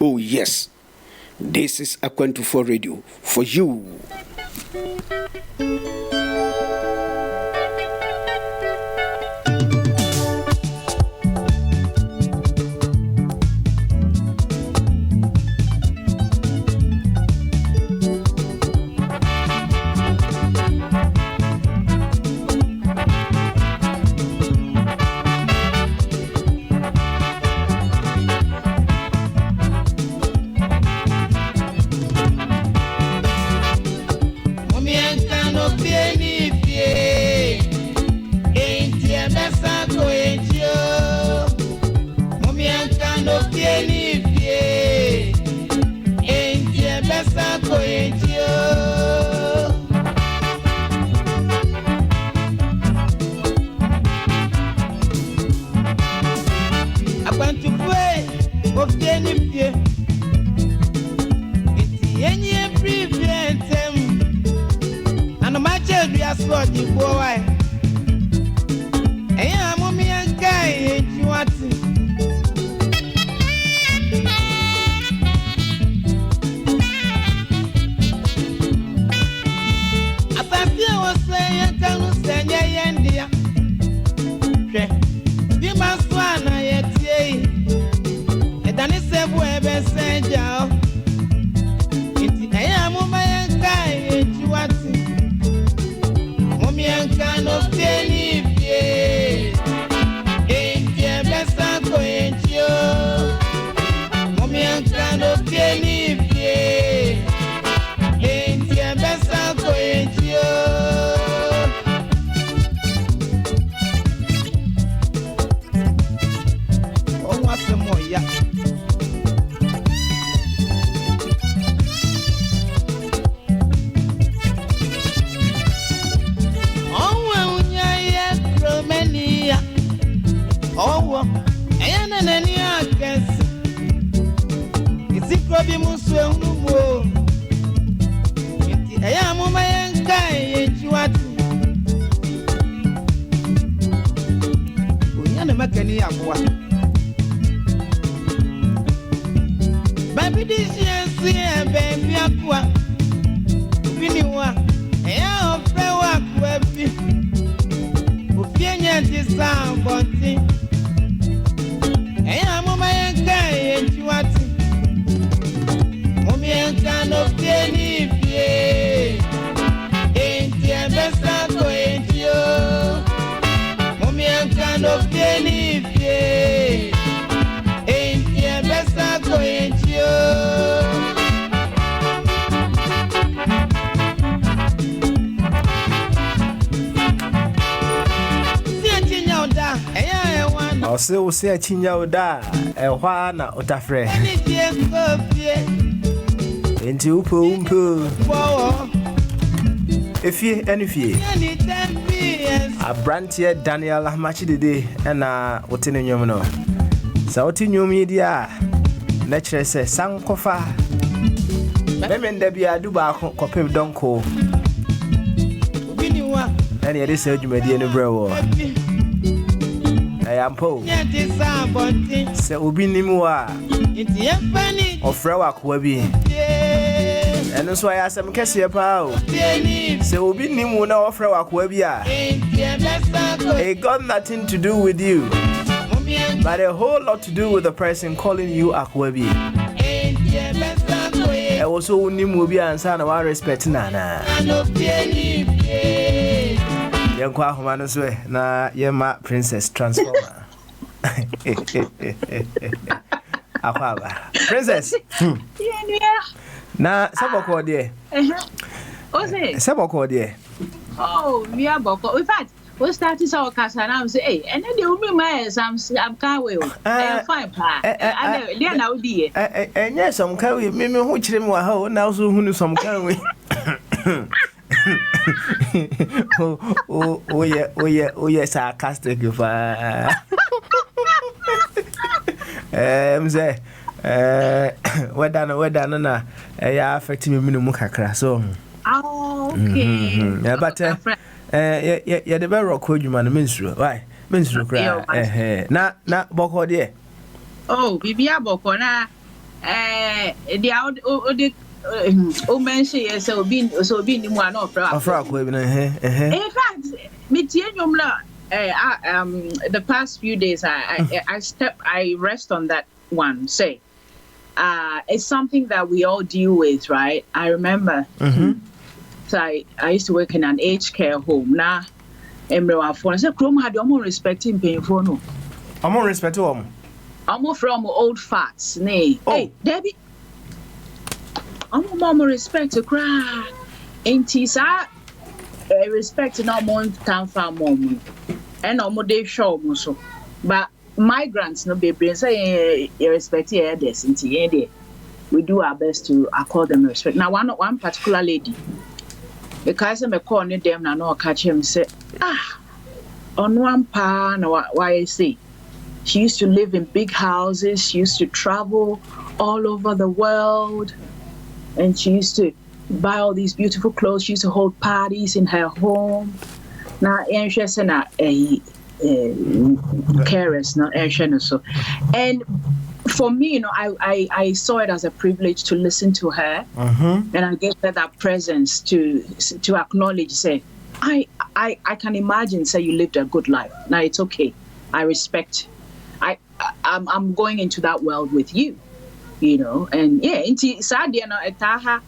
Oh yes, this is Aquantufo Radio for you. So say chinya oda ehwa na otafre enti upo efie enifie abrantie Daniel Ahmachidede na wotene nwom no sa woti nwom yi dia na kire se sankofa memenda bia duba kopem donko obiniwa na ne yede se adwumadie no brewo ayampo se obi nimu a ofre wa kwa bi eno so ayasem kese pa o se obi nimu na ofre wa kwa bi a it got nothing to do with you but a whole lot to do with the person calling you akwabi e also nimu bi ansa na wa respect nana Yankwa humano so na yema princess transformer. Akwaba. Princess. Na saboko de. Ose. Saboko de. Oh, me aboko. In fact, we started our casa now say, "Hey, and then the woman my I'm can we. Fine pa. And then now die. Yes, some can we me hu chire me wa ha na so hunu some can we. Oh yeah, sarcastic fa. Mze wedano na ya affect me minimum kakra so. Oh, okay. Yeah, but yeah, the better rock you man minstro. Why? Minstro cry. Na boko de. Oh, bibia boko na the mention yes, so being one of in fact, the past few days I rest on that one. Say, it's something that we all deal with, right? I remember. So I used to work in an aged care home. Now, I said, Chrome had almost respecting painful. No, I'm more respectful. I'm from old farts. Nay, hey, Debbie. I'm more respect to cry. Ain't he, sir? Respect no more time for mom. And no more day show so. But migrants no be brain say respect here this into we do our best to accord them respect. Now one particular lady, because I'm a corner them and no catch him say on one pa no why I say she used to live in big houses, she used to travel all over the world, and she used to buy all these beautiful clothes. She used to hold parties in her home. Now, she's a carers, not so. And for me, you know, I saw it as a privilege to listen to her, and I gave her that presence to acknowledge. Say, I can imagine. Say, you lived a good life. Now it's okay. I respect. I'm going into that world with you. You know, and yeah, it's sad, you know, etaha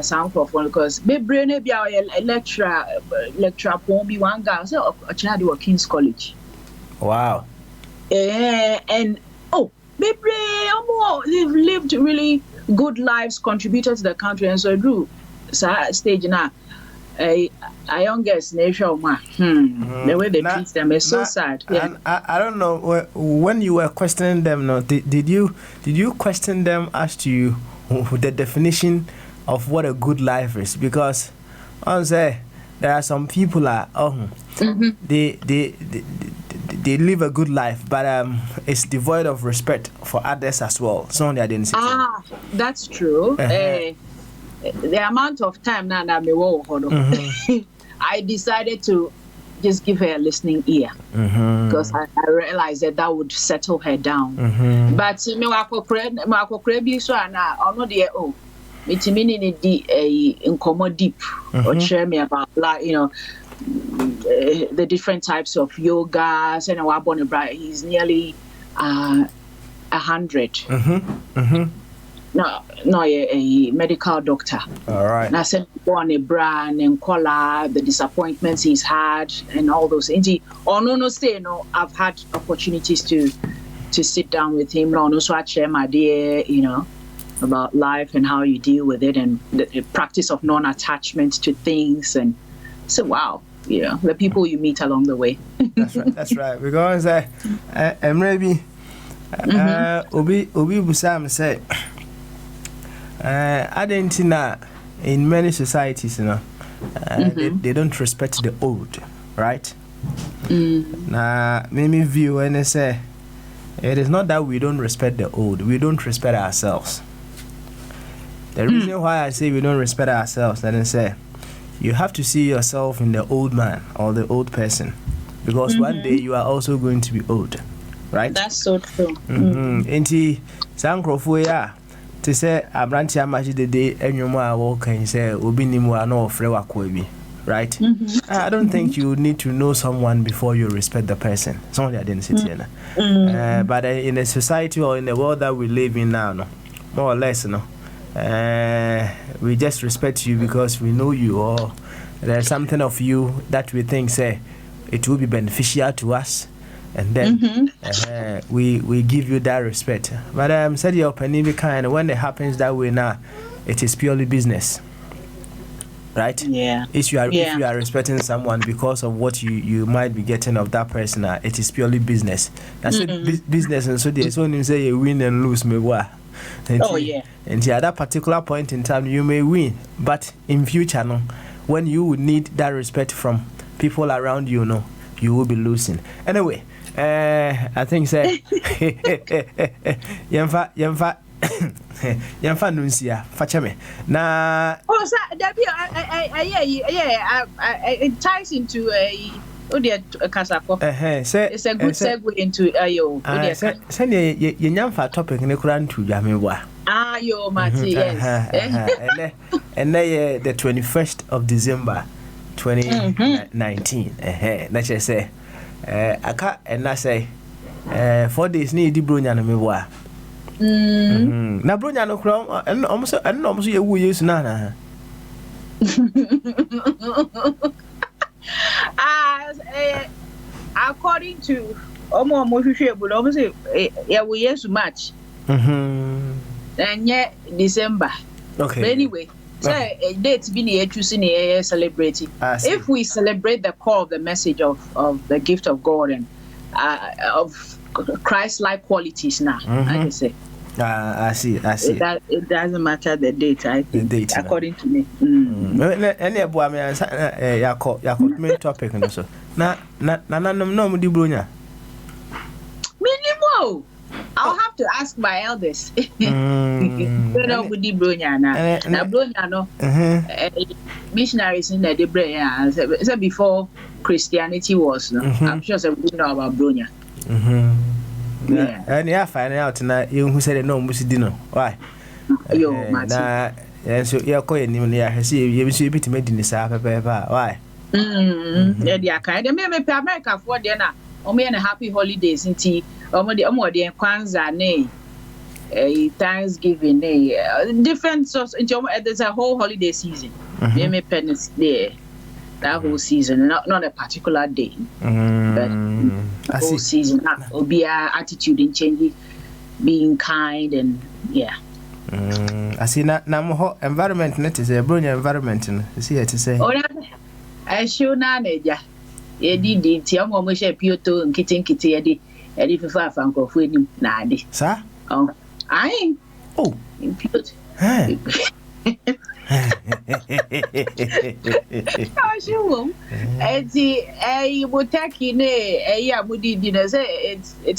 sound for because be brain be our lecturer won't be one guy so a child at King's College. Wow. And be brain they've lived really good lives, contributed to the country, and so do stage now. A youngest nation, the way they treat them is so sad. Yeah. I don't know when you were questioning them. No, did you question them as to the definition of what a good life is? Because I say there are some people they live a good life, but it's devoid of respect for others as well. So on their identity. That's true. The amount of time now that I decided to just give her a listening ear because I realized that would settle her down. But me wakokre so na ono de it meaning in common deep or share me about the different types of yoga. And our bonnie bright, he's nearly 100. No, a medical doctor. All right. And I said, born a brand and collar, the disappointments he's had, and all those things. I've had opportunities to sit down with him. No, so I share my idea, about life and how you deal with it, and the practice of non-attachment to things. And so, wow, the people you meet along the way. That's right. Because and maybe Obi Busam said. I didn't know in many societies, they don't respect the old, right? Now, maybe view and they say it is not that we don't respect the old, we don't respect ourselves. The reason why I say we don't respect ourselves, then I say you have to see yourself in the old man or the old person, because one day you are also going to be old, right? That's so true. Enti sankrofo to say Abranti Amaji the day and you walk and say Ubinimu no frewa right? I don't think you need to know someone before you respect the person. Somebody identity. But in a society or in the world that we live in now, more or less, we just respect you because we know you, or there's something of you that we think say it will be beneficial to us. And then we give you that respect. But said your penny kind when it happens that way now, it is purely business. Right? Yeah. If you are respecting someone because of what you might be getting of that person, it is purely business. That's it, business, and so there's when you say you win and lose, me what. And at that particular point in time you may win. But in future when you would need that respect from people around you, you will be losing. Anyway. I think say Yemfa Nunsia Fachame. Now it ties into Kasako. Say It's a good segue into ayo. Say ye nyamfa topic ne kura ntu dwa me wa. Yo Mati, yes. And they the 21st of December 2019. Na che say aka and I say 4 days ni di bronya no me wa. Na bronya no kura almost ye wu Yesu na. According to Omo Moshe, but obviously, we used to match. And yet December. Okay. But anyway, so a date being here choosing a celebrating. If we celebrate the core of the message of the gift of God and of Christ-like qualities now, I can say. I see. It doesn't matter the date, I think, the date, according to me. Any boy, me main topic and so. Na no di bronya. Minimo. I'll have to ask my elders. No di bronya na. Na bronya no. Missionaries in the Debra. So before Christianity was, no. I'm sure we know about bronya. Yeah. And yeah, find out now you who said no musidino. Why? Yo, Mati. And so you're calling him near see you see a bit made in the South. Why? Yeah, kind of me America for dinner. Or me and a happy holidays in tea. Or the Kwanzaa, nay. Thanksgiving, nay. Different sorts. There's a whole holiday season. Me penance there. That whole season, not a particular day, but the whole season. Will be our attitude in changing, being kind, and yeah. I see that now environment net is a brilliant environment. See it to say. Oh, I show na neja. Edi ti amo mo she pioto nkiti edi fifa fanko fu enim na ade. Sir? Oh. Aye. Oh. Pioto. Hey. It's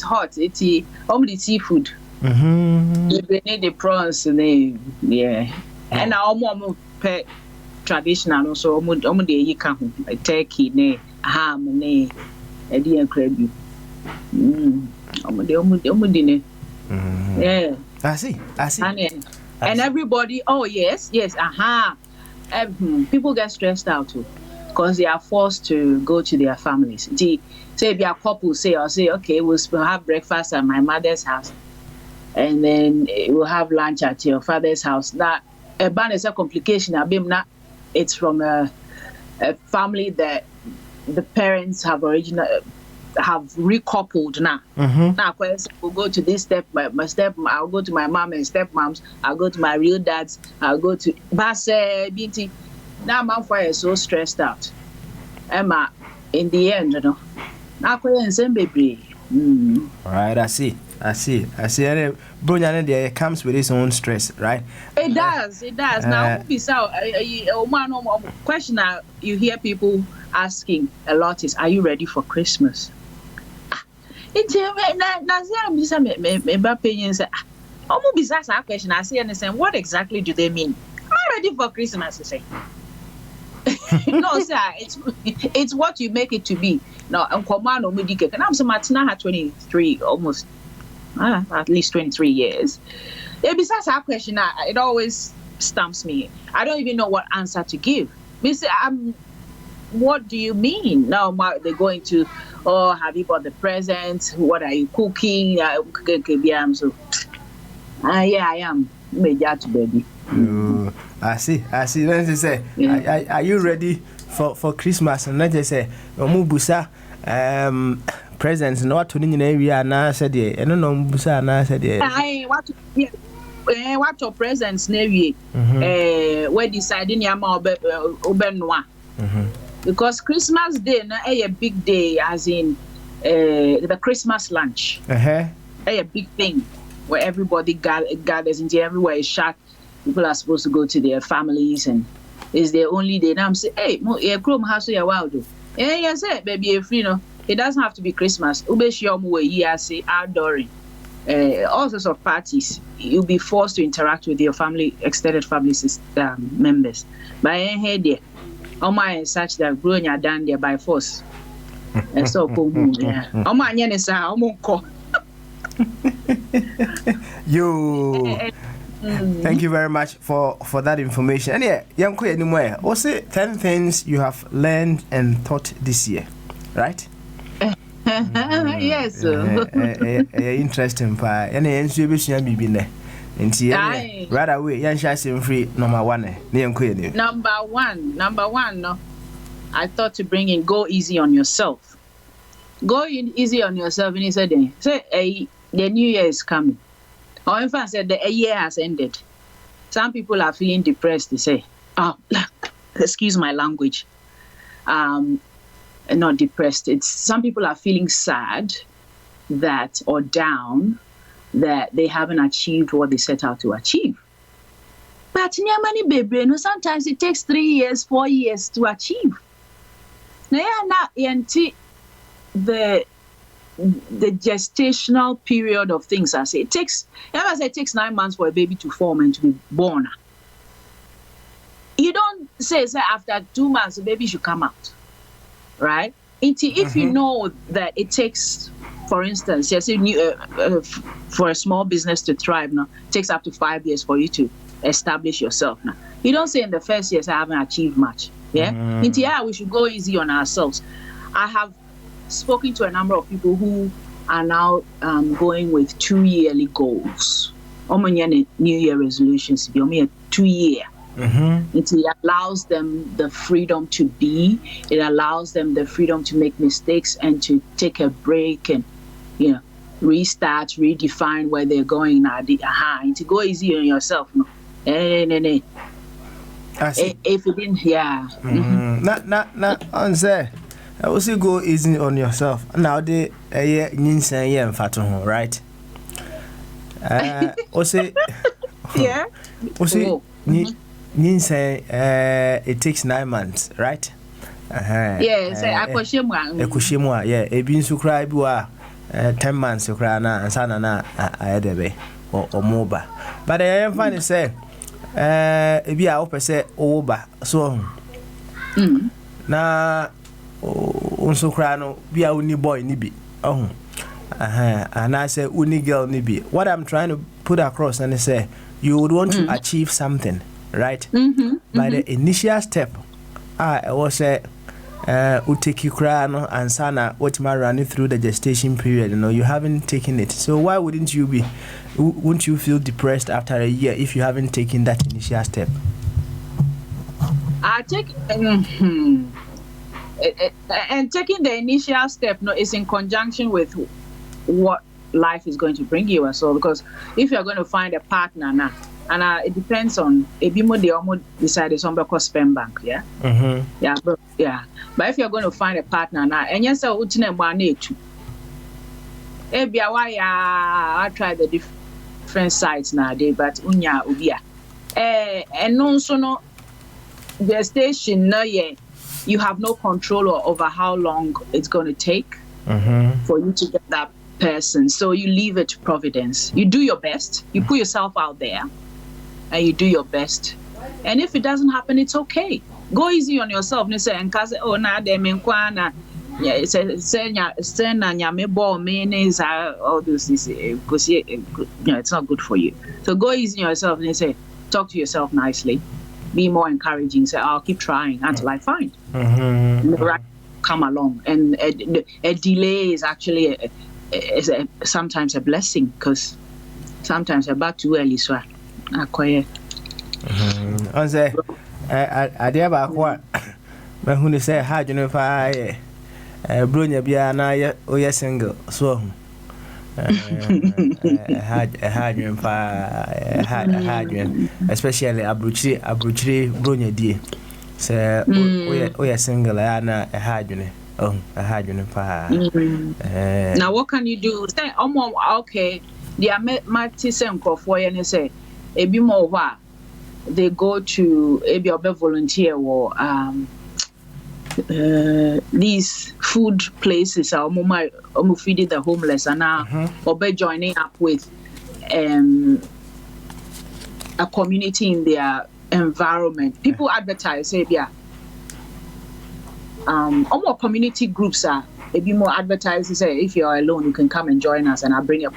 hot. It's the seafood. You need the prawns, yeah. And our mom pet traditional also. You can turkey, ham, a dear crabby. Yeah. I see. And everybody, oh yes, people get stressed out too, because they are forced to go to their families. Say if your couple say, okay, we'll have breakfast at my mother's house, and then we'll have lunch at your father's house. Now, a ban is a complication. It's from a family that the parents have recoupled now. Now, we'll go to this my step. I'll go to my mom and stepmoms. I'll go to my real dads. I'll go to Basse, BT. Now, my father is so stressed out. Emma, in the end, now baby. All right, I see. And Brunya, it comes with its own stress, right? It does. Now, question you hear people asking a lot is, are you ready for Christmas? Question. I see and say, what exactly do they mean? Am I ready for Christmas? I say, no, sir. It's what you make it to be. No, I'm command and I'm so Martina had 23 almost, at least 23 years. Besides our question, it always stumps me. I don't even know what answer to give. What do you mean? Now they're going to, have you bought the presents? What are you cooking? So, yeah, I am. Baby. I see. Let's say, are you ready for Christmas? And let's say, Mubusa, presents. No, what to do in area? And I said, I don't know, Mubusa. And I said, what your presents? Navy. We're deciding Yama Obenwa. Because Christmas Day a big day, as in the Christmas lunch. A big thing where everybody gathers into everywhere is shut. People are supposed to go to their families, and it's their only day. Now I'm saying, hey, Chrome has to wild. Yes, baby, if you know, it doesn't have to be Christmas. Outdooring, all sorts of parties. You'll be forced to interact with your family, extended family members. But here, my such that growing are done there by force. So yeah. Anya ne sa omonko. You. Thank you very much for that information. And yeah, Yanko anymore. Also 10 things you have learned and taught this year, right? Yes. Interesting pa. And ensu ebesua bibi ne. Nti right away, yan share free number 1 Number one, no. I thought to bring in go easy on yourself. Go easy on yourself, and he said, "Say, the new year is coming." Or in fact, said the year has ended. Some people are feeling depressed. They say, "Oh, excuse my language." Not depressed. It's some people are feeling sad that or down that they haven't achieved what they set out to achieve. But baby, sometimes it takes 3 years, 4 years to achieve. Now, the gestational period of things, I say it takes 9 months for a baby to form and to be born. You don't say after 2 months the baby should come out, right? If you know that it takes, for instance, for a small business to thrive now, it takes up to 5 years for you to establish yourself now. You don't say in the first years I haven't achieved much. Yeah? We should go easy on ourselves. I have spoken to a number of people who are now going with 2-yearly goals. New Year resolutions, 2 year. It allows them the freedom to be. It allows them the freedom to make mistakes and to take a break and restart, redefine where they're going now. And to go easy on yourself. No. If you didn't, Not on say. I also go easy on yourself. Now they right? Also, yeah. Also, it takes 9 months, right? Yes, Akushimwa, yeah. Ebin sukra biwa 10 months sukra na ansana na ayedebe or moba. But I am fine say ebi a opese oba so na unsukra no bia uni boy ni bi and I say uni girl ni bi. What I'm trying to put across and say you would want to achieve something, right? By the initial step, I was uteki krano and sana what ma running through the gestation period. You haven't taken it. So why wouldn't you feel depressed after a year if you haven't taken that initial step? I take and taking the initial step is in conjunction with what life is going to bring you as well, because if you're going to find a partner now, and it depends on if you decided somebody called spend bank, but if you're going to find a partner now, and yes, I try the different sites nowadays, but and also no the station you have no control over how long it's going to take for you to get that person. So you leave it to Providence. You do your best. You put yourself out there and you do your best. And if it doesn't happen, it's okay. Go easy on yourself. All those things, because it's not good for you. So go easy on yourself and say, talk to yourself nicely. Be more encouraging. Say, I'll keep trying until I find. Right, come along. And a delay is actually sometimes a blessing, because sometimes you're back too early. So I say, I dear about but who say, how do you know if I Brunya Biana or yes single? So Hadrian, especially Abruchi Brunya D. Say, we are single, Anna, a Hadrian. Oh, a Hadrian. Now, what can you do? Say, okay, the Matisen Crawford and say, a bit more what they go to a volunteer or these food places are feeding the homeless and now or by joining up with a community in their environment. People advertise say community groups are maybe more advertisers say if you're alone, you can come and join us, and I'll bring a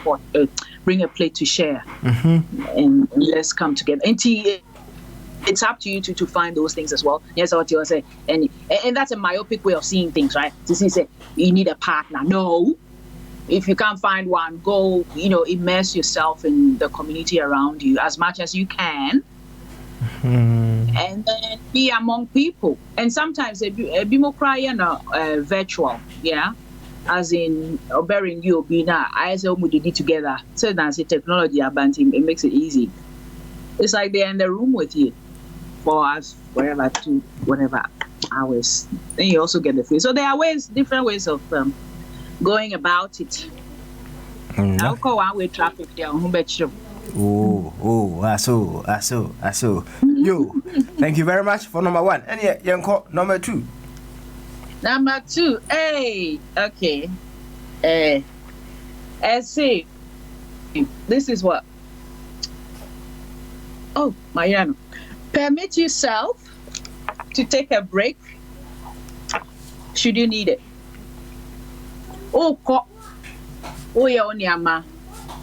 plate to share, and let's come together. And it's up to you to find those things as well. Yes, what you say, and that's a myopic way of seeing things, right? To say you need a partner. No, if you can't find one, go, immerse yourself in the community around you as much as you can. And then be among people, and sometimes be more crying virtual, yeah, as in bearing you be now. I say we did it together. So that's the technology about it makes it easy. It's like they're in the room with you for us, whatever 2 hours. Then you also get the free. So there are different ways of going about it. I'll call one-way traffic there. I saw. Yo, thank you very much for number 1. And yeah, number 2. Number 2, hey, okay. Let's see. This is what. Oh, Mariano. Permit yourself to take a break should you need it.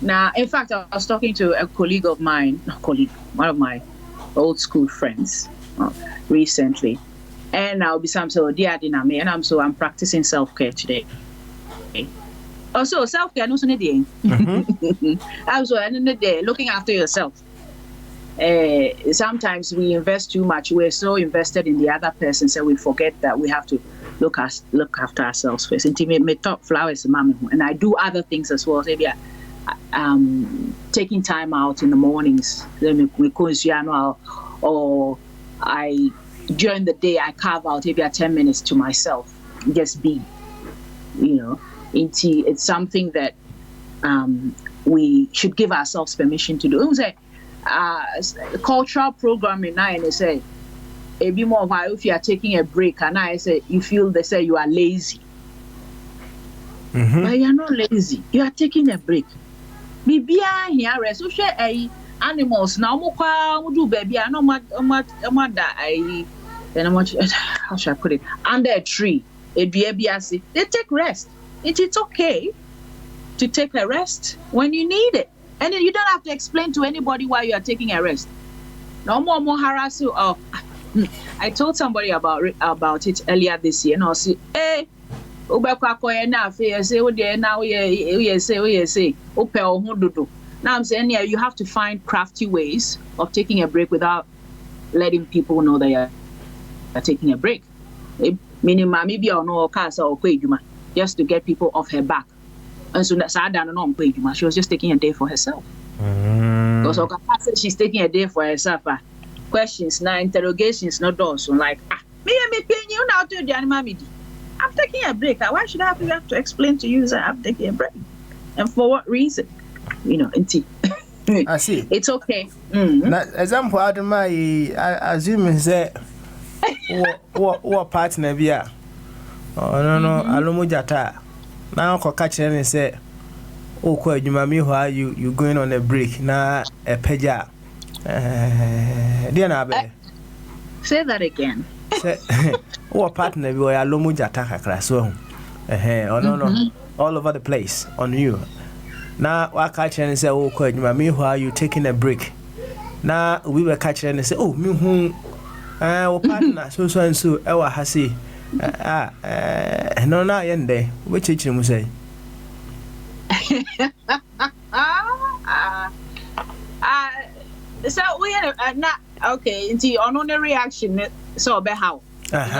Now, in fact, I was talking to a colleague of mine, one of my old school friends recently, and I'll be some so dear dinami, and I'm practicing self-care today. Okay. Also, self-care no day. Also, end of the day, looking after yourself. Sometimes we invest too much. We're so invested in the other person, so we forget that we have to look after ourselves first. And me top flowers, and I do other things as well. Maybe taking time out in the mornings, or I during the day I carve out maybe 10 minutes to myself, just be, it's something that we should give ourselves permission to do. It was a cultural programming now, and they say a bit more while if you are taking a break, and I say you feel they say you are lazy, but you are not lazy. You are taking a break. Maybe here rest. So share animals now. Do baby. I know how should I put it? Under a tree, they take rest. It's okay to take a rest when you need it, and then you don't have to explain to anybody why you are taking a rest. No more harass you. Oh, I told somebody about it earlier this year. And I say, hey. Now I'm saying, yeah, you have to find crafty ways of taking a break without letting people know that you're taking a break. Meaning, maybe or no just to get people off her back. And so that's she was just taking a day for herself. Because she's taking a day for herself. Questions, now interrogations, not those. Like, me paying you now to the animal. I'm taking a break. Why should I have to explain to you that I'm taking a break? And for what reason? I see. It's okay. Example, I assume say what partner be a. Oh no, alomo jata. Now ko catch and say, oh, kwa jumami, why you going on a break? Na a peja. Dear Nabe. Say that again. What partner be a alomo jata kakra so. No, all over the place on you. Now I catch and say, oh, kwa jumami, why are you taking a break? Now we were catching and say, oh, me whom partner so and so ewa hasi. No, not yende. Which teacher will say? So we had not okay. Into on the reaction, so about how. And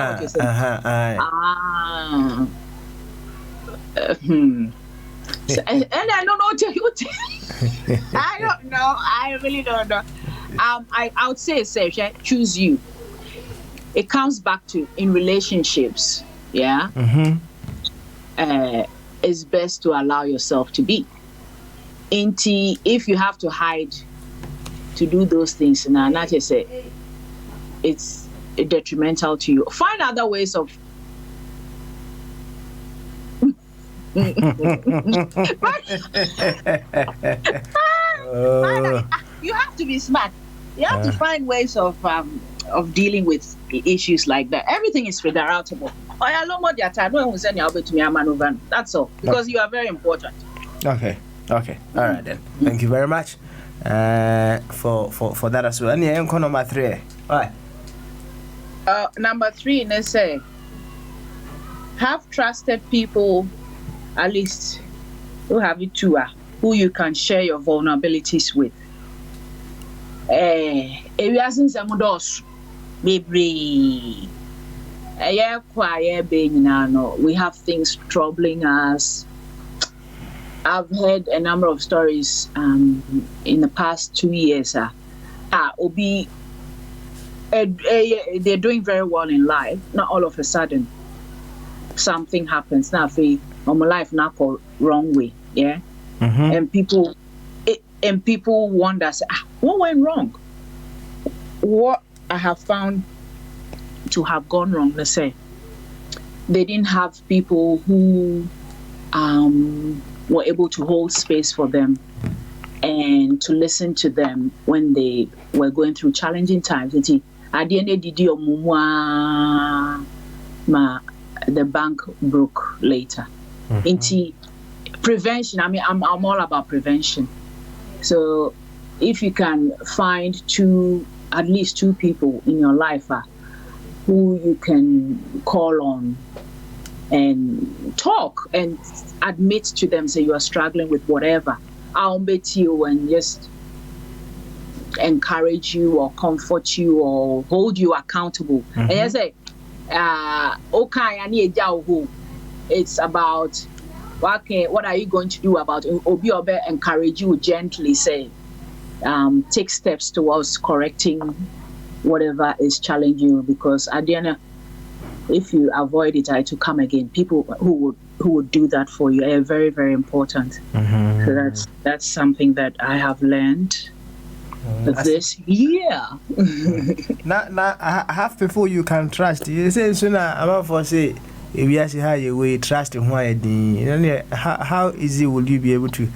I don't know what you. I don't know. I really don't know. I would say, choose you. It comes back to in relationships, yeah. It's best to allow yourself to be. If you have to hide to do those things, now not just say it's detrimental to you. Find other ways of. You have to be smart. You have to find ways of dealing with issues like that. Everything is figure outable. Oh, I know what your time. No one will send you over to me, man. That's all. Because you are very important. Okay. All right then. Thank you very much for that as well. And yeah, number 3. All right. Number 3, let's say, have trusted people, at least who have it too, who you can share your vulnerabilities with. Areas some doors, baby. We have things troubling us. I've heard a number of stories in the past 2 years. Obi, they're doing very well in life. Not all of a sudden, something happens. Now, my life not go wrong way, yeah. And people wonder, what went wrong? What I have found to have gone wrong, let's say, they didn't have people who were able to hold space for them and to listen to them when they were going through challenging times. The bank broke later. Prevention, I'm all about prevention. So if you can find at least two people in your life who you can call on and talk and admit to them, say you are struggling with whatever, I'll bet you and just encourage you or comfort you or hold you accountable. And I say, okay, I need a it's about what are you going to do about it? Obi encourage you gently, say, take steps towards correcting whatever is challenging you, because at the end, if you avoid it, it will come again. People who would do that for you are very, very important. So that's something that I have learned this year. Now, I have people you can trust. You say sooner about for say if you ask how you will trust who I did. How easy will you be able to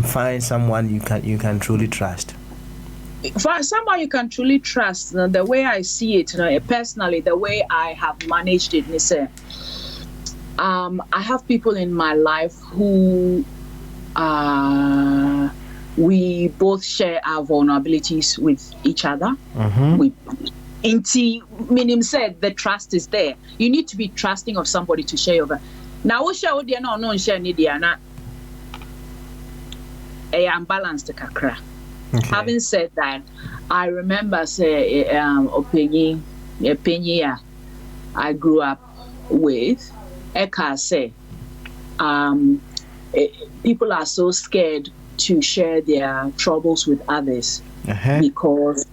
find someone you can truly trust? For someone you can truly trust, the way I see it, personally, the way I have managed it, I have people in my life who we both share our vulnerabilities with each other. Meaning said the trust is there. You need to be trusting of somebody to share over. Now, we share with you, no share media, I'm balanced the kakra. Having said that, I remember say Openyi I grew up with. Eka say people are so scared to share their troubles with others because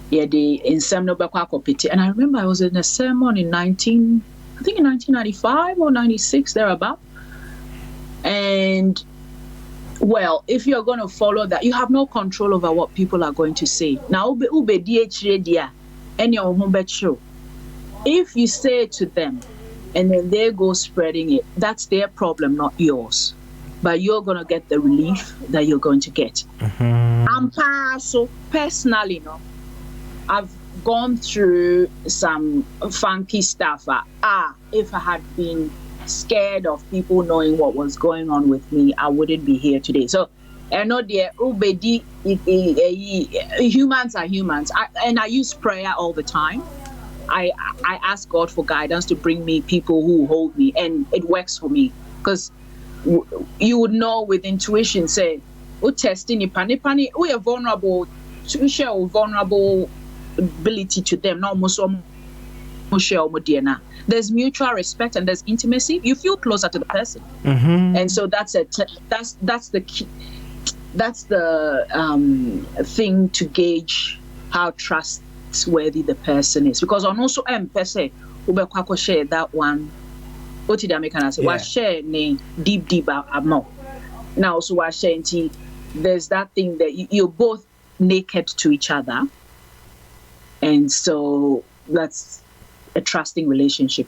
they in some and I remember I was in a sermon in 1995 or 96 thereabout, and well, if you're going to follow that, you have no control over what people are going to say. Now, if you say it to them and then they go spreading it, that's their problem, not yours. But you're going to get the relief that you're going to get. So personally, I've gone through some funky stuff. If I had been scared of people knowing what was going on with me, I wouldn't be here today. So, humans are humans. I use prayer all the time. I ask God for guidance to bring me people who hold me, and it works for me because you would know with intuition. Say, testing we are vulnerable to share vulnerability to them. Not almost share. There's mutual respect and there's intimacy. You feel closer to the person, and so that's the key. That's the thing to gauge how trustworthy the person is. Because on also per se, share that one. What did I make? What share deep more. Now also what share there's that thing that you're both naked to each other, and so that's a trusting relationship.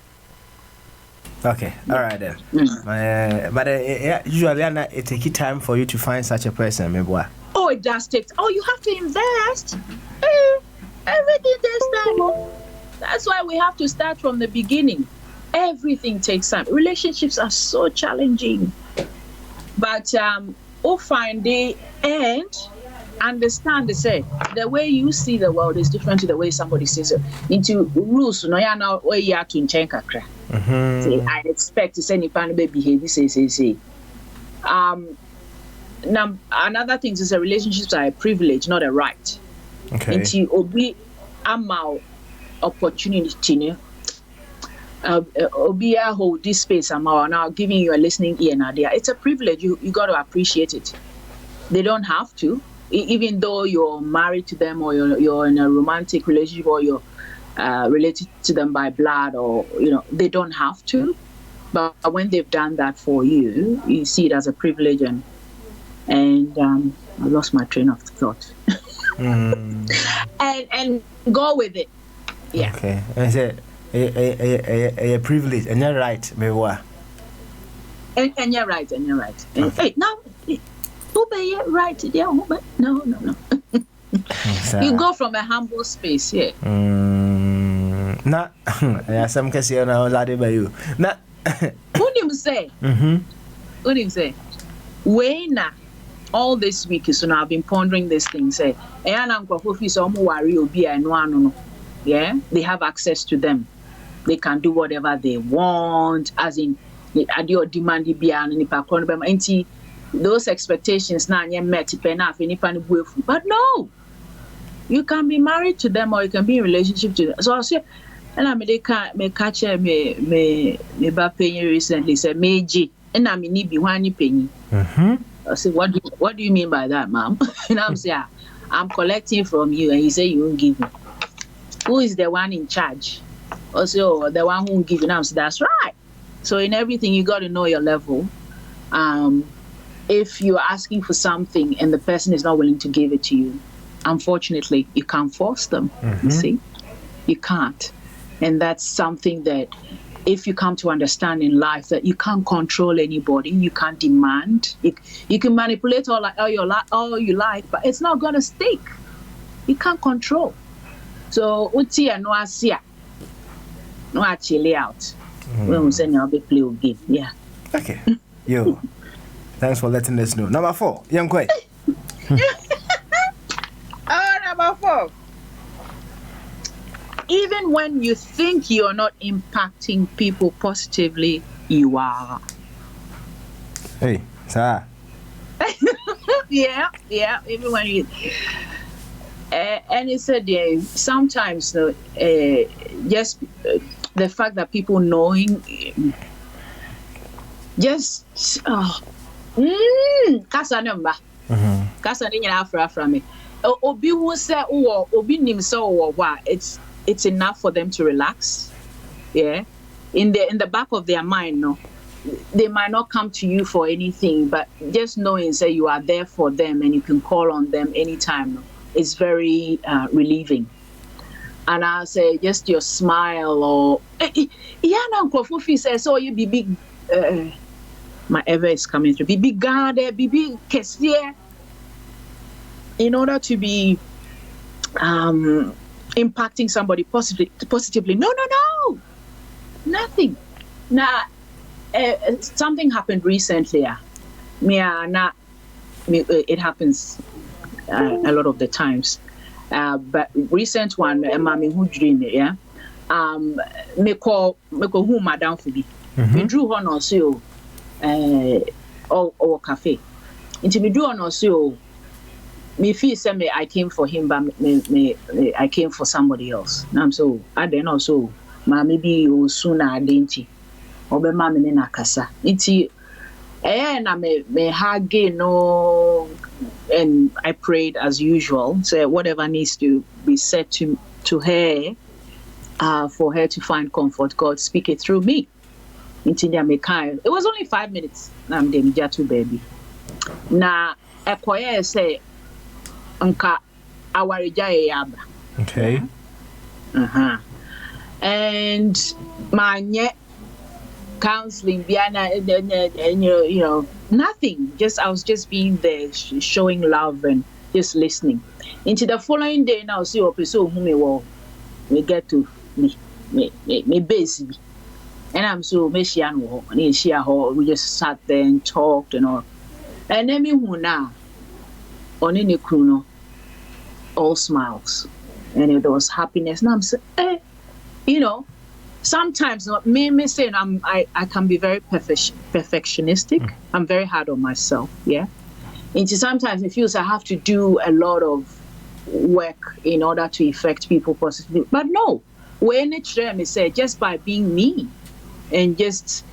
Okay, all right then. But usually it takes time for you to find such a person, maybe. Oh, it does take. Oh, you have to invest. Everything takes time. That's why we have to start from the beginning. Everything takes time. Relationships are so challenging. But find the end, understand the way you see the world is different to the way somebody sees it. Into rules, no, ya now where you are to change kakra. I expect to send if any behave say. Now another thing is that relationships are a privilege, not a right. Okay. Into obi amal opportunity. Obi hold this space amal now giving you a listening ear and idea. It's a privilege. You got to appreciate it. They don't have to. Even though you're married to them or you're in a romantic relationship or you're related to them by blood or, they don't have to. But when they've done that for you, you see it as a privilege. And I lost my train of thought. And go with it. Yeah. Okay. I said a privilege and you're right, maybe. And you're right. Okay. Hey, now. Right, yeah, no. You go from a humble space, yeah. Nah, yeah, some can say now, laddie by you. Nah, what do you say? What do you say? Wayna, all this week is now I've been pondering this thing. Say, yeah, they have access to them. They can do whatever they want, as in, your demand be those expectations now met but no, you can be married to them or you can be in relationship to them. So I say, and I mean, they catch me paying recently said meji and I mean be one penny. I say, what do you mean by that, ma'am? And I'm saying, I'm collecting from you, and he say you won't give me. Who is the one in charge? Also, the one who won't give you. And I'm saying, that's right. So in everything, you got to know your level. If you're asking for something and the person is not willing to give it to you, unfortunately, you can't force them. You see, you can't. And that's something that if you come to understand in life, that you can't control anybody, you can't demand. You can manipulate all you like, but it's not going to stick. You can't control. So, utia no asia, no actually out. When we say now, be play game, yeah. Okay, yo. Thanks for letting us know. Number 4, Young Quay. Number 4. Even when you think you're not impacting people positively, you are. Hey, sir. Yeah. Even when you. And it's sometimes just the fact that people knowing just. Kasa number. Kasa ni nyina afra me. Obi who say obi nim say wa it's enough for them to relax. Yeah. In the back of their mind, no. They might not come to you for anything, but just knowing say you are there for them and you can call on them anytime, no, it's very relieving. And I say just your smile or yeah, na nkofo say so you be big my ever is coming through. Be big guarded, be big kesier. In order to be impacting somebody positively. No. Nothing. Now, something happened recently. It happens a lot of the times. But recent one, Mami who dream it, yeah. Me call who madam for be. Me drew her no so or cafe. Into me drew her no so. Me feel say me I came for him, but me I came for somebody else. Now so I then also maybe sooner identity or be mama na kasa. Inti na me hage no, and I prayed as usual. Say whatever needs to be said to her, for her to find comfort, God speak it through me. Inti me kind. It was only 5 minutes. I'm dem jatu baby. Na ekoye say Anka awarija yaba. Okay. And my counseling, you know, nothing. I was just being there, showing love and just listening. Into the following day now, see what person whom we get to me basically. And I'm so Meshian, and she we just sat there and talked and all. And then me who now on any kuno, all smiles, and there was happiness. And I'm saying, you know, sometimes me saying I can be very perfectionistic. I'm very hard on myself. Yeah, and sometimes it feels I have to do a lot of work in order to affect people positively. But no, when it's me say just by being me and just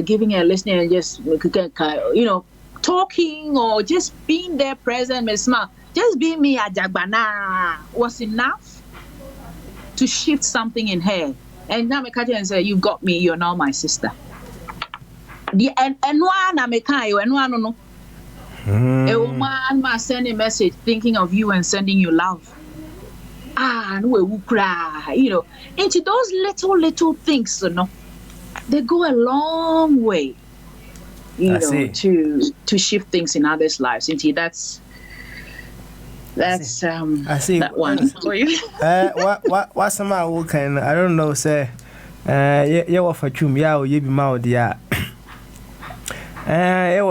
giving a listening and just you know talking or just being there present, me smile, just being me ajagbana was enough to shift something in her. And now me catch and say, "You've got me. You're now my sister." The and one I me can you and one no. A woman must send a message thinking of you and sending you love. No we will cry, you know. Into those little things, you know, they go a long way, you know, to shift things in others' lives. Into that's I see that one for you. What some I can I don't know say yeah what for chum ya o ye bi ma dia.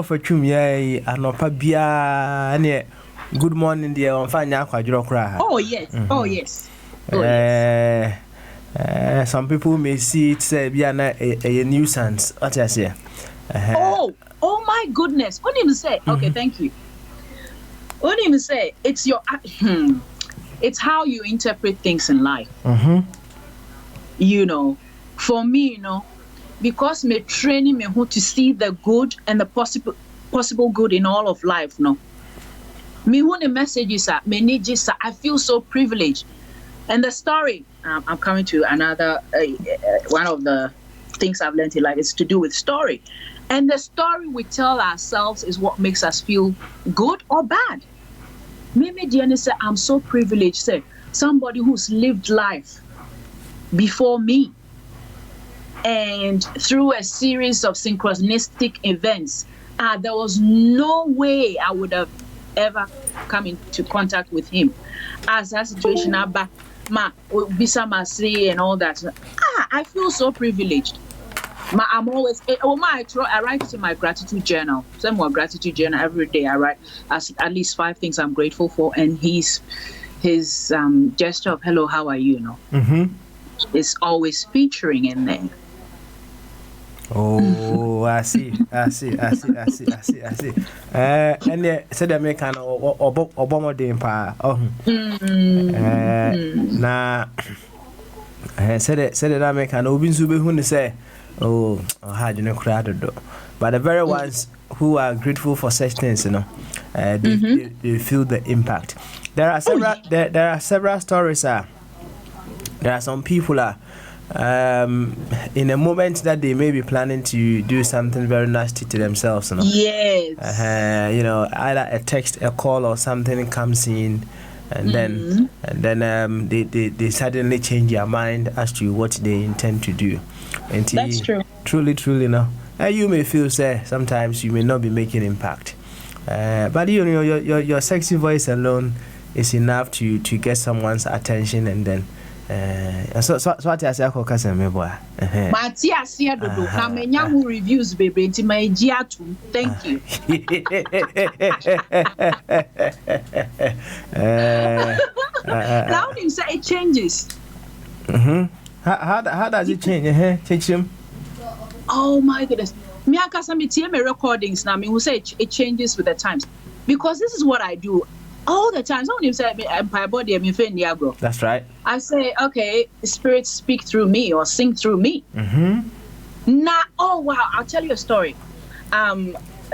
For chum ye anopa bia ne good morning dear on fanya akwadro kra. Oh yes. Oh yes. Some people may see it say bia na a nuisance. What I say? Oh my goodness. What did you say? Okay, thank you. What did you say? It's your it's how you interpret things in life. You know, for me, you know, because me training me who to see the good and the possible good in all of life, no. Me who the messages are, me need just I feel so privileged. And the story, I'm coming to another one of the things I've learned in life is to do with story. And the story we tell ourselves is what makes us feel good or bad. Maybe Jenny said, I'm so privileged, say somebody who's lived life before me. And through a series of synchronistic events, there was no way I would have ever come into contact with him. As that situation about Bisamasi and all that, I feel so privileged. I'm always I write in my gratitude journal. Some more gratitude journal every day. I write at least 5 things I'm grateful for, and his gesture of hello, how are you? You know, is always featuring in there. Oh, I see. And said they make an Obama day pa. Said that make an Obinzube who say, oh, how do you know? But the very ones who are grateful for such things, you know, they feel the impact. There are several. There are several stories. There are some people in a moment that they may be planning to do something very nasty to themselves, you know. Yes. You know, either a text, a call, or something comes in, and then they suddenly change their mind as to what they intend to do. And that's true. Truly, you know. You may feel say sometimes you may not be making impact, but you know your sexy voice alone is enough to get someone's attention, and then. So what I say I can me boy. Matia sia dodo na menya mu reviews bebre nti ma eji atum. Thank you. Now him say it changes. How does it change? Change him. Oh my goodness. Me akasa me tie me recordings na me who say it changes with the times, because this is what I do. All the time, someone say empire body and me. That's right. I say, okay, spirits speak through me or sing through me. Now, oh wow, I'll tell you a story.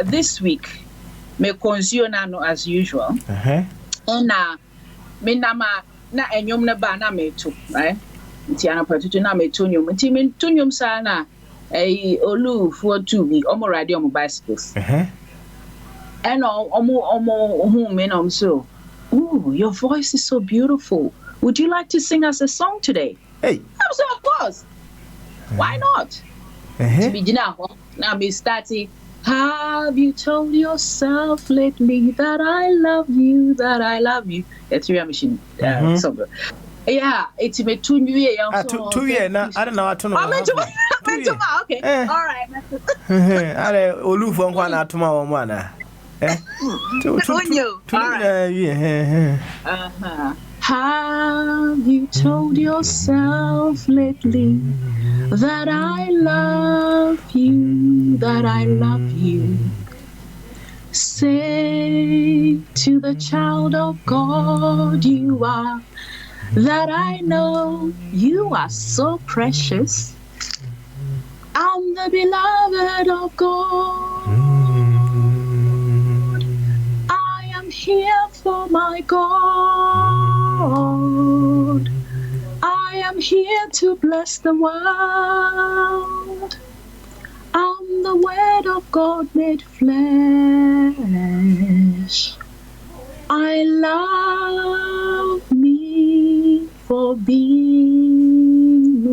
This week, me consume as usual. And me nama na enyom na ba na me too, right? Nti ana patutu na me tunyum. Nti me tunyum sa na olu for 2 weeks. Omo ride on bicycles. And I'm so, ooh, your voice is so beautiful. Would you like to sing us a song today? Hey. I'm so, of course. Why not? To be now me starting. Have you told yourself lately that I love you, that I love you? It's your machine. So good. Yeah, it's me 2 years. 2 years now. I don't know. I don't know. Okay. All right. Ale olufo nkwa na atoma wo mo ana. Have you told yourself lately that I love you, that I love you? Say to the child of God you are, that I know you are so precious. I'm the beloved of God. I am here for my God. I am here to bless the world. I'm the Word of God made flesh. I love me for being me.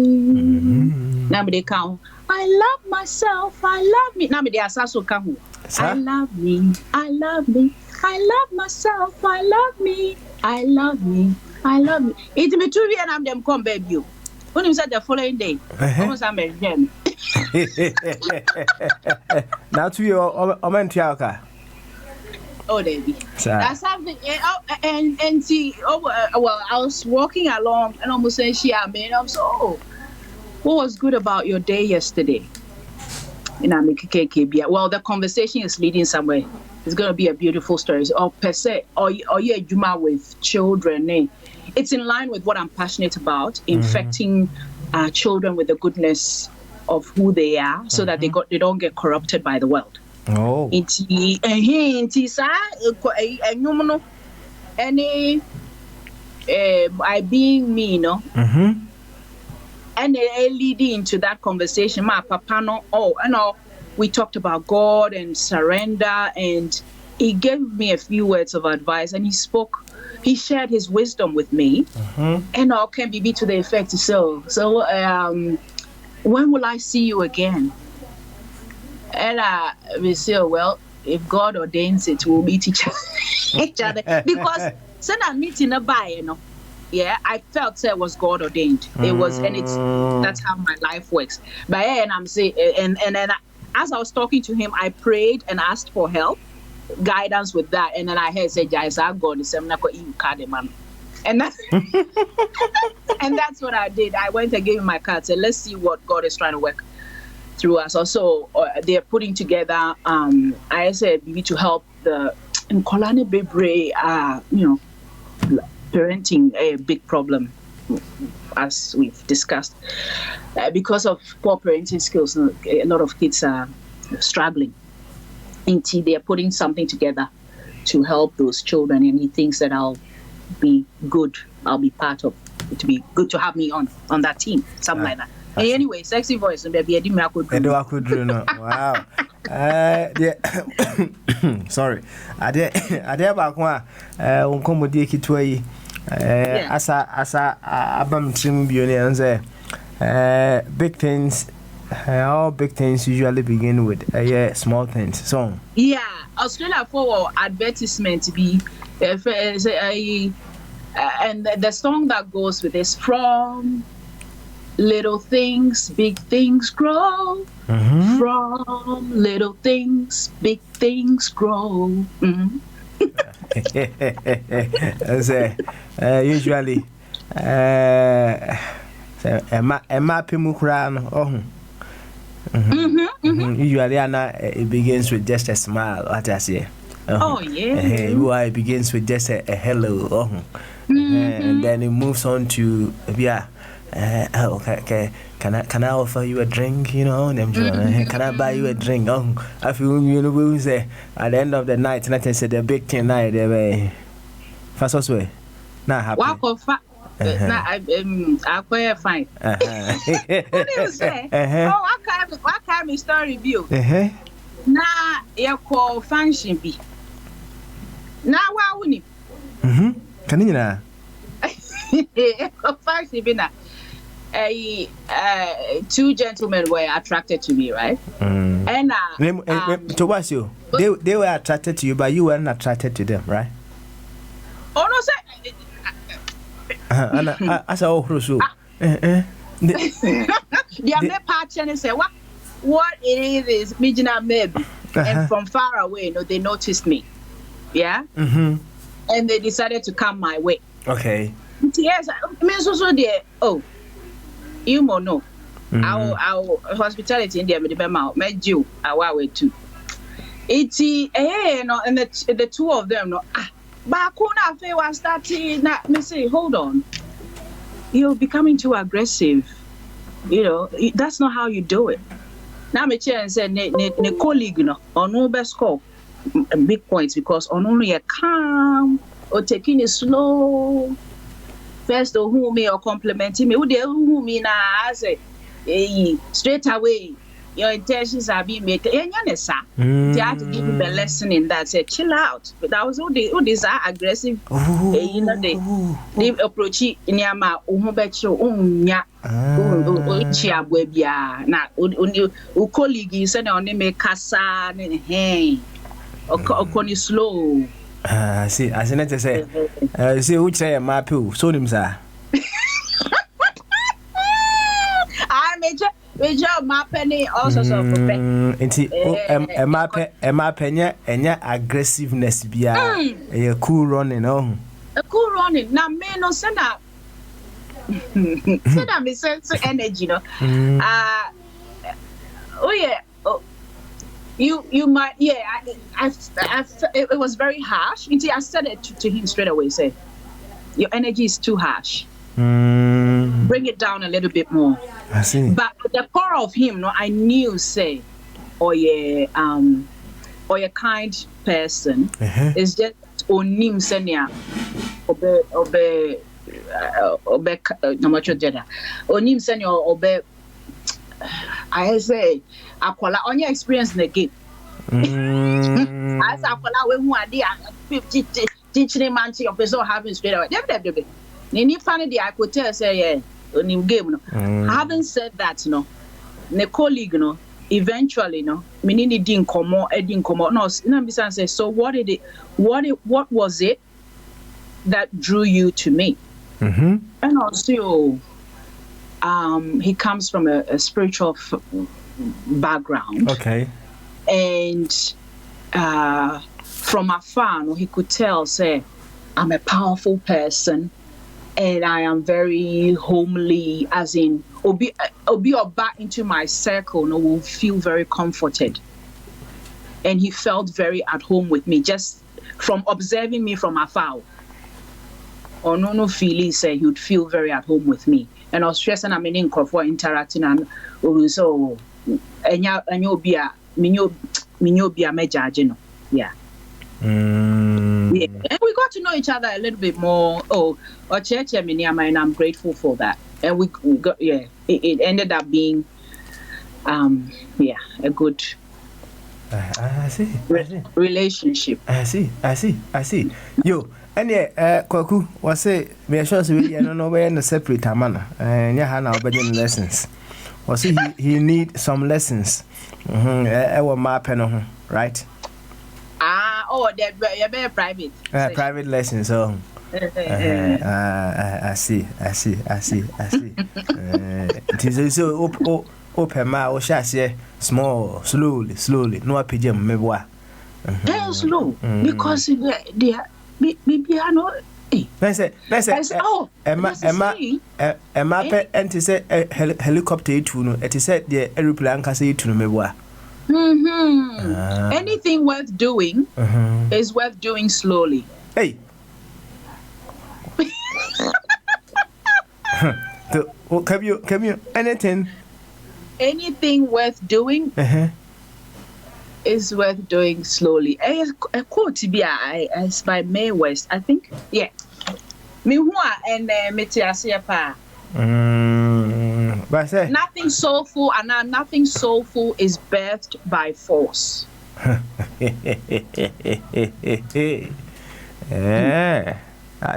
Now they count. I love myself. I love me. Now they are so count. I love me. I love me. I love myself. I love me. I love me. I love me. It's me too. And I'm them come baby. When you said the following day, almost I'm again. Now to your Omentiaka. Oh, baby. That's something. And see, well, I was walking along and almost saying, I'm so, what was good about your day yesterday? Well, the conversation is leading somewhere. It's going to be a beautiful story. Or per se, or you're a Juma with children. It's in line with what I'm passionate about, infecting children with the goodness of who they are, so that they don't get corrupted by the world. Oh. By being me, and leading into that conversation, my papa we talked about God and surrender, and he gave me a few words of advice, and he shared his wisdom with me, and all can be to the effect. So when will I see you again? And we say, well, if God ordains it, we'll meet each other. Because when I'm meeting a buyer, I felt it was God ordained. It was, and that's how my life works. But and I'm saying, and then as I was talking to him, I prayed and asked for help, guidance with that, and then I heard say, "God is and that's and that's what I did. I went and gave him my card. Said, "Let's see what God is trying to work through us." Also, they're putting together. I said, "We need to help the in Kolani Bebre, parenting a big problem, as we've discussed, because of poor parenting skills. A lot of kids are struggling. Indeed, they're putting something together to help those children, and he thinks that I'll be good. I'll be part of. It be good to have me on that team, something like that. Anyway, sexy voice and baby, I didn't Wow. Sorry. I did back one. Uncomodate kitway. Asa abam trim billionaires. Big things. All big things usually begin with small things. So Australia for advertisement to be and the song that goes with this, from little things big things grow. From little things big things grow. Usually usually it begins with just a smile. What I say. It begins with just a hello. And then it moves on to okay. Can I offer you a drink? Can I buy you a drink? I feel we say at the end of the night, and I said the big thing night. First way, not happy. I'm quite fine. What do you say? What kind of story view? Now you call function be. Now why wouldn't you? Can you know? Function be now. Two gentlemen were attracted to me, right? And towards you, they were attracted to you, but you weren't attracted to them, right? Oh no, sir. They are patch and say what it is Mijina maybe. And from far away, they noticed me. Yeah? And they decided to come my way. Okay. Yes, I mean so there. Oh, you more know. Our hospitality in there with the mouth, met you our way too. And the two of them no Bakuna fe was starting na me say, hold on. You're becoming too aggressive. That's not how you do it. Now me chair and say ne colleague no on no best score big points because on only a calm or taking it slow. First or who me or complimenting me, who me na I say straight away your intentions are being made. They had to give him a lesson in that. Say chill out. But that was all these are aggressive. They approach in Yama Umubecho Unya Chiabwebia. Now colleague you said on me Casa hey or Connie slow. See, as I say, see which say my poo, so them sir. I major my penny also so my penny and your aggressiveness be a cool running on. A cool running. Now me no send up. Send up me sense energy, oh yeah. You might, it was very harsh. I said it to him straight away. Say, your energy is too harsh. Bring it down a little bit more. I see. But the core of him, I knew, say, or a kind person is just onim senya obe no much jeda onim senya obe. I say, Akola on your experience in the game. As Akola, when who are there, 50 teaching man to your person having straight away. Definitely. Any funny, I could tell, say, yeah, on him game. Having said that, the colleague, eventually, meaning it didn't come out, No, say, so what was it that drew you to me? And also, he comes from a spiritual background. Okay. And from afar, he could tell, say, I'm a powerful person and I am very homely, as in, Obi or back into my circle, will feel very comforted. And he felt very at home with me, just from observing me from afar. Or no feeling, say, he would feel very at home with me. And I was stressing I'm in for interacting and so and you'll be a major, yeah. Yeah. And we got to know each other a little bit more. Or church and I'm grateful for that. And we got it ended up being a good I see. relationship. I see. Yo. And Kwaku was say, me sure we no way in a separate manner. And Hana obeying lessons. Was he need some lessons? Our map and right? They're very private. Private lessons. I see. It is so open my or shall small, slowly. No apigem meboa. Slow because they are. Maybe I know. Let's say, Emma, and to say helicopter to it is said the aeroplane can say to me. Anything worth doing is worth doing slowly. Hey. Can you anything? Anything worth doing is worth doing slowly. A quote to be as by Mae West, I think. Yeah. Me and Metiasia pa. Nothing soulful and nothing soulful is birthed by force. I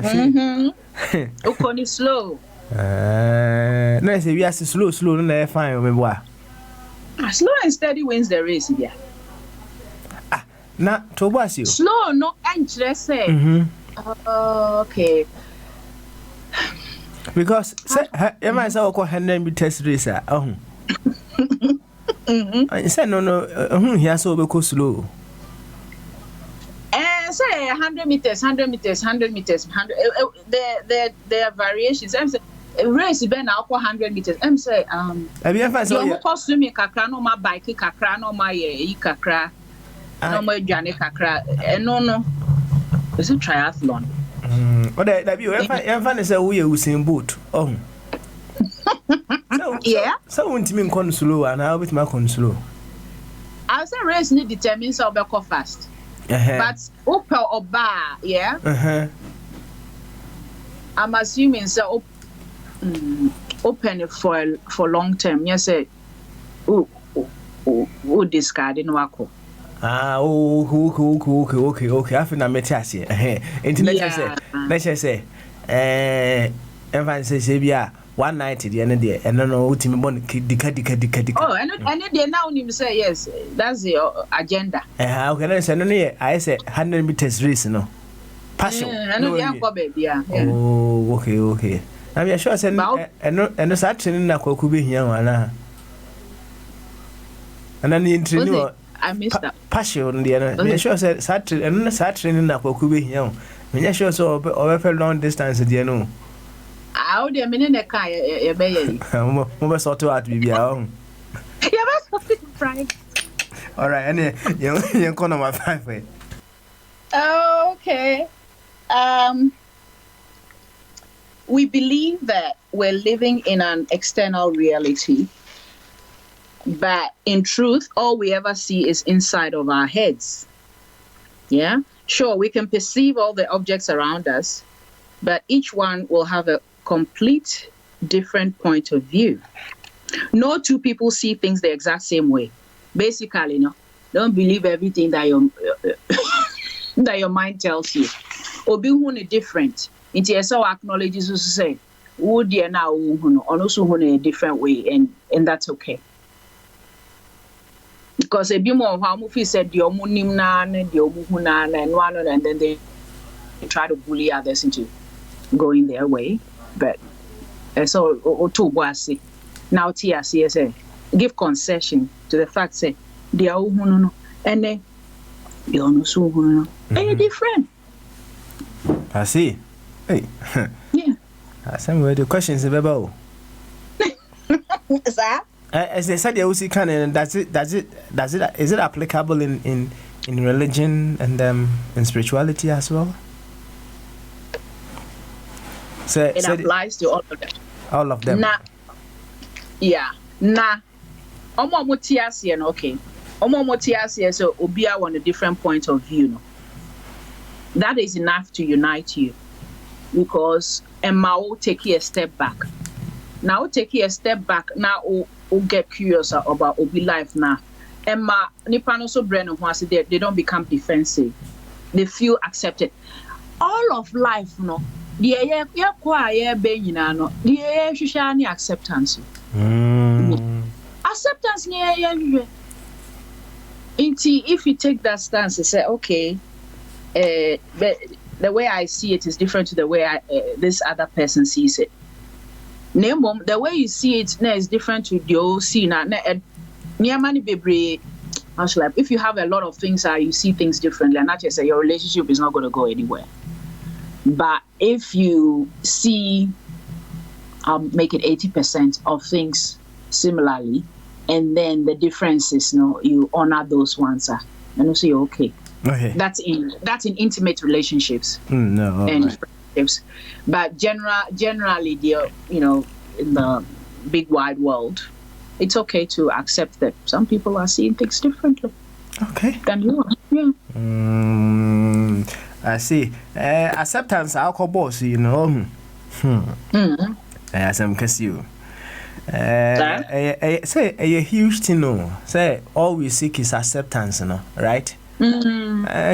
see. Ukoni slow. No, say we are slow, no fine, me slow and steady wins the race, yeah. Na to was you slow no antre say okay Because say am I say 100 meters race I say no here so be slow. Say 100 meters, 100 meters, 100 meters, 100. There are variations. I'm say race be na 100 meters. I'm say have you ever saw you cost me kakra no my bike kakra no my kakra no my journey kakra no it's a triathlon. That you ever say we Usain Bolt. Yeah. So won't mean con slow and how bit my con slow. I say race need determines how be fast. But open or bar, yeah. I'm assuming so. Open it for long term. Yes, say. Who discarding wako? Okay. I think I met us here. Internet say. Everyone says yeah. 190 the end there and no ultimate bon dika. Oh, and they now him say yes, that's the agenda. Okay, then say no here. I say 100 meters race no. Passion. No, yeah, baby, yeah. Oh, okay. I'm sure say and start training na kwaku be here wana. And then the training I missed that. Passion there. I'm sure say start training na kwaku be here. Me sure so over long distance there no. How the minute a car, you be sort out BBL. All right, and you're corner my 5 way. Okay. We believe that we're living in an external reality, but in truth, all we ever see is inside of our heads. Yeah, sure, we can perceive all the objects around us, but each one will have a complete different point of view. No two people see things the exact same way. Basically, don't believe everything that your mind tells you. Obi who is different. It is so acknowledges to say, would you now also in a different way, and that's okay. Because a bit more of how Mufi said the omunim the omuhuna and one, and then they try to bully others into going their way. But so to wasi now TRC give concession to the fact say they are no and they are no so no different. I see. Hey. Yeah. Some way the questions about. Sir? As they said, they also can, and is it applicable in religion and in spirituality as well? So, it applies to all of them. All of them. Yeah. Omo motiasi okay. Omo motiasi so obia on a different point of view. No. That is enough to unite you, because Emma will take you a step back. Now take you a step back. Now will get curious about obi life now. Emma nipa no so brain once they don't become defensive. They feel accepted. All of life, no. The acceptance. Acceptance, if you take that stance and say, okay, but the way I see it is different to the way this other person sees it. The way you see it now is different to the old see now. If you have a lot of things, you see things differently, and not just say your relationship is not going to go anywhere. But if you see, make it 80% of things similarly, and then the differences, you honor those ones, and also you're okay. Okay. That's in intimate relationships. No. And friendships. But generally, in the big wide world, it's okay to accept that some people are seeing things differently. Okay. Than you are. Yeah. I see. Acceptance, alcohol boss, As I'm you. Say a huge thing, say all we seek is acceptance, right?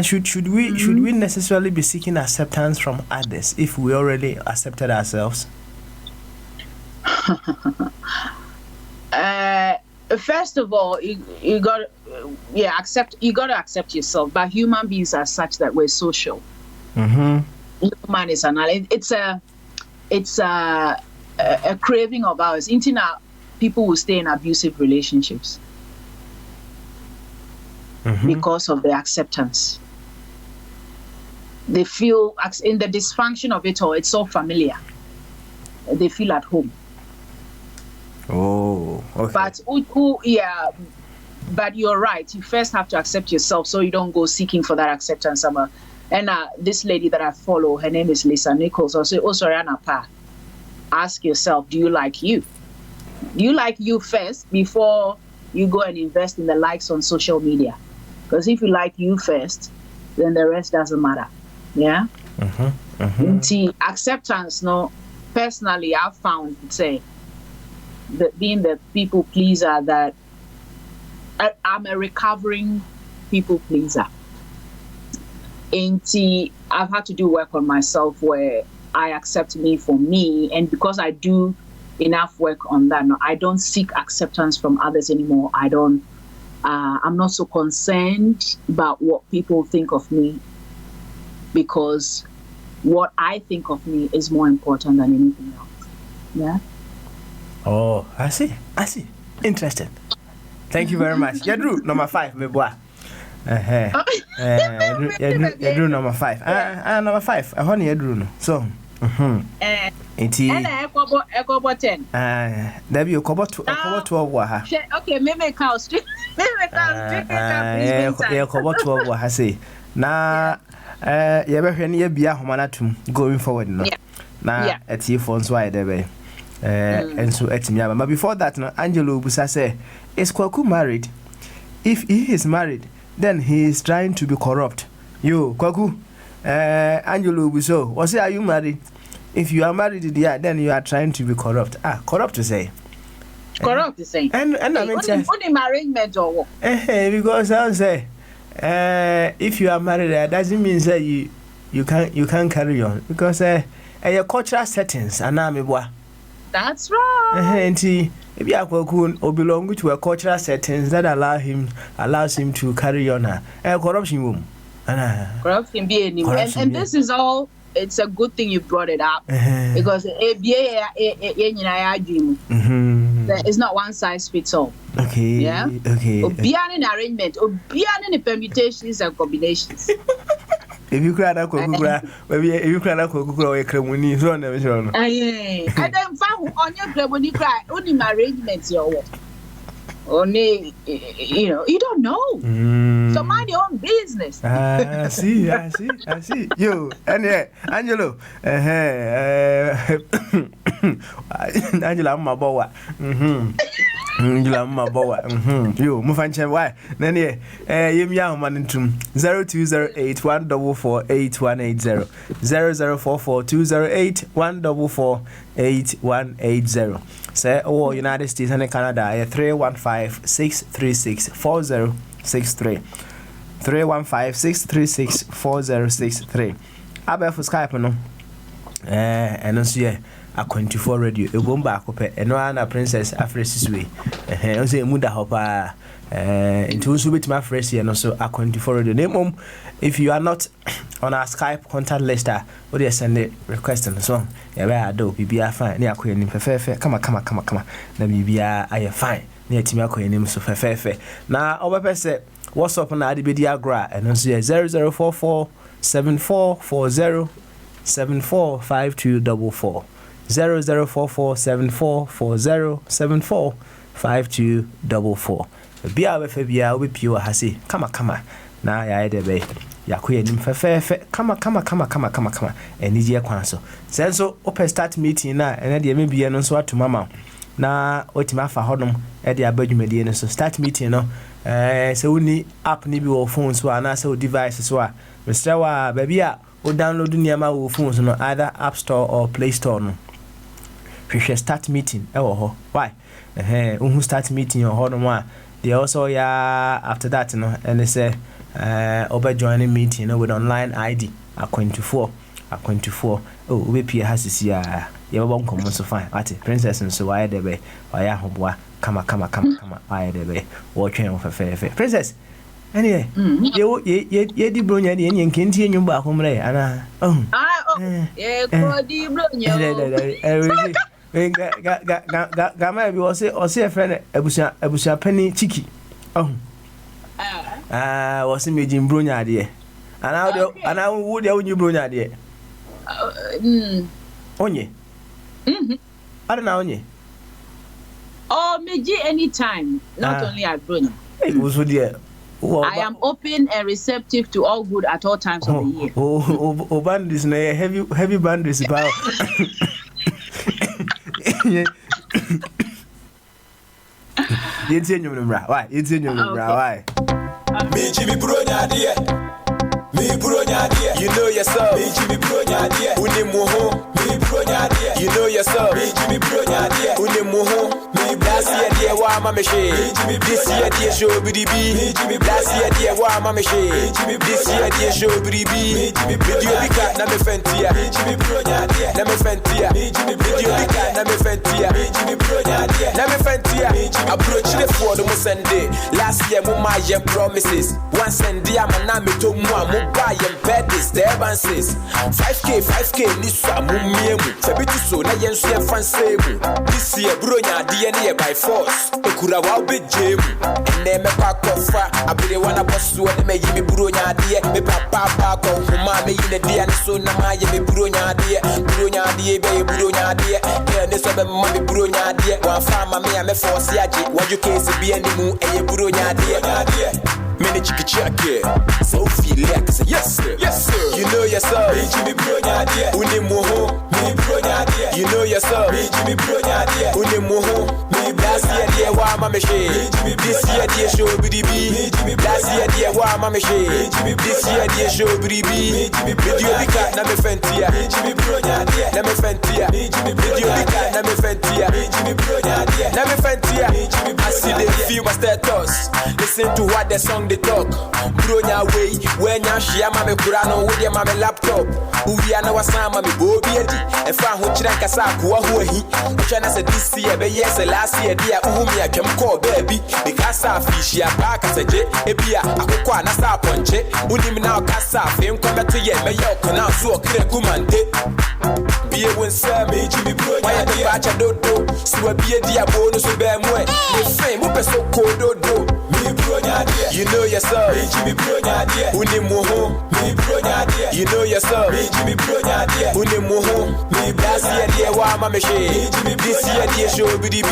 Should we necessarily be seeking acceptance from others if we already accepted ourselves? First of all, you got to accept yourself. But human beings are such that we're social. Human is it's a a craving of ours. Internet people will stay in abusive relationships because of the acceptance. They feel in the dysfunction of it all. It's so familiar. They feel at home. Oh, okay. But you're right. You first have to accept yourself, so you don't go seeking for that acceptance somewhere. And this lady that I follow, her name is Lisa Nichols. Ask yourself, do you like you? Do you like you first before you go and invest in the likes on social media? Because if you like you first, then the rest doesn't matter. Yeah. Acceptance. No, personally, I've found that being the people pleaser, that I'm a recovering people pleaser. I've had to do work on myself where I accept me for me, and because I do enough work on that, I don't seek acceptance from others anymore. I'm not so concerned about what people think of me, because what I think of me is more important than anything else. Yeah. Oh, I see. Interesting. Thank you very much. Yadru number 5, me boy. Yadru number 5. Number 5. I want Yadru no. So. Enti. And Ekobo 10. There be Ekobo 12 wa ha. Okay, me count straight. Ekobo 12 wa ha say. Na yebehwe ne bia homanatum going forward no. Na etie for so why there be. And so etimi. But before that no, Angelo Busa say, is Kwaku married? If he is married, then he is trying to be corrupt. You Kwaku, Angelo Buso, was it, are you married? If you are married, then you are trying to be corrupt. Corrupt to say. Corrupt to say. And I mean, only arrangement or what? Because I say, if you are married, that doesn't mean that you can't carry on, because your cultural settings are now. That's right. And if you are belong to a cultural settings that allows him to carry on a corruption woman. Corruption be anymore. And this is all. It's a good thing you brought it up, because it's not one size fits all. Okay. Yeah. Okay. Obian arrangement, obian permutations and combinations. If you cry that Kokura, maybe if you cry that Kokura, Kremuni, so never shown. I don't find on your Kremuni cry, only my arrangements, your only, you don't know. So mind your own business. I see. You, and Angelo, Angela, my boy. You move and check why. Then, young man into 0208 144 8180 0044 208 144 8180. Say, United States and Canada, 315 636 4063. 315 636 4063. Abel for Skype, no? And also, a 24 radio, a bomb back up, and no princess Afresis way. I say, Muda Hopper, into Subit my phrase, and also a 24 radio. Name if you are not on our Skype contact list, what do you send a request and so on? Yeah, do be fine, near Queen, fair, come on. Then be I fine, near Timako and him so fair. Now, our person, what's up on Adibidia Gra, and also 0044 7440 745244. 0044 7440 745244. Bia we febia we pure hasi. Come na ya edebe. Yakuye nim fefe. Come. Eni je kwan so. Senso open start meeting na ene de me bia no so atuma ma. Na otima fa hodom e de abadwumadi ne so start meeting no. Se woni app ni bi wo phone so ana se device so a. Mr. wa babia o download niama wo phone so no either App Store or Play Store no. We should start meeting. Why? Who start meeting or hold on. They also after that, and they say over joining meeting with online ID. A 24. Oh, we P has to see you won't come so fine. Princess and so I debe. Why I come. I debe. Watching of a fair. Princess. Anyway, you did bring any and continue back home. Gama bi ɔse friend ebusia penny chiki. Oh. Was me Jim Brunya dear. And I would you Brunya dear. Onye. I don't know onye. Oh, Meji anytime, not only at Brunya. It was so dear. I am open and receptive to all good at all times of the year. Oh, bandits, heavy bandits about. It's in your room, why? It's in your room, why? Me Jimmy Brunya dear. Me Brunya dear. You know yourself. Me Jimmy Brunya dear. Unimuho. Me Brunya dear. You know yourself. Me Jimmy Brunya dear. Unimuho. Me last year dear wa mama she. This year dear show BDB. Last year dear wa mama she. This year dear show BDB. Video bika na me fentia. Me Jimmy Brunya dear. Na me fentia. Video bika na me fentia. Me Jimmy Brunya dear. Na me fentia. Approach the for the Sunday. Last year mo my promises. One Sunday I'm na me to mo buy and bed disturbances. 5k niswa mo miemu. Febitu so na yenso ye fancy mu. This year Brunya DNA by force. Ekura wa be jemu. Ene me pa kofa. Abire wana bosu ene me yimi Brunya die. Me papa ko huma me yine dia ne so na ma yimi Brunya die. Brunya die be Brunya die. Ene so be ma be Brunya die. Wan fa ma me a me force yaji. Waju case be animu eye Brunya die. Many chicky check here. So feel like say yes sir. Yes sir. You know yourself. Me Jimmy Brunya dear. Unimuho. Me Brunya dear. You know yourself. Me Jimmy Brunya dear. Unimuho. Me last year dear wa mama she. This year dear show BDB. Last year dear wa mama she. This year dear show BDB. Video bika na me fentia. Me Jimmy Brunya dear. Na me fentia. Video bika na me fentia. Me Jimmy Brunya dear. Na me fentia. I see they feel my status. Listen to what the song they talk. Brunya way when ya share mama kurano with your mama laptop. We are now sama me bobi edi. E fa ho kire nkasa akwa ho ahi. Twa na say this year be yes last year dia uhumi atwam call baby. Because fish ya ba kasaje ebia akokwa na sa ponche. Unim na kasa fe nkoma to ye me yo kana so okire kumante. Be when say me Jimmy Brunya. Why the bacha dodo. So be dia bonus be mwe. Me fe mo pe so kododo. Me Brunya dear. You know yourself. Me Jimmy Brunya dear. Unimuho. Me Brunya dear. You know yourself. Me Jimmy Brunya dear. Unimuho. Me last year dear wa mama she. This year dear show BDB.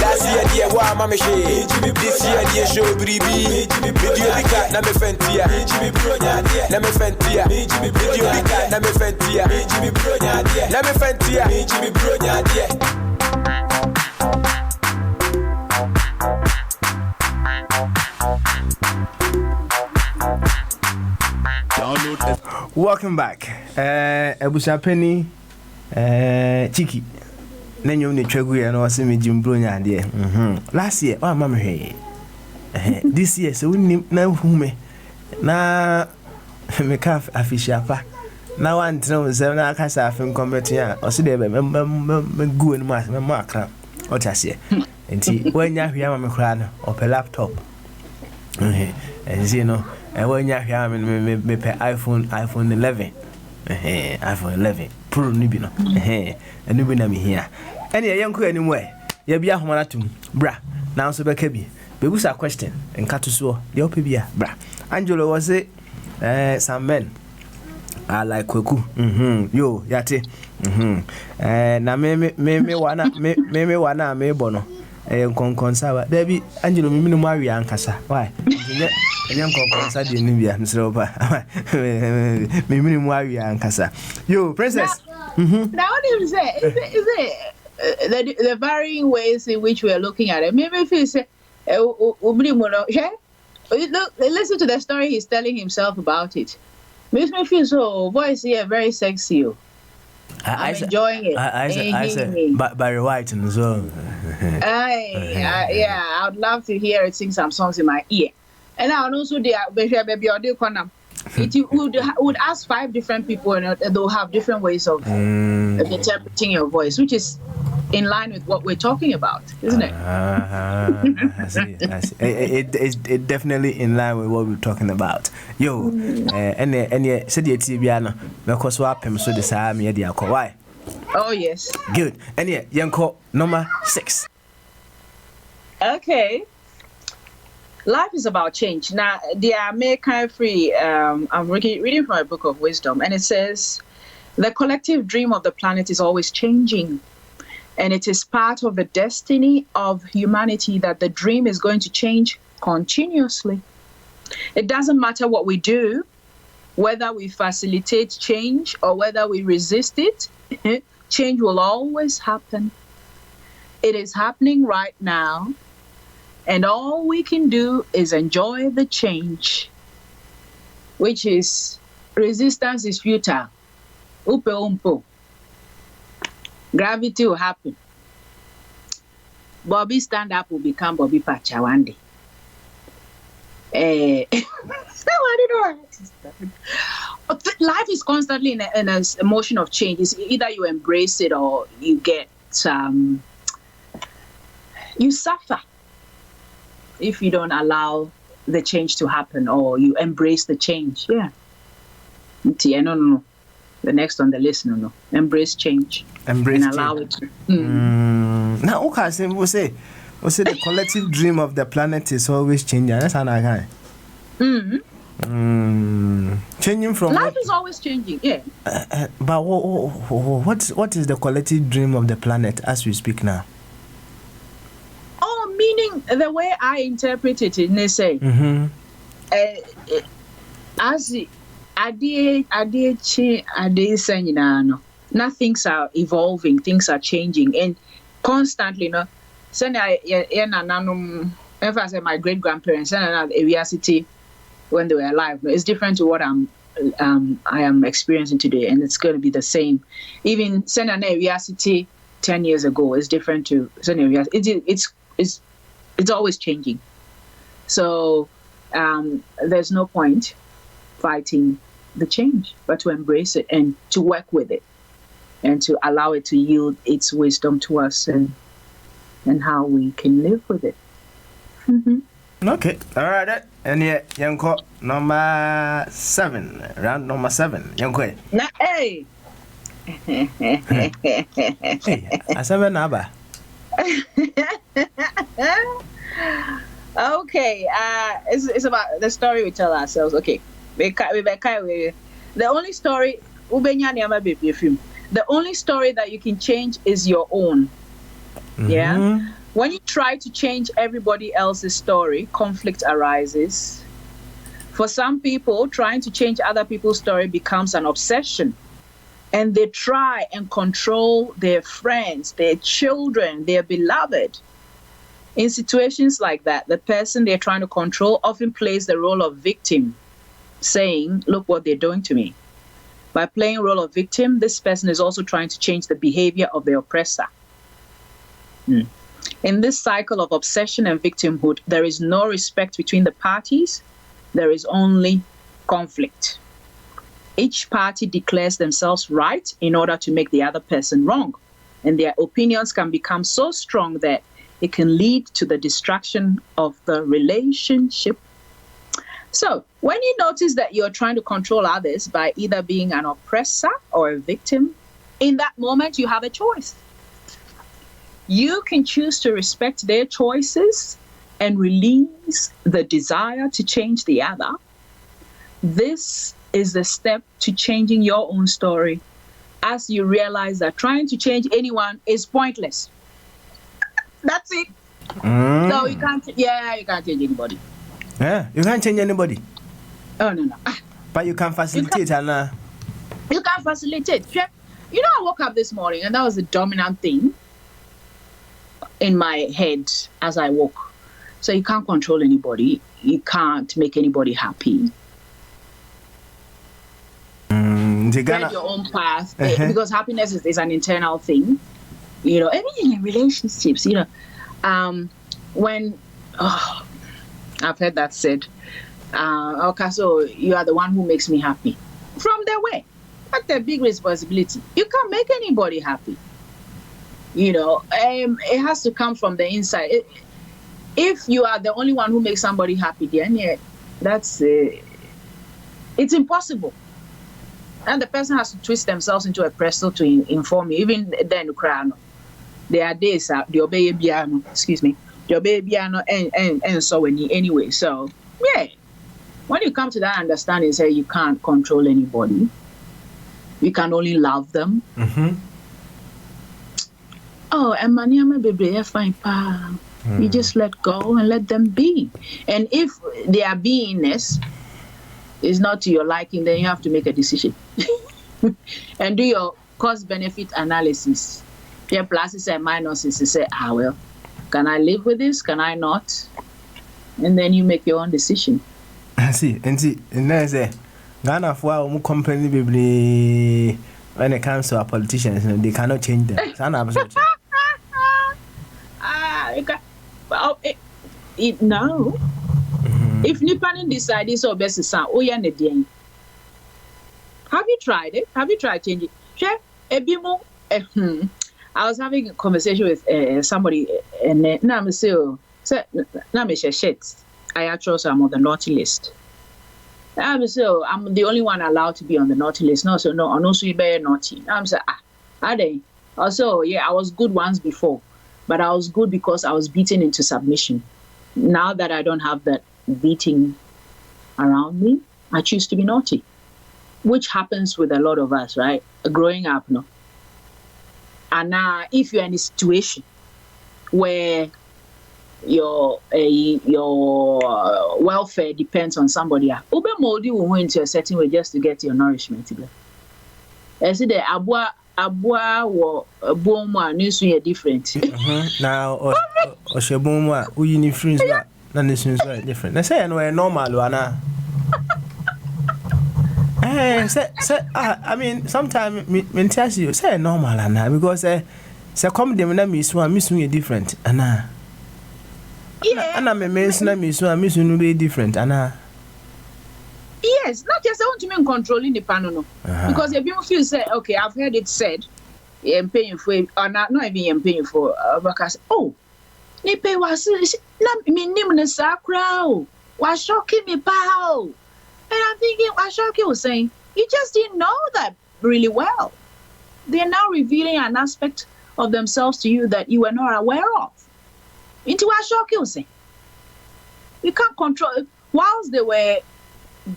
Last year dear wa mama she. This year dear show BDB. Video bika na me fentia. Me Jimmy Brunya dear. Na me fentia. Video bika na me fentia. Me Jimmy Brunya dear. Na me fentia. Me Jimmy Brunya dear. Welcome back. Ebusia penny chiki. Nenyo ni twegu ye no se me Jim Brunya de. Last year, oh mama he. This year so we na hume. Na me ka afisha pa. Na wan tren se na aka sa afem committee a o se de be me gu enu ma me makra. O ta se. Enti wanya hwia ma me kra no o pe laptop. You know, when you have me iPhone 11, iPhone 11 Pro Nibino, and Nubina me here. Any young queen anyway, you be a homanatum, bra. Now, so Becabi, but who's a question and Catuso, the Opibia, bra. Angelo was it, some men are like Koku, yo, yate, na me wana me bono. Consawa, Debbie, Angelo Mimari Ancasa. Why? Young Consa de Nibia, Mr. Opa. Mimari Ancasa. You, Princess. Now, what do you say? Is it the varying ways in which we are looking at it? Maybe if you say, listen to the story he's telling himself about it. Makes me feel so voice here very sexy. I'm enjoying it. I said, Barry White and so. Yeah, I would love to hear it sing some songs in my ear. And I also baby it would ask 5 different people and they'll have different ways of interpreting your voice, which is in line with what we're talking about, isn't it? I see. It's definitely in line with what we're talking about. Yo, and said the Tibiana, because what him so the Sam Yadia. Why? Oh, yes. Good. And yeah, Yanko, number 6. Okay. Life is about change. Now, the American Free, I'm reading from a book of wisdom, and it says, the collective dream of the planet is always changing. And it is part of the destiny of humanity that the dream is going to change continuously. It doesn't matter what we do, whether we facilitate change or whether we resist it, change will always happen. It is happening right now. And all we can do is enjoy the change, which is resistance is futile. Upe umpo. Gravity will happen. Bobby stand up will become Bobby Pacha one day. Life is constantly in an emotion of change. It's either you embrace it or you get you suffer if you don't allow the change to happen or you embrace the change. Yeah. No. The next on the list, no. Embrace change. Embrace and allow it. Now, okay, we'll say the collective dream of the planet is always changing. That's how I can. Changing from life is always changing. Yeah. But what is the collective dream of the planet as we speak now? Oh, meaning the way I interpret it, they say, as now things are evolving, things are changing, and constantly, my great grandparents and aviacity when they were alive, it's different to what I am experiencing today, and it's going to be the same. Even aviacity 10 years ago is different to it's always changing. So there's no point fighting the change, but to embrace it and to work with it and to allow it to yield its wisdom to us and how we can live with it. Okay, all right. And yeah, Yanko, number 7, round number 7. Yanko. Hey. A 7 aba. Okay, it's about the story we tell ourselves. Okay, the only story the only story that you can change is your own. Yeah. When you try to change everybody else's story, conflict arises. For some people, trying to change other people's story becomes an obsession. And they try and control their friends, their children, their beloved. In situations like that, the person they're trying to control often plays the role of victim, saying, look what they're doing to me. By playing the role of victim, this person is also trying to change the behavior of the oppressor. In this cycle of obsession and victimhood, there is no respect between the parties. There is only conflict. Each party declares themselves right in order to make the other person wrong. And their opinions can become so strong that it can lead to the destruction of the relationship. So when you notice that you're trying to control others by either being an oppressor or a victim, in that moment you have a choice. You can choose to respect their choices and release the desire to change the other. This is the step to changing your own story as you realize that trying to change anyone is pointless. That's it. So you can't change anybody. Yeah, you can't change anybody. Oh, no. But you can facilitate, Anna. You can facilitate. You know, I woke up this morning and that was the dominant thing in my head as I woke. So you can't control anybody. You can't make anybody happy. Tread your own path because happiness is an internal thing. You know, even in relationships, you know, I've heard that said, okay, so you are the one who makes me happy. From the way, that's a big responsibility. You can't make anybody happy. You know, it has to come from the inside. If you are the only one who makes somebody happy, then it's impossible. And the person has to twist themselves into a pretzel to inform you. Even then, there are days the obey piano, excuse me, the obey piano and so anyway. So yeah, when you come to that understanding, say you can't control anybody, you can only love them. Oh, and maniama baby, fine pa. You just let go and let them be. And if their beingness is not to your liking, then you have to make a decision and do your cost-benefit analysis. Your pluses and minuses. You say, well, can I live with this? Can I not? And then you make your own decision. I see. And then say, Ghana for our company, baby, when it comes to our politicians, they cannot change them. No. If Nippon decides so best is have you tried it? Have you tried changing? I was having a conversation with somebody and now I'm still shit. I actually am on the naughty list. I'm the only one allowed to be on the naughty list. No, so no, and also you better naughty. I'm saying are they? Also, yeah, I was good once before, but I was good because I was beaten into submission. Now that I don't have that beating around me, I choose to be naughty, which happens with a lot of us, right? Growing up, no. And now, if you're in a situation where your welfare depends on somebody, Ube Moldy will go into a certain way just to get your nourishment. I see the abua or boma news are different. Now, or shaboma, we need friends. None is very different. I say, no, normal, Luana. I mean, sometimes when tell you say normal, Anna, because say come them na miss me different, Anna. Yeah. Anna me miss me be different, Anna. Yes, not just I want to mean controlling the panel, because if you feel say, okay, I've heard it said, I'm paying for it, or not even I'm paying for because ni pay was na me nim na sakra was shocking me pow. And I'm thinking, Ashoki was saying, you just didn't know that really well. They're now revealing an aspect of themselves to you that you were not aware of. Into Ashoki was saying, you can't control. Whilst they were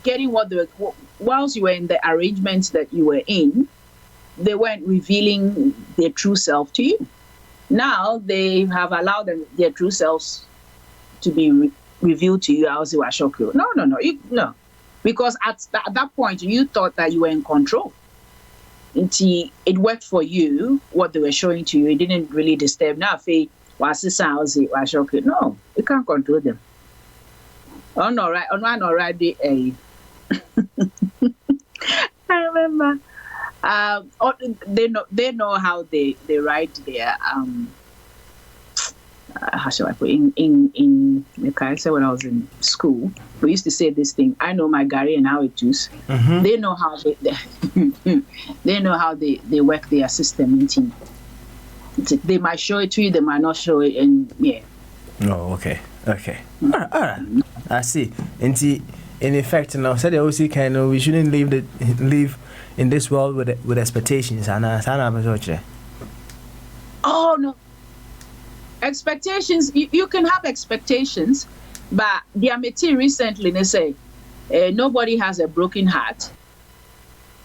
getting whilst you were in the arrangements that you were in, they weren't revealing their true self to you. Now they have allowed their true selves to be revealed to you. I was Ashoki. No. Because at that point, you thought that you were in control. Until it worked for you, what they were showing to you, it didn't really disturb. Now, no, you can't control them. I remember. They know how they write their how shall I put it? In I said when I was in school, we used to say this thing. I know my Gary and how it is. They know how they know how they work their system into. They might show it to you, they might not show it, and yeah. Oh, okay. All right. I see. And in effect, now said they also kind of we shouldn't live in this world with expectations. Oh no. Expectations, you can have expectations, but the Amity recently, they say, nobody has a broken heart.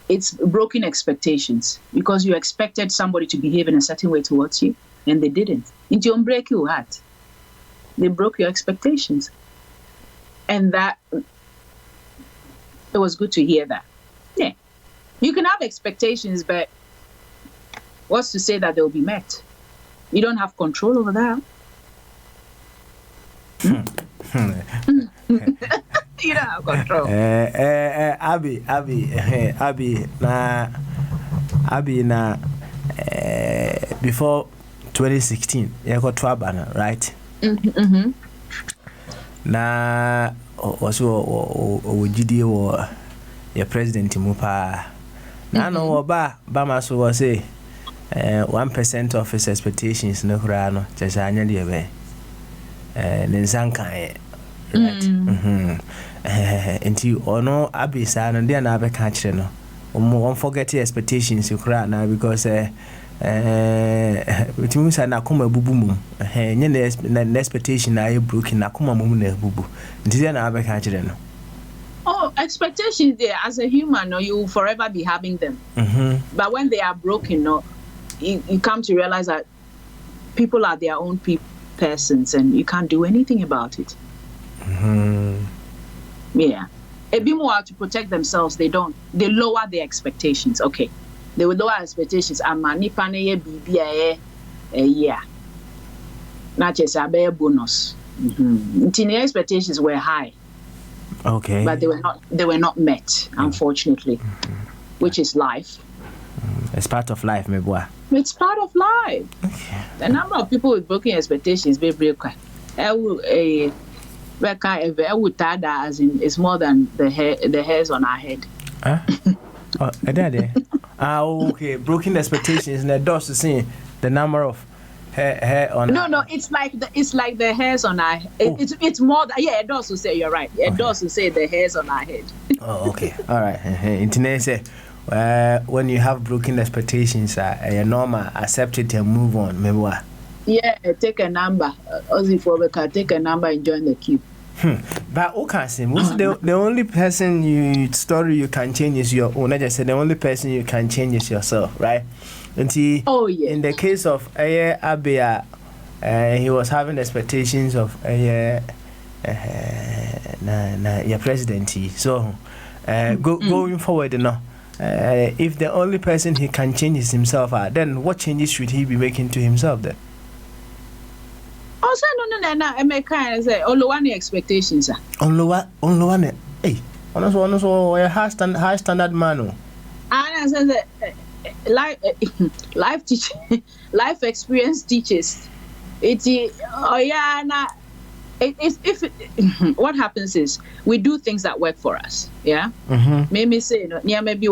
It's broken expectations because you expected somebody to behave in a certain way towards you, and they didn't. It don't break your heart. They broke your expectations. And that, it was good to hear that. Yeah. You can have expectations, but what's to say that they'll be met? You don't have control over that. You don't have control. Abby, before 2016, you got Trabana, right? Na also GD or your president Mupa. Na no ba so was say 1% of his expectations no krano just anyali ebe ninsanka right enti ono abisa no dia na be ka kire no forget your expectations you cry now because it means na kuma bubu mum the expectation na you broken na kuma mum na bubu nti na aba ka kire no. Oh, expectations there as a human, no, you will forever be having them. But when they are broken, no, you come to realize that people are their own persons and you can't do anything about it. Yeah. A bit more to protect themselves, they don't. They lower their expectations. Okay. They will lower expectations. Yeah. Not just a bare bonus. The expectations were high. Okay. But they were not met, unfortunately. Which is life. It's part of life, my boy. It's part of life. Okay. The number of people with broken expectations be quick. As in it's more than the hairs on our head. Oh, okay. Broken expectations and the doors to see the number of hair on. No, it's like the hairs on our head. It's more than, yeah, it does to say you're right. It does to say the hairs on our head. Oh, okay. All right. Internet say when you have broken expectations, you're normal, accept it and move on. Maybe what? Yeah, take a number. Take a number and join the queue. But okay, the only person you can change is your own. I just said the only person you can change is yourself, right? And see, in the case of Abia, he was having expectations of your presidency. So going forward, if the only person he can change is himself, then what changes should he be making to himself then? Also, no. I make kind of say, only one expectations. Only one. Hey, honestly, a high standard man. And I said that life experience teaches. What happens is we do things that work for us. Yeah. Maybe say maybe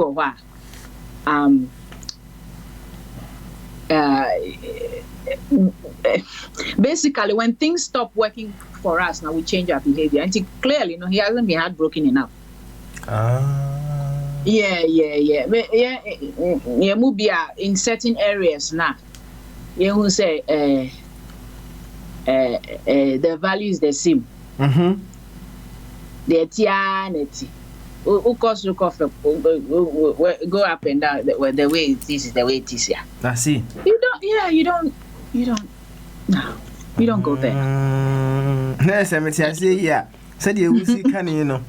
basically when things stop working for us, now we change our behavior. And clearly, he hasn't been heartbroken enough. Yeah. In certain areas now, you will say the value is the same. The tianity. Of course, go up and down. The way it is the way it is. Yeah. I see. You don't. No, you don't go there. Yes, I say, yeah. Said you will see, the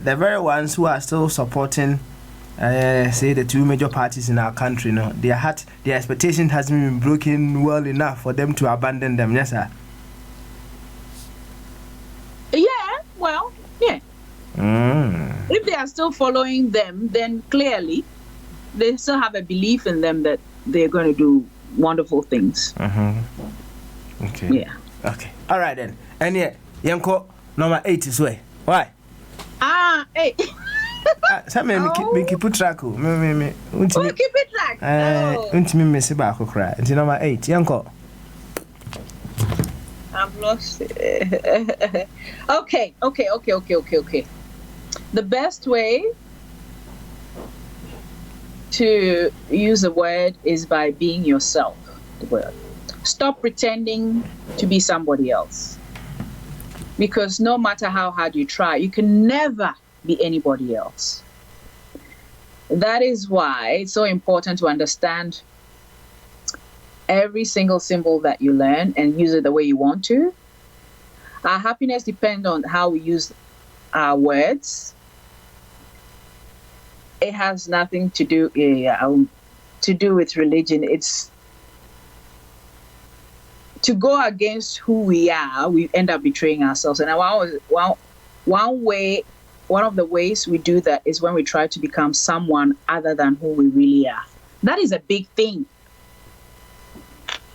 very ones who are still supporting, say, the two major parties in our country, their expectation has been broken well enough for them to abandon them. Yes, sir. Yeah, well, yeah. If they are still following them, then clearly they still have a belief in them that they're going to do wonderful things. Okay. Yeah. Okay. All right then. And yeah, Yanko number 8 is way. Why? 8. Me keep track. Me. Keep it track. Me miss ba ko kra. Nti number 8, Yanko. I've lost it. Okay. The best way to use a word is by being yourself. The word. Stop pretending to be somebody else. Because no matter how hard you try, you can never be anybody else. That is why it's so important to understand every single symbol that you learn and use it the way you want to. Our happiness depends on how we use our words. It has nothing to do with religion. It's to go against who we are. We end up betraying ourselves. And one of the ways we do that is when we try to become someone other than who we really are. That is a big thing.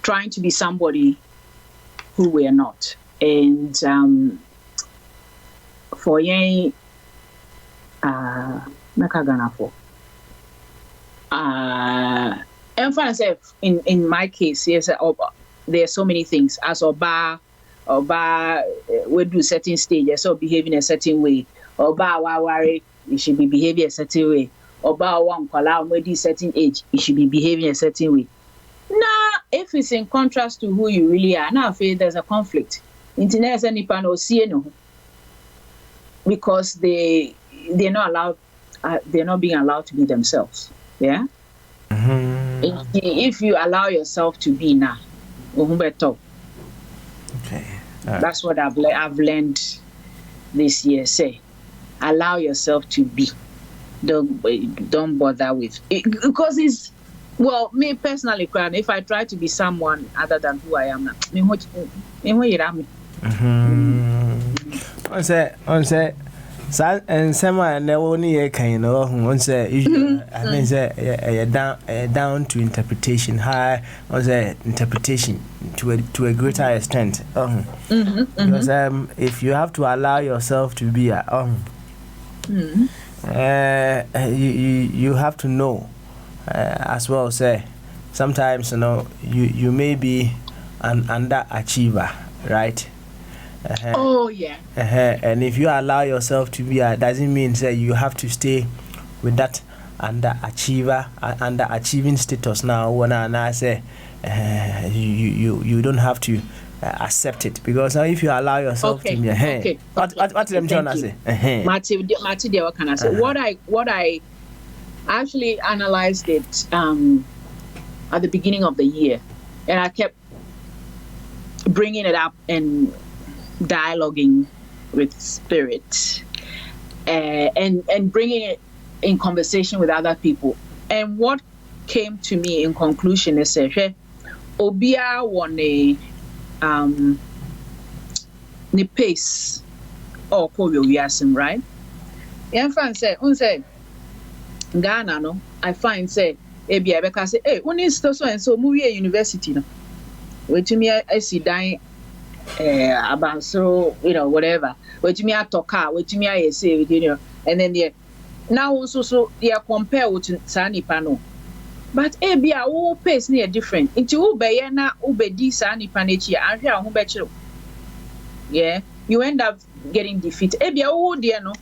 Trying to be somebody who we are not. And for Yang, in my case, yes, there are so many things. As Oba we do certain stages, so behave in a certain way. Oba wawari, you should be behaving a certain way. about one kwala maybe certain age, you should be behaving a certain way. Now, if it's in contrast to who you really are, now I feel there's a conflict. Internet any panel see no, because they're not allowed, they're not being allowed to be themselves. Yeah. If you allow yourself to be now, okay, that's what I've learned this year. Say, allow yourself to be. Don't bother with it, because it's, well, me personally, if I try to be someone other than who I am now, on say and someone only kind of one say I mean say down to interpretation, high on the interpretation to a greater extent. Because if you have to allow yourself to be you have to know as well. Say sometimes you may be an underachiever, right? Oh yeah. And if you allow yourself to be, doesn't mean that you have to stay with that underachieving status now. When I say you don't have to accept it, because now if you allow yourself to be, what them trying to say? Marty, what can I say? What I actually analyzed it at the beginning of the year, and I kept bringing it up and dialoguing with Spirit, and bringing it in conversation with other people. And what came to me in conclusion is obia one ne pace or koyo, right? And fan say Ghana no, I find say ebia beka say uni so and so move university no, wait to me I see dying about so whatever, wait to me I talk car, wait to me I say and then now also they are compared with Sani Pano, but ebia all pace near different into ube na ube di Sani Panichi and here who bet you, yeah, you end up getting defeated. Ebia oh dear no,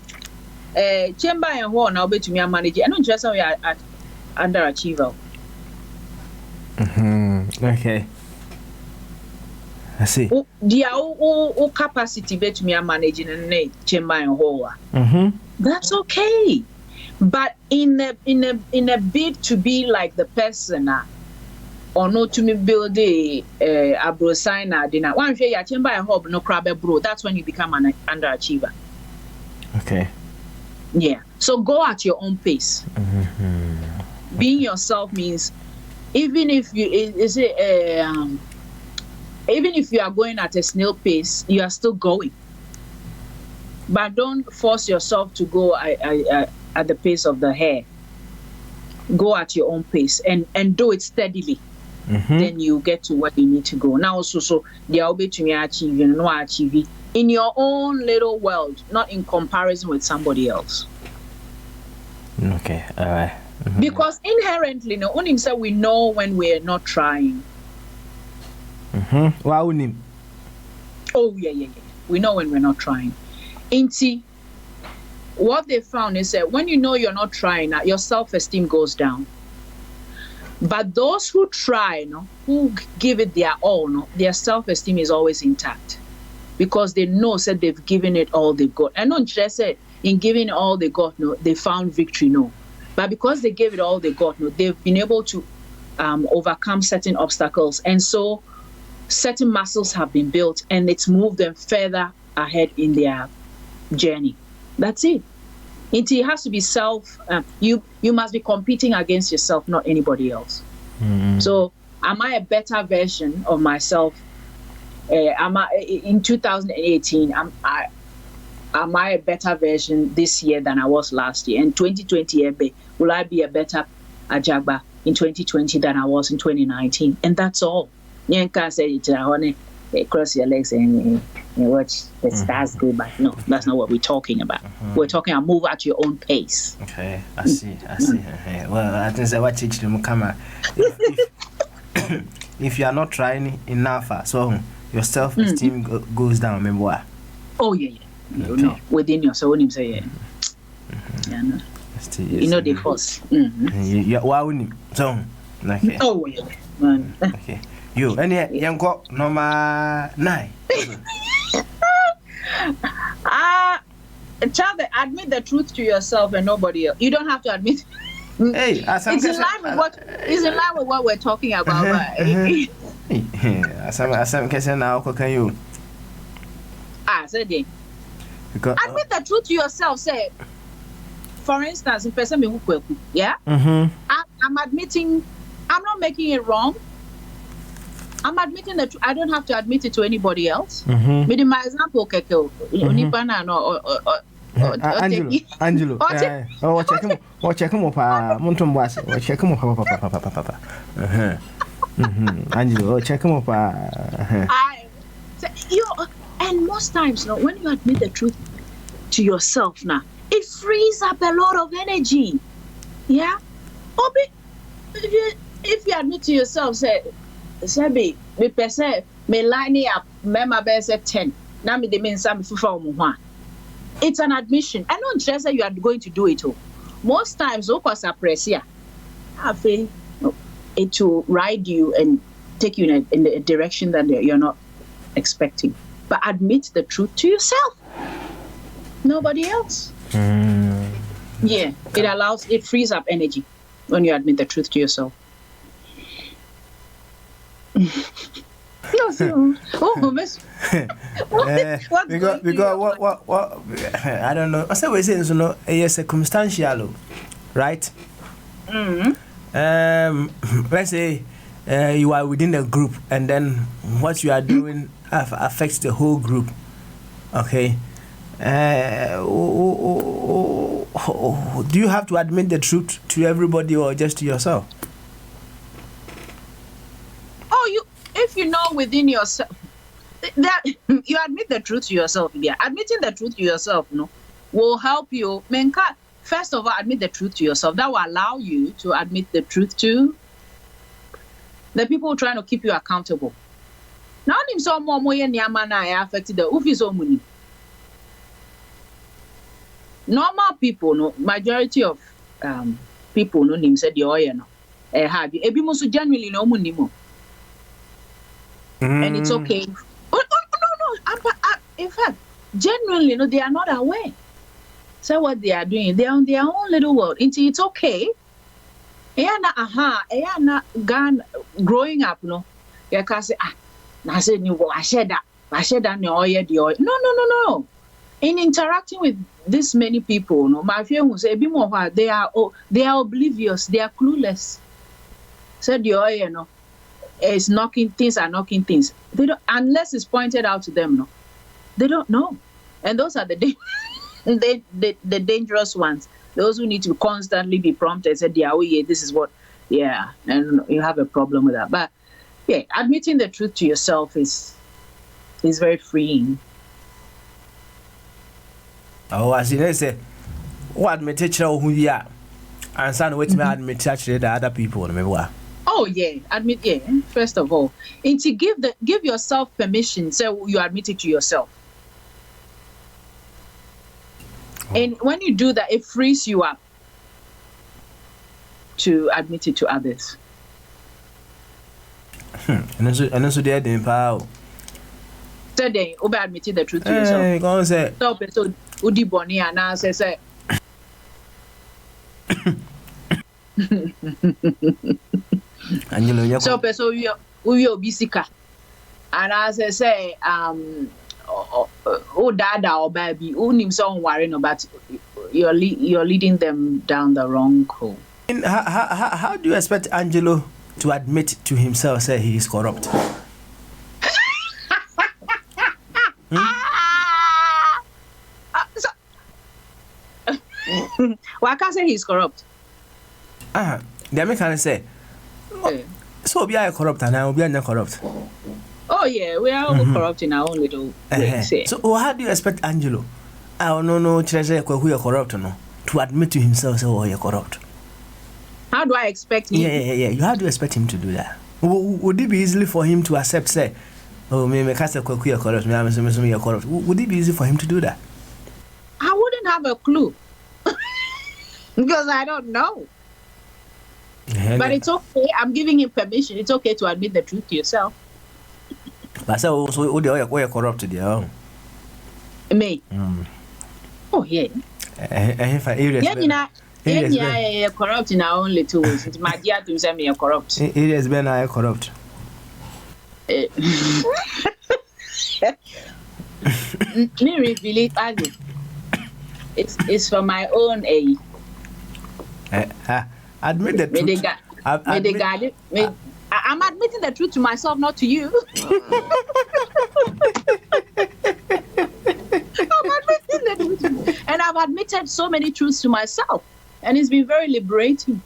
chamber and horn I'll bet to me a manager. I don't just how we are at underachiever. Okay. I see. The capacity bet me a managing a chamber and hall. That's okay. But in a bid to be like the person or not to me build a bro signer dinner. One day your chamber and hall no crab bro. That's when you become an underachiever. Okay. Yeah. So go at your own pace. Being yourself means even if you even if you are going at a snail pace, you are still going. But don't force yourself to go at the pace of the hare. Go at your own pace and do it steadily. Then you get to where you need to go. Now also, so they are to me achieving, no achieving in your own little world, not in comparison with somebody else. Okay, all right. Because inherently, no one himself we know when we're not trying. Wow. Oh yeah. We know when we're not trying. Inti, what they found is that when you know you're not trying, your self-esteem goes down. But those who try, who give it their all, their self-esteem is always intact, because they know that they've given it all they got. And not just said in giving all they got, they found victory, but because they gave it all they got, they've been able to overcome certain obstacles, and so certain muscles have been built, and it's moved them further ahead in their journey. That's it. It has to be self. You must be competing against yourself, not anybody else. So, am I a better version of myself? Am I in 2018? Am I a better version this year than I was last year? In 2020, will I be a better Ajagba in 2020 than I was in 2019? And that's all. You can't say it cross your legs and watch the stars go by. No, that's not what we're talking about. We're talking about move at your own pace. Okay, I see. Well, I think what teach them come. If you are not trying enough, so your self-esteem goes down. Remember? Oh yeah. Okay. No, within yourself, when you say yeah. You know the force. Mm-hmm. Why wouldn't so? Okay. Oh yeah, man. Okay. You any young go number 9. Child, admit the truth to yourself and nobody else. You don't have to admit. Hey, it's in line with what we're talking about. Right? Asam kese na can you? Say again. Because admit the truth to yourself. Say, for instance, in person me yeah. I'm admitting. I'm not making it wrong. I'm admitting that I don't have to admit it to anybody else. But my example, Angelo. Check him up. Montum was. Check him up, papa. Angelo, check him up. And most times, when you admit the truth to yourself, now it frees up a lot of energy. Yeah. If you admit to yourself, say, me person me line up, member best 10. Now me the mean some for it's an admission. I don't just say you are going to do it. Most times, it will ride you and take you in a direction that you're not expecting. But admit the truth to yourself. Nobody else. Yeah, it frees up energy when you admit the truth to yourself. Because what I don't know. I said we say it's circumstantial, right? Let's say you are within a group and then what you are doing affects the whole group. Okay. Do you have to admit the truth to everybody or just to yourself? If you know within yourself that you admit the truth to yourself, yeah. Admitting the truth to yourself, will help you. First of all, admit the truth to yourself. That will allow you to admit the truth to the people trying to keep you accountable. Now, affected the normal people, majority of people no said the have you genuinely no. And it's okay. Oh, no. In fact, genuinely, they are not aware. So what they are doing, they're on their own little world. It's okay. Growing up, you can say, I said, I shared that, no. In interacting with this many people, my friend will say, they are oblivious, they are clueless. Said is knocking things. They don't, unless it's pointed out to them. They don't know, and those are the dangerous ones. Those who need to constantly be prompted. Said, this is what, and you have a problem with that. But admitting the truth to yourself is very freeing. Oh, as you say, what admit it who you are, and son which may admit the other people. Remember. Oh admit first of all, and to give yourself permission, so you admit it to yourself. And when you do that, it frees you up to admit it to others. And so they are doing power. So they admitting the truth to yourself. Go on, say. So Udi Boni and now say. So person we obisika and as I say dada or baby unim so worry no, but you're leading them down the wrong hole. How do you expect Angelo to admit to himself say he is corrupt? Well, I can't say he's corrupt. The American say so be I corrupt and I will be not corrupt. Oh yeah, we are all corrupt in our own little ways. So how do you expect Angelo? No, treasure who you corrupt no to admit to himself say you're corrupt? How do I expect him? You how do you expect him to do that? Would it be easy for him to accept say, me cast a you're corrupt, me you're corrupt? Would it be easy for him to do that? I wouldn't have a clue. Because I don't know. But it's okay. I'm giving him permission. It's okay to admit the truth to yourself. I said, so we are corrupted, yeah. Me. Oh, yeah. Yeah, corrupt in our own little ways. My dear, to say me are corrupt. It has been I corrupt. Me really, it's for my own aid. Admit the truth. I'm admitting the truth to myself, not to you. I'm admitting the truth. And I've admitted so many truths to myself. And it's been very liberating.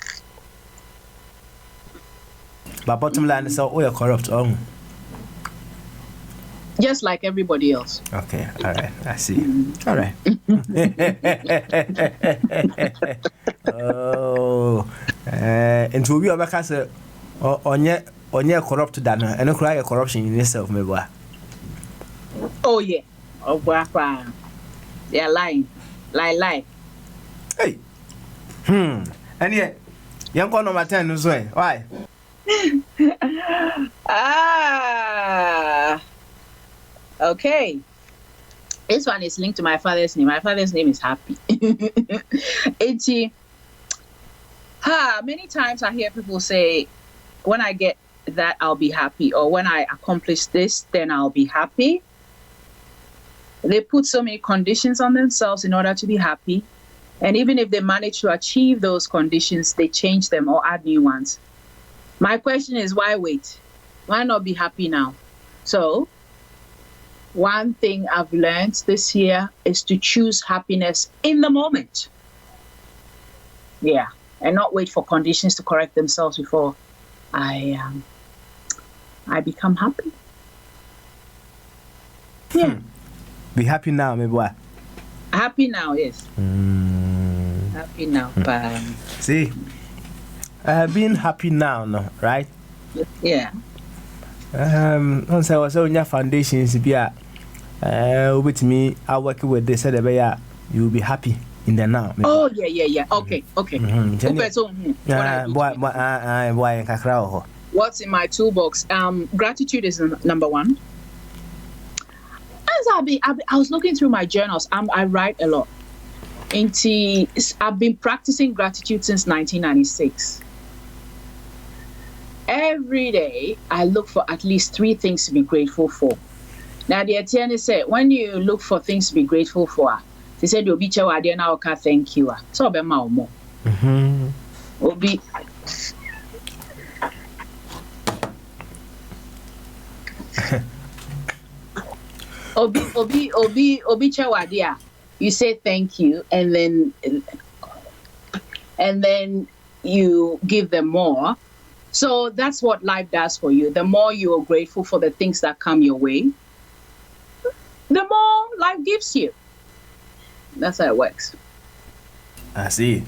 But bottom line is, we are corrupt. Just like everybody else. Okay, all right, I see. All right. And to be a backer, on your corrupt dana, and no cry a corruption in yourself, maybe. Oh, yeah. Oh, wow. They are lying. Lie. Hey. And yet, young one number 10 is way. Why? Okay. This one is linked to my father's name. My father's name is Happy. Many times I hear people say, when I get that, I'll be happy. Or when I accomplish this, then I'll be happy. They put so many conditions on themselves in order to be happy. And even if they manage to achieve those conditions, they change them or add new ones. My question is, why wait? Why not be happy now? So, one thing I've learned this year is to choose happiness in the moment. Yeah, and not wait for conditions to correct themselves before I become happy. Yeah. Be happy now, maybe what? Happy now, yes. Happy now. See, being happy now, no, right? Yeah. On say was on your foundations be with me, I work with this said you'll be happy in the now. Maybe. Oh yeah. Okay. Okay, so what's in my toolbox? Gratitude is number one. As I was looking through my journals, I write a lot. I've been practicing gratitude since 1996. Every day, I look for at least 3 things to be grateful for. Now, the Etienne said, when you look for things to be grateful for, they said, you'll be thank you. So, be more. Will be. Obi chawadia. You say thank you, and then you give them more. So that's what life does for you. The more you are grateful for the things that come your way, the more life gives you. That's how it works. I see.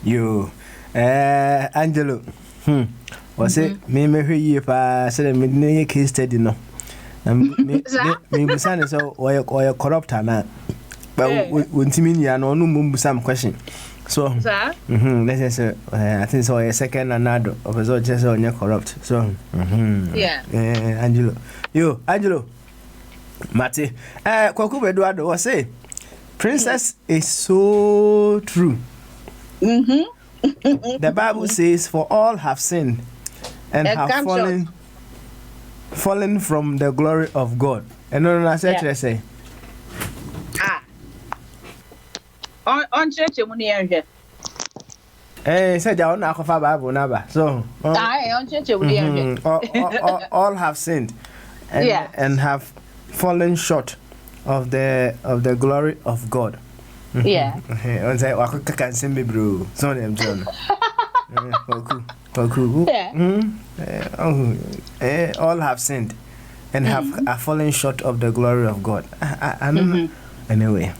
You, Angelo. Was it me hear pa said me case study no. Me son so or corrupt na. But when Timmy no some question. So let's say I think so a second another of us just on your corrupt. So yeah. Angelo. Mate. Kwaku Eduardo was say princess is so true. The Bible says, for all have sinned and have fallen from the glory of God. And no, I say. On church, said you not have Bible number. So on church, all have sinned and have fallen short of the glory of God. Yeah. On say I can send me bro. So them John. All have sinned and have fallen short of the glory of God. I don't know. Anyway.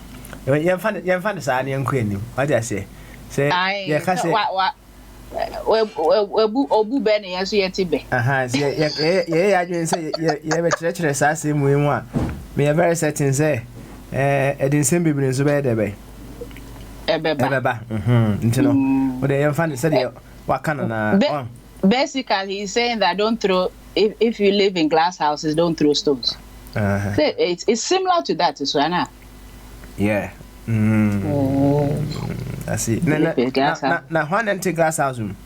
You find the sign young queen. What do I say? Say yeah, can say Obu Ben as yet be. I didn't say you have a church as him we me a very certain say didn't send me so bad. Ebeba. You know, but they find said what kind of basically he's saying that don't throw if you live in glass houses, don't throw stones. It's similar to that as well. Yeah. I see. Now one empty glass house room.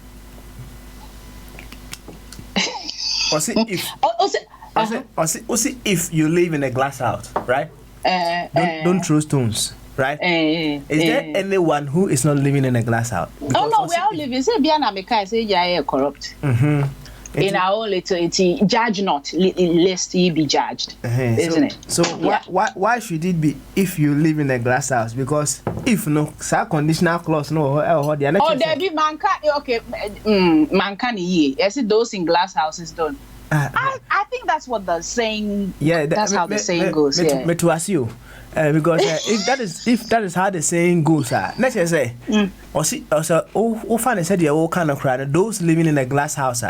Or see if you live in a glass house, right? Don't throw stones, right? Is there anyone who is not living in a glass house? Because no, we all living. Say Biana Meka say you are corrupt. In our own little, judge not, lest ye be judged, isn't it? So why should it be if you live in a glass house? Because if no, sa conditional clause no, there be manka. Okay, manka ye. I see those in glass houses don't. I think that's what the saying. Yeah, that's how the saying goes. Yeah. Me to ask you. Because if that is how the saying goes, let's just say, or find said you're all kind of crowd. Those living in a glass house,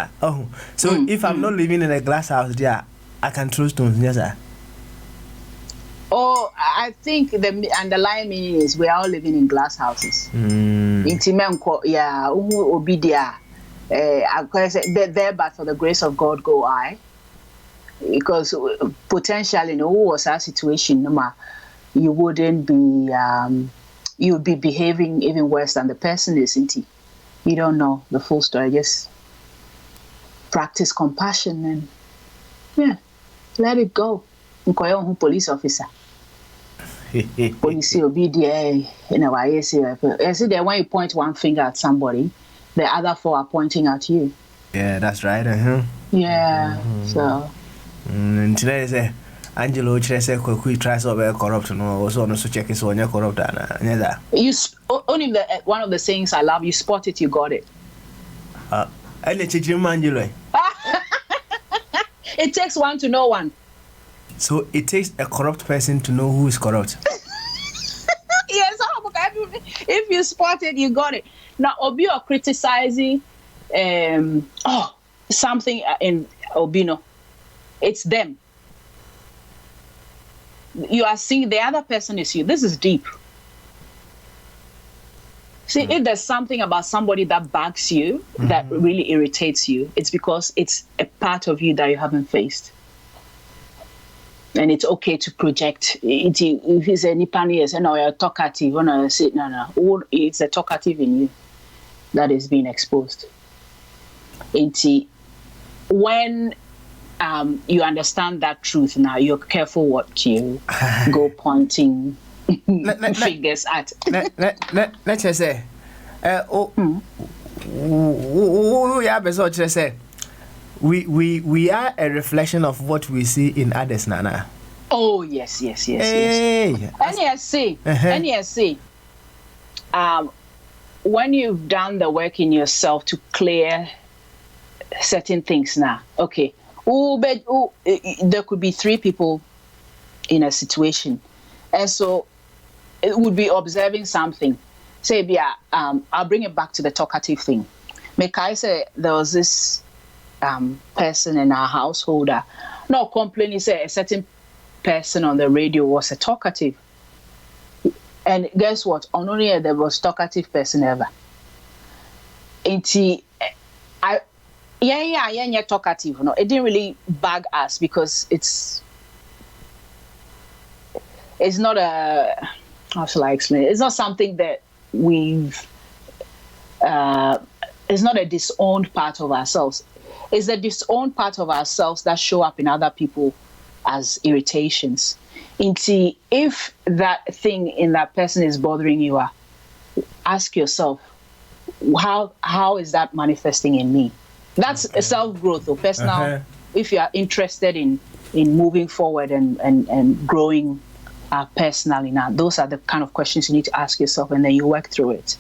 so if I'm not living in a glass house, yeah, I can throw stones, yes, sir. Oh, I think the underlying meaning is we are all living in glass houses. Intimenko, yeah, obidia. I say there, but for the grace of God, go I. Because potentially, no, was our situation, no you wouldn't be you would be behaving even worse than the person is, isn't he? You don't know the full story. Just practice compassion and let it go. Police officer. Police will be there. You know, I see that when you point one finger at somebody, the other four are pointing at you. Yeah, that's right. Yeah. So. Today is Angelo Chese Kukui tries to be corrupt, no, also check is on your corrupt. Only one of the sayings I love, you spot it, you got it. It takes one to know one. So it takes a corrupt person to know who is corrupt. Yes, if you spot it, you got it. Now, Obi are criticizing something in Obino. It's them. You are seeing the other person is you. This is deep. See, if there's something about somebody that bugs you, that really irritates you, it's because it's a part of you that you haven't faced. And it's okay to project. If it's a Nipani, say, no, you're talkative. No, it's a talkative in you that is being exposed. When you understand that truth now, you're careful what you go pointing fingers at. Let's just say, we are a reflection of what we see in others, Nana. Oh yes. NESC. When you've done the work in yourself to clear certain things now, okay. There could be 3 people in a situation, and so it would be observing something. Say, I'll bring it back to the talkative thing. Mekai say there was this person in our household not complaining. Say a certain person on the radio was a talkative, and guess what? Only there was talkative person ever. Yeah, talkative. No, it didn't really bug us because it's not a, how shall I explain it? It's not something that we've it's not a disowned part of ourselves. It's a disowned part of ourselves that show up in other people as irritations. If that thing in that person is bothering you, ask yourself, how is that manifesting in me? That's a self-growth or personal. If you are interested in moving forward and growing personally, now those are the kind of questions you need to ask yourself, and then you work through it.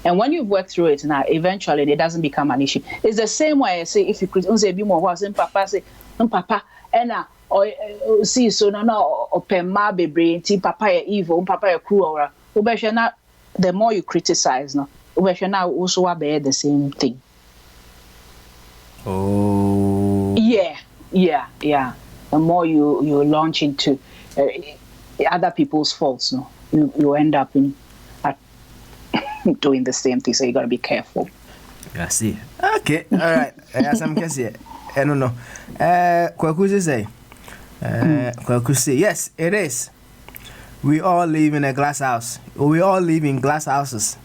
And when you've worked through it, now eventually it doesn't become an issue. It's the same way I say if you could say be more was papa say papa and or see so no or pema bebre ti papa ya evil papa ya cruel or the more you criticize now now also be the same thing. Oh. Yeah. The more you launch into other people's faults, no, you end up doing the same thing. So you got to be careful. I see. Okay. All right. Yes, I'm guessing. I don't know. Kwaku say. Kwaku say yes, it is. We all live in a glass house. We all live in glass houses.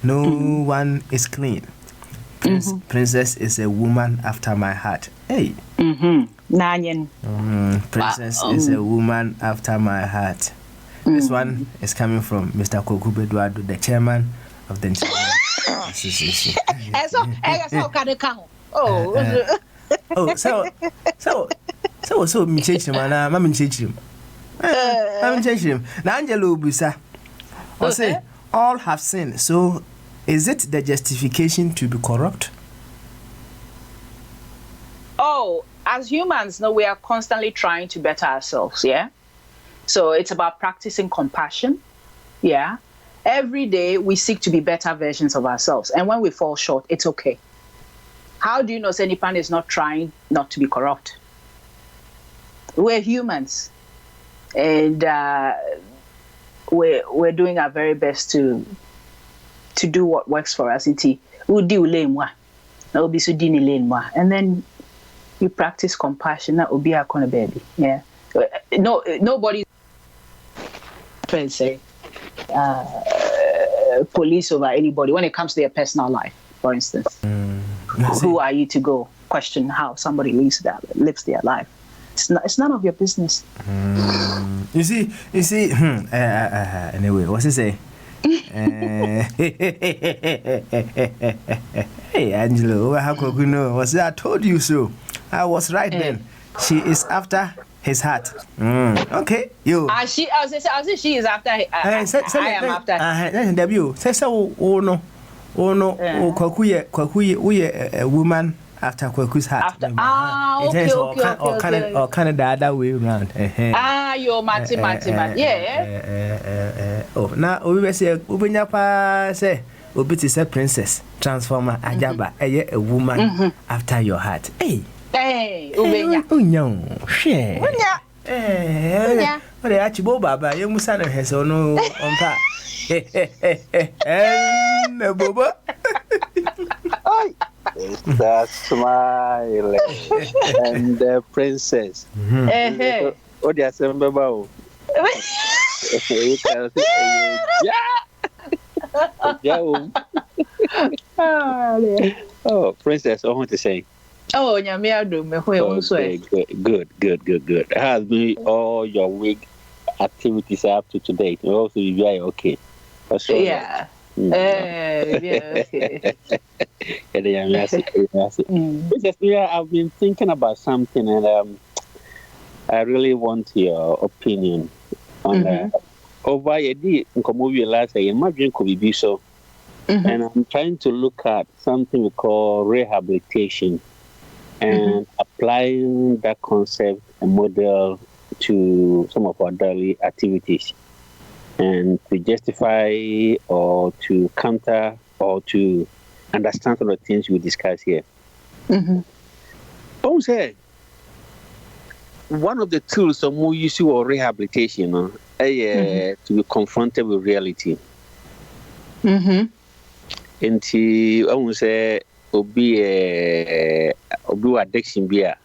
No one is clean. Princess is a woman after my heart. Hey. Nanyan. Princess is a woman after my heart. This one is coming from Mr. Kwaku Eduardo, the chairman of the International Association. So me change him and I'm change him. I'm change him. Now Angelo Busa. I say all have sinned. So is it the justification to be corrupt? Oh, as humans, no, we are constantly trying to better ourselves, yeah? So it's about practicing compassion, yeah? Every day we seek to be better versions of ourselves. And when we fall short, it's okay. How do you know Senipan is not trying not to be corrupt? We're humans. And we're doing our very best to do what works for us. And then you practice compassion. That will be our kind of baby. Yeah. No, nobody can say police over anybody when it comes to their personal life, for instance. Who are you to go question how somebody lives their life? It's none of your business. You see. Anyway, what's he say? Hey, Angelo, how could you know? Was I told you so? I was right then. She is after his heart. Okay, you. I was saying she is after. I am after. W. Say so. Oh no. Kwaku, a woman after Kwaku's heart. Okay. Or kind of the other way around. You're mathematical. Yeah. Oh, now we will say, Ubinyapa say, Ubiti say princess, transformer, Ajaba, a woman after your heart. Hey, Unyong, share. But the Archibald Baba, you must has no on pa. And Boba. That's smiling and the princess. Oh, they are saying, Baba. Oh, princess, I want to say. Oh, Good. Has been all your week activities up to today. Also, be very okay. Yeah. I've been thinking about something, and I really want your opinion on over a day. Movie last year, imagine could be so, and I'm trying to look at something we call rehabilitation and applying that concept and model to some of our daily activities, and to justify or to counter or to understand some of the things we discuss here. Also, one of the tools of more use or rehabilitation to be confronted with reality. And I won't say be addiction beer.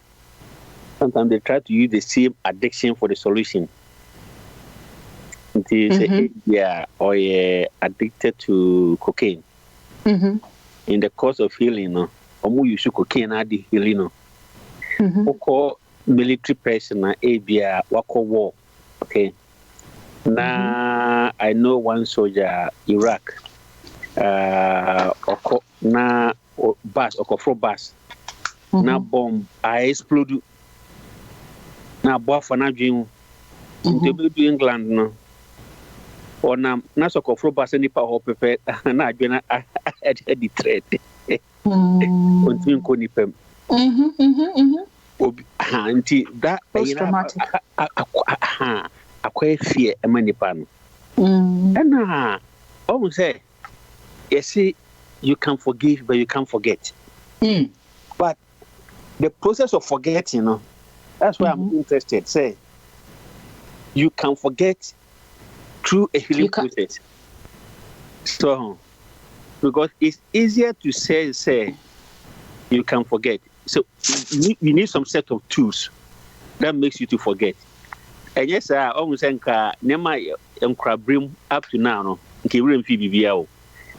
Sometimes they try to use the same addiction for the solution. Or addicted to cocaine. In the course of healing, or use cocaine at the healing. Or military person, ABA, wako war. Okay. Now I know one soldier, Iraq. Na bus or fro bus. Na bomb, I explode. Na buff na dream. To England no. Or na so fro bus any power pepe na adwena the thread. Until ko ni pem. Anti that post-traumatic. Acquire fear a manipan. And almost say, you see, you can forgive, but you can't forget. But the process of forgetting, that's why I'm interested. Say, you can forget through a healing process. So, because it's easier to say you can forget. So you need some set of tools that makes you to forget. And yes, I almost think Nema Brim up to now, no,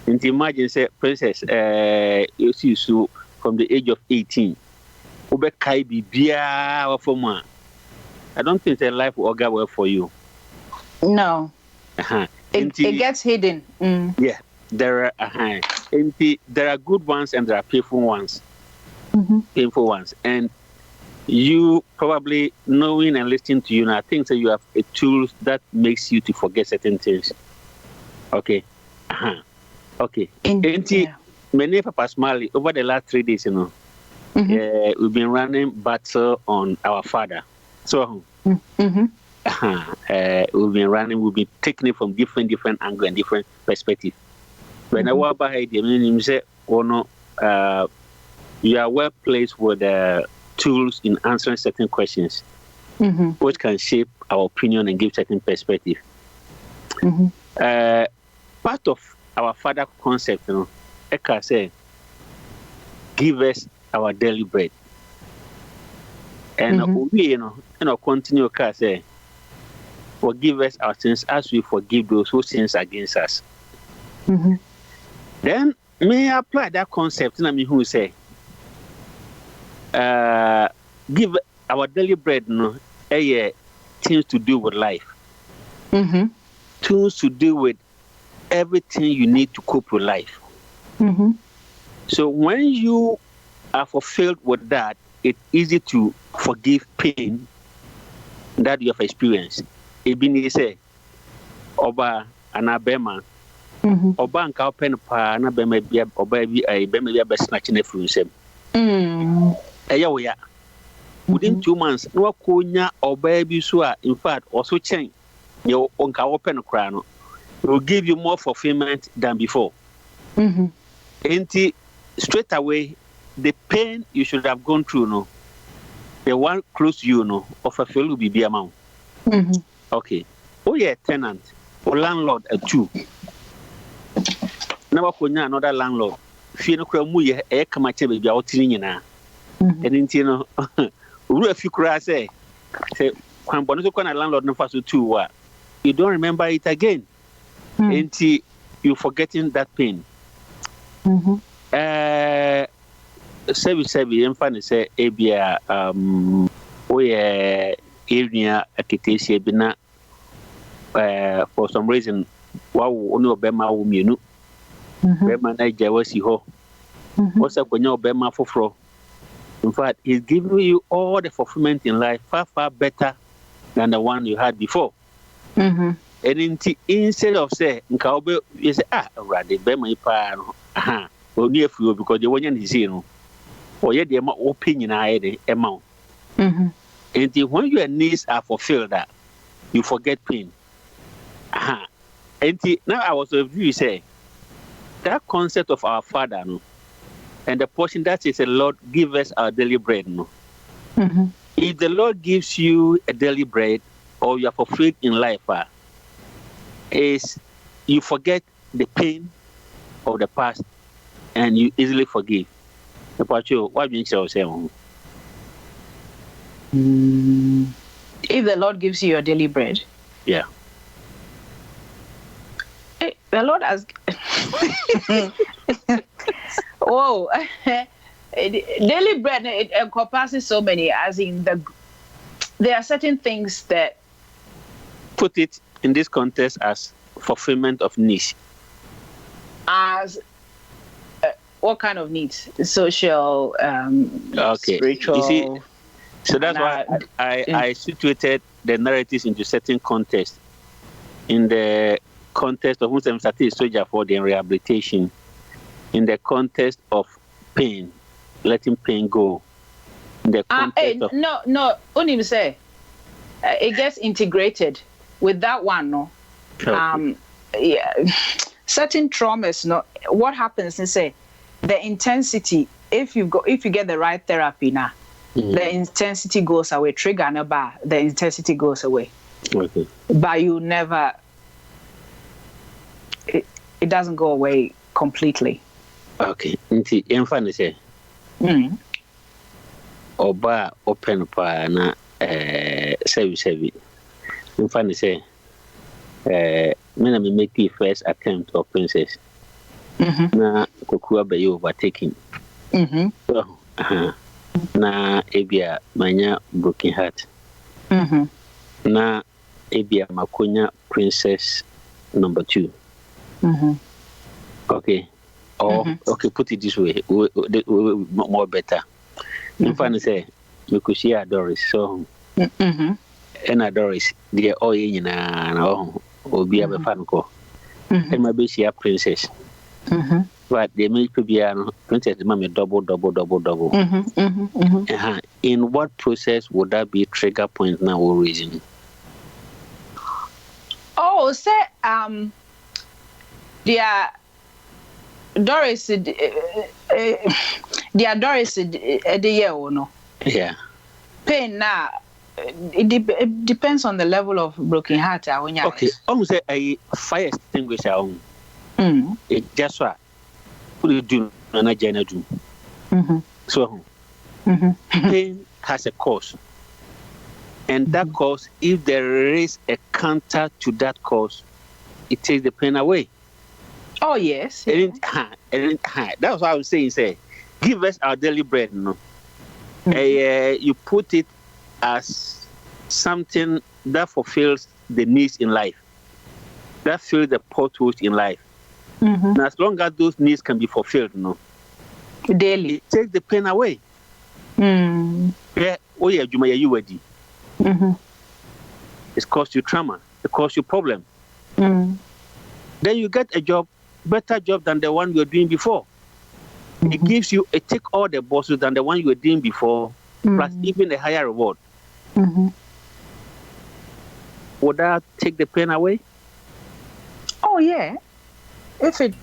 and imagine say princess you see so from the age of 18. I don't think that life will go well for you. No. It gets hidden. Yeah, there are there are good ones and there are painful ones. Painful ones, and you probably knowing and listening to you now, I think that you have a tool that makes you to forget certain things. Okay. Okay. Many Papa Smiley over the last 3 days, we've been running battle on our father. So we've been taking it from different angle and different perspective. When I walk by the say, you are well placed with tools in answering certain questions, which can shape our opinion and give certain perspective. Part of our father concept, Eka say, give us our daily bread. And we, continue to say, forgive us our sins as we forgive those who sins against us. Then may I apply that concept? And I mean, who say, give our daily bread, things to do with life, tools to do with everything you need to cope with life. So when you are fulfilled with that, it's easy to forgive pain that you have experienced. Ibini say, Oba anabema, Oba anka open pa anabema bia Oba bia be snatching from him. Within 2 months, no konya Oba bi so a in fact also change. You onka open crown will give you more fulfillment than before. Straight away, the pain you should have gone through, the one close to you, of a fellow will be amount. Okay. Oh, yeah, tenant or landlord, a two. Never could another landlord. Fear no cramuya, a camache be out in na. And in Tino, if you cry, say, when Bonoso landlord no fast two, you don't remember it again. Until you're forgetting that pain. Sebi, and funny say, Abia, we area akitesia bina for some reason, wow, only Obama wuminu. Bema na jawasi ho. What's up when you're Obama for? In fact, he's giving you all the fulfillment in life far better than the one you had before. And instead of say, Nkaobe, you say, rather, Bema Ipa, only if you because you want to see, or yet the opinion I had a amount. And when your needs are fulfilled, that you forget pain. And now I was of you say that concept of our father, and the portion that is the Lord give us our daily bread. If the Lord gives you a daily bread, or you are fulfilled in life, is you forget the pain of the past and you easily forgive. About you, what do you say? If the Lord gives you your daily bread, yeah. The Lord has. Whoa, daily bread it encompasses so many. As in there are certain things that put it in this context as fulfillment of needs. As what kind of needs? Social, spiritual. You see, so that's why I situated the narratives into certain context. In the context of Muslim Sati soldier for the rehabilitation, in the context of pain, letting pain go. In the context of no, only say it gets integrated with that one, no. Okay. Yeah, certain traumas, no. What happens is say the intensity. If you get the right therapy now, the intensity goes away. Trigger number, the intensity goes away. Okay. But you never. It doesn't go away completely. Okay. Nti emfa ne say. Oba open pa na sevi. Emfa ne say me na me make the first attempt of princess. Na kokua be you overtaking. So, na ebia manya broken heart. Na ebia makonya princess number 2. Okay. Or okay, put it this way, more better. In fact, say we could see Doris. So, and Doris, they are all in will be a fan call. And maybe she a princess. But they make to be a princess, mommy double. In what process would that be trigger point now or reason? Oh, say Doris, Doris, the year or no? Yeah. Pain now. It depends on the level of broken heart. Okay. Almost say a fire extinguisher. It just what you do and I do. So pain has a cause, and that cause, if there is a counter to that cause, it takes the pain away. Oh yes. That's what I was saying. Say, give us our daily bread. No, you put it as something that fulfills the needs in life, that fills the potholes in life. And as long as those needs can be fulfilled, no, daily, it takes the pain away. Yeah, oh yeah, you ready? It's caused you trauma. It caused you problem. Then you get a job. Better job than the one you were doing before. It gives you a tick all the bosses than the one you were doing before, plus even a higher reward. Would that take the pain away? Oh yeah, if it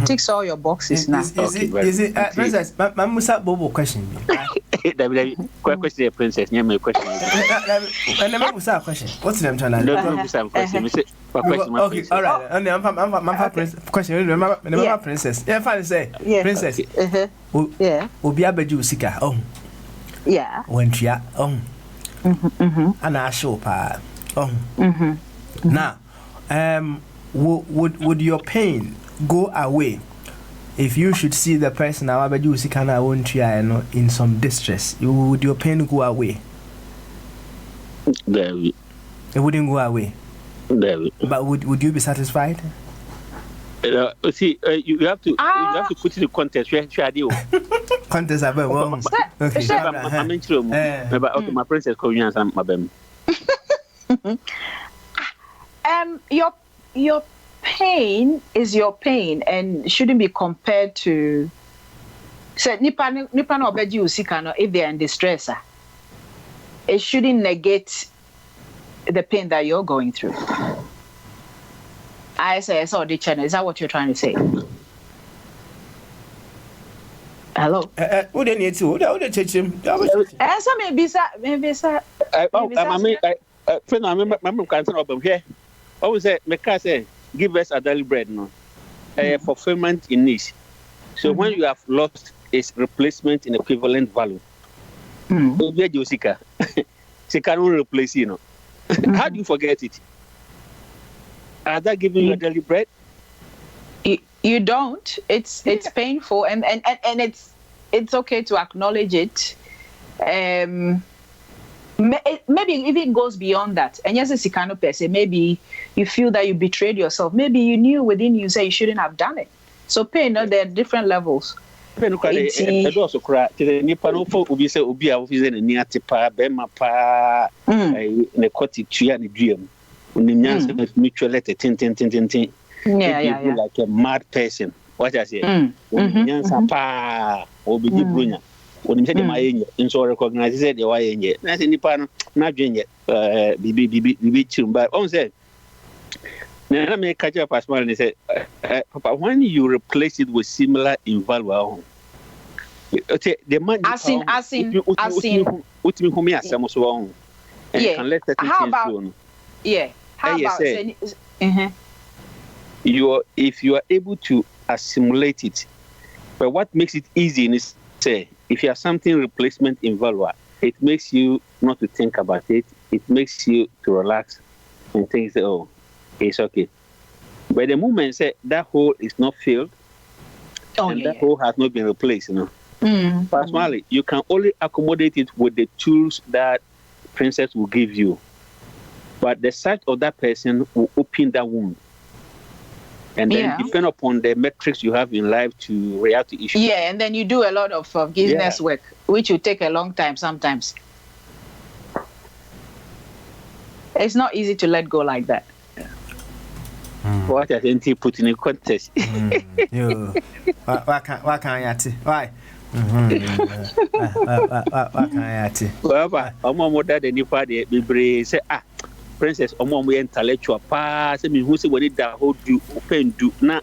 ticks all your boxes now. Is it Princess? My Musa Bobo question. Question, Princess. Yeah, my question. I never Musa question. What's the name? Question. Okay, all right. And I'm question. Remember Princess. Yeah, fine. Say Princess. Yeah. Obi abeju sika. Oh. Yeah. Wentia. Oh. And I show pa. Oh. Now, would your pain go away if you should see the person abeju sika na wentia in some distress? Would your pain go away? It wouldn't go away. But would you be satisfied? See, you have to put in the context. Context about okay. I'm in trouble. Okay, my princess Koreans and my baby. Your pain is your pain and shouldn't be compared to. Say nipa no obeji usika no if they are in distress. It shouldn't negate the pain that you're going through. I saw the channel. Is that what you're trying to say? Hello. Who they need to? Who they teach him? So maybe sir. I remember cancer up here. Always say, say, give us a daily bread, no. Fulfillment in needs. So when you have lost its replacement in equivalent value, she cannot replace you, know. How do you forget it? Are they giving you a daily bread? You don't. It's painful and it's okay to acknowledge it. Maybe if it goes beyond that, and yes, it's kind of person. Maybe you feel that you betrayed yourself. Maybe you knew within you say you shouldn't have done it. So pain, there are different levels. Also cry. The Nipano folk will be say Ubi officer and near Tipa, Bema Pa, in a cottage tree and a dream. When the Nyan mutual letter, tin. Yeah. Like a mad person. What I say? Nyan Pa, or be Brunya. When you said my in so recognize it, the way in yet. That's in Nipano, not doing yet. Be but on said. Now, let me catch up as well and say, Papa, when you replace it with similar in value, the money as in, what me whom yes, I'm so on. Yeah. How about? Yeah. How about? If you are able to assimilate it. But what makes it easy is, say, if you have something replacement involved, it makes you not to think about it. It makes you to relax and think, oh, it's okay. But the moment say that hole is not filled, that hole has not been replaced, Personally, you can only accommodate it with the tools that Princess will give you. But the sight of that person will open that wound. And then depend upon the metrics you have in life to react to issues. Yeah, and then you do a lot of forgiveness work, which will take a long time sometimes. It's not easy to let go like that. What I think put in a context. Why can't you? Why? Why can't you? Well, I'm more than any party. Be say Princess, I'm intellectual. Pass me who say what it that hold you open do na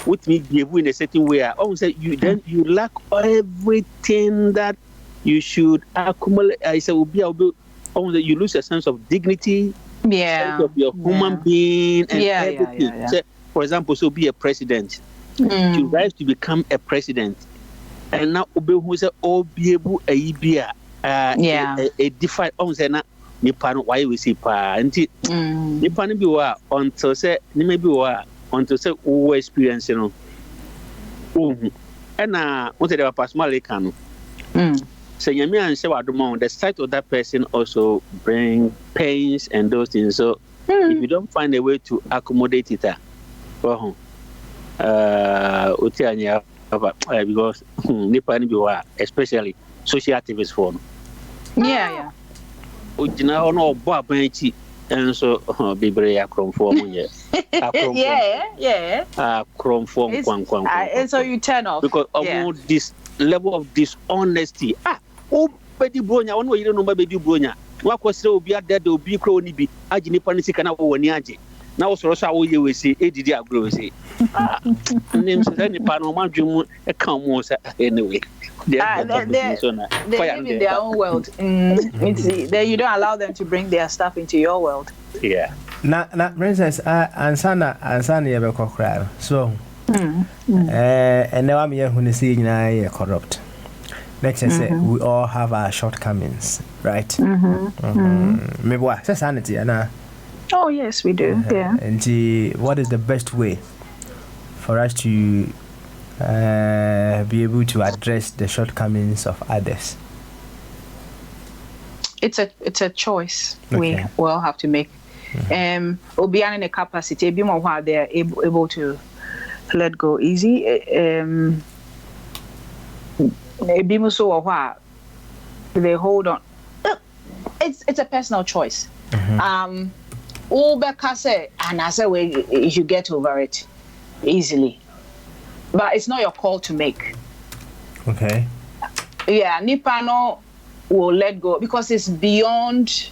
with me give in a certain way. I say you then you lack everything that you should accumulate. I say you lose a sense of dignity. Sense of your human being and everything. So, for example, so be a president. You rise to become a president, and now who say be able a defied. Say na nipa no why we see pa nti nipa no bi wa until say ni maybe wa until say we experience no na what the personal can no say nyame an say wadom the sight of that person also bring pains and those things. So if you don't find a way to accommodate it because nipa no bi wa especially social activists for no Ojina no bo abanchi enso bebre akromfo mo ye akromfo kwan and so you turn off because of this level of dishonesty obedi bronya wono yire no bedi bronya wa kwosire obi adade obi kro ni bi agi nipa ni sika na wo wani agi na wo soro so a wo ye wesi edidi agro wesi nim se nipa no madwum e kan mo say anyway they're living their own world. Then you don't allow them to bring their stuff into your world. Yeah. Na Princess, ansana yebe kokra. So, and now I'm here when see you corrupt. Next, I say we all have our shortcomings, right? Maybe what? Sanity, and oh yes, we do. Yeah. And what is the best way for us to be able to address the shortcomings of others? It's a choice we all have to make. Obian in a capacity, be more while they're able to let go easy. Be more so while they hold on. It's a personal choice. Ubeka say, and I say, you get over it easily. But it's not your call to make. Okay. Yeah, Nipano will let go because it's beyond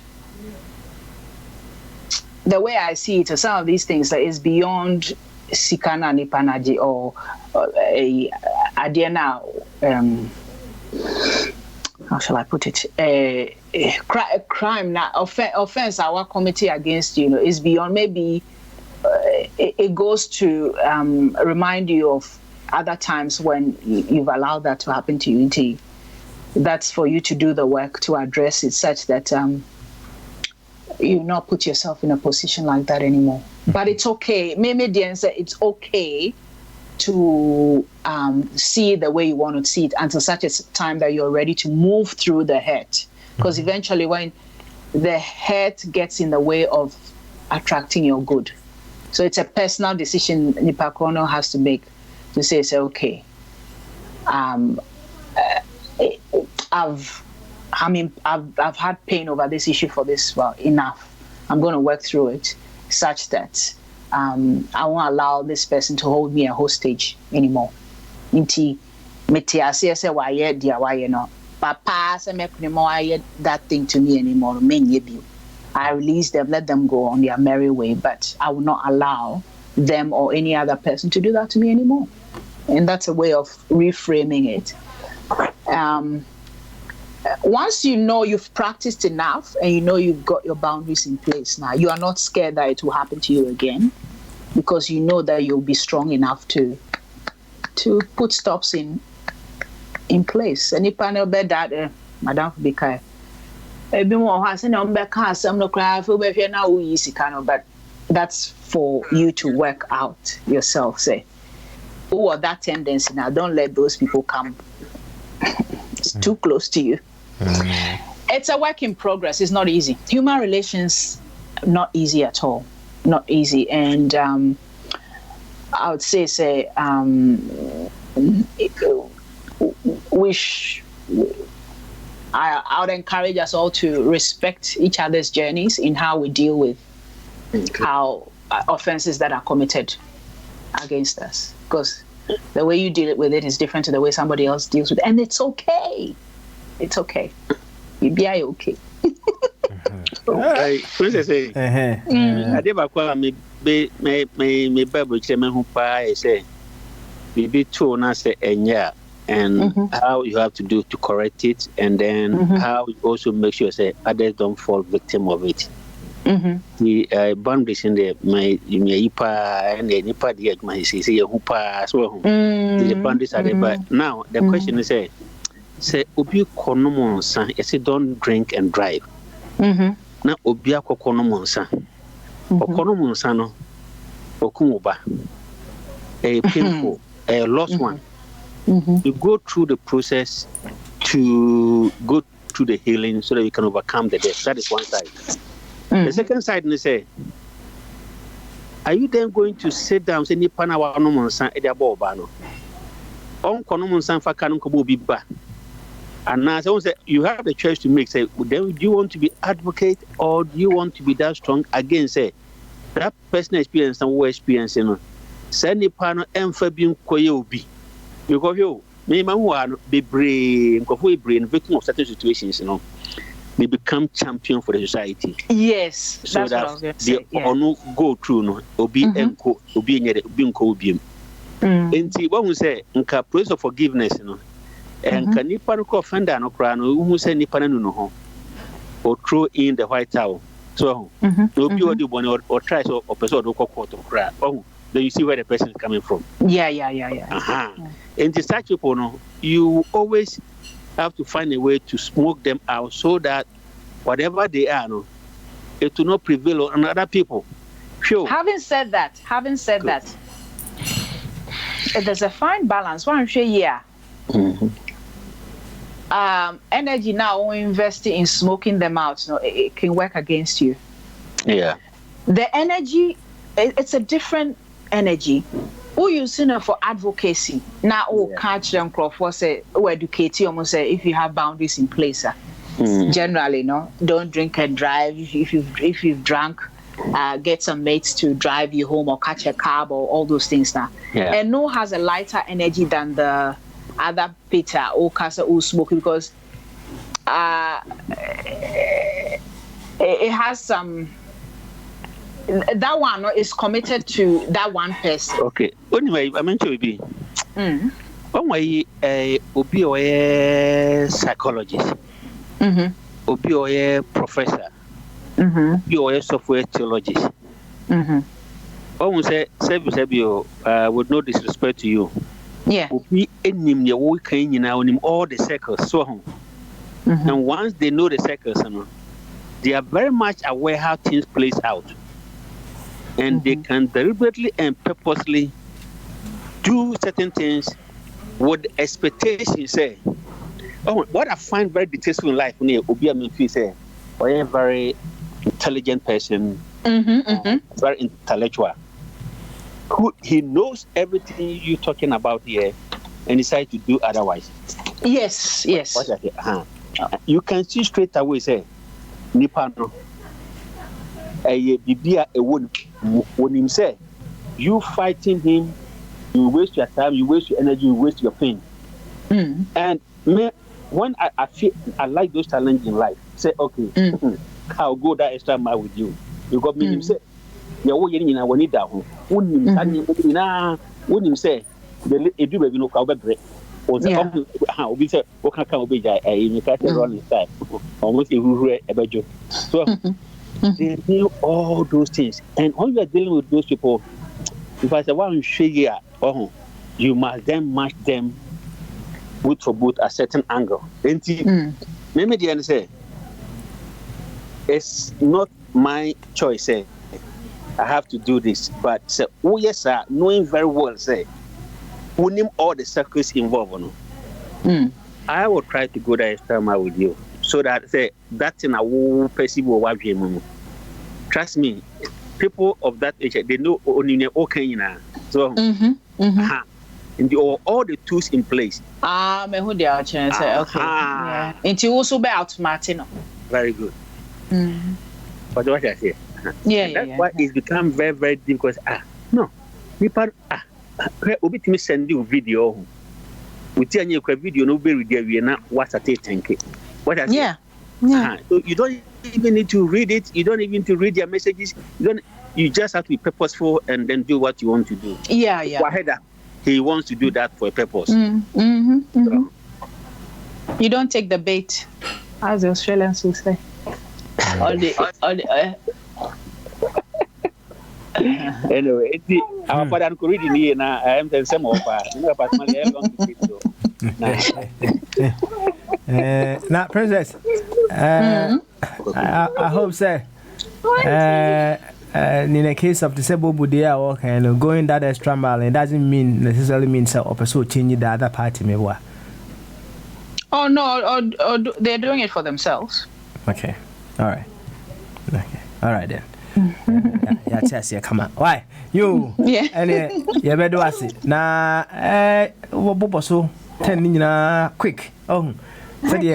the way I see it. Some of these things that is beyond Sikana Nipanaji or a Adiana. How shall I put it? A crime, offense. Our committee against is beyond. Maybe it goes to remind you of other times when you've allowed that to happen to you. That's for you to do the work to address it such that you not put yourself in a position like that anymore. But it's okay. Maybe it's okay to see the way you want to see it until such a time that you're ready to move through the hurt. Because eventually when the hurt gets in the way of attracting your good. So it's a personal decision Nipa Krono has to make to say, okay, I've had pain over this issue for this, enough. I'm going to work through it such that I won't allow this person to hold me a hostage anymore. Inti metiase say why dia why no. Papa say make no more that thing to me anymore. I release them, let them go on their merry way, but I will not allow them or any other person to do that to me anymore. And that's a way of reframing it. Once you know you've practiced enough and you know you've got your boundaries in place now, you are not scared that it will happen to you again. because you know that you'll be strong enough to put stops in place. Any panel bed that Madam Bika. Maybe more has any back some no cry for now easy kind of, but that's for you to work out yourself. Say, oh, that tendency now. Don't let those people come too close to you. It's a work in progress. It's not easy. Human relations, not easy at all. Not easy. And I would say, I would encourage us all to respect each other's journeys in how we deal with how offenses that are committed against us. Because the way you deal with it is different to the way somebody else deals with it. And it's okay. It's okay. You be okay. Princess, I did me Bible chairman who pay say, be two na say and how you have to do to correct it, and then how you also make sure say others don't fall victim of it. The boundaries in the my yipa and the nipa the my say who pass well. The boundaries are there, but now the question is say obi kono monsa say don't drink and drive. Na obi akono monsa okono monsa no okumoba a painful a lost one. You go through the process to go through the healing so that you can overcome the death. That is one side. The second side is say, are you then going to sit down say ni pana wa no monsa e dia boba no on kono monsa fa kanu ko bi ba. And now someone say you have the choice to make. Say, then do you want to be advocate or do you want to be that strong? Again, say that personal experience and what experience, you know. Say ni pana emfabin koye obi. Because you me man who are be brain, brain victim of certain situations, you know. They become champion for the society. Yes, so that's that what I was going to say. They go through no obi enko obi nyere obi nko obi. Enti when we say nka process of forgiveness, you know. And can you put offender no cry no who say nipa no ho or throw in the white towel so no be odi bone or try so or person do court to cry then you see where the person is coming from. Yeah. And the such people no you always have to find a way to smoke them out so that whatever they are no it will not prevail on other people. Sure. Having said that there's a fine balance. One share yeah. Energy now investing in smoking them out, you know, it can work against you. Yeah. The energy, it's a different energy. Who using it for advocacy? Now, catch them for say, educate you, almost say, if you have boundaries in place. Generally, no, don't drink and drive. If you've drunk, get some mates to drive you home or catch a cab or all those things now. Yeah. And no has a lighter energy than the other Peter or Casa who smoke because it has some that one is committed to that one person. Okay. Anyway, I meant to be one way obi or psychologist, obi or professor, obi or software theologist. One say with no disrespect to you. Yeah. We in all the circles so and once they know the circles, they are very much aware how things plays out. And they can deliberately and purposely do certain things with the expectation say. What I find very distasteful in life when you say a very intelligent person, very intellectual. He knows everything you're talking about here and decides to do otherwise. Yes. You can see straight away, say, Nipano, Bibia, when him say, you fighting him, you waste your time, you waste your energy, you waste your pain. And when I feel I like those challenges in life, say, okay, I'll go that extra mile with you. You got me, him say, when he down, wouldn't him say, the do baby no cow break. Or we say, what can be a running time? Almost a budget. So they knew all those things. And when you are dealing with those people, If I say one share, you must then match them boot for boot at a certain angle. Then maybe the say it's not my choice. Say I have to do this, but say, oh yes, sir, knowing very well, say, we name all the circles involved. No? I will try to go the extra mile with you, so that say that thing I will perceive what you. Trust me, people of that age, they know only okay now. So, and all the tools in place. Me who they are chance. Okay. Yeah. And you also be automatic. Very good. But what I say? That's why it's become very, very difficult. No. Obi timi send you video. We tell you a video, no be there. We are not what I think. What I say? Yeah. So you don't even need to read it. You don't even need to read their messages. You just have to be purposeful and then do what you want to do. Yeah. He wants to do that for a purpose. So. You don't take the bait, as the Australians will say. Anyway, our father could read in here now. I am the same of now, Princess, I hope so. In the case of the Sebo Budia or kind going that extra mile, it doesn't necessarily mean so opposite change the other party maybe. Oh no, or they're doing it for themselves. Okay. All right then. Yeah, come on. Why? You? Yeah. And you better do it. Nah, what so 10 quick. Oh.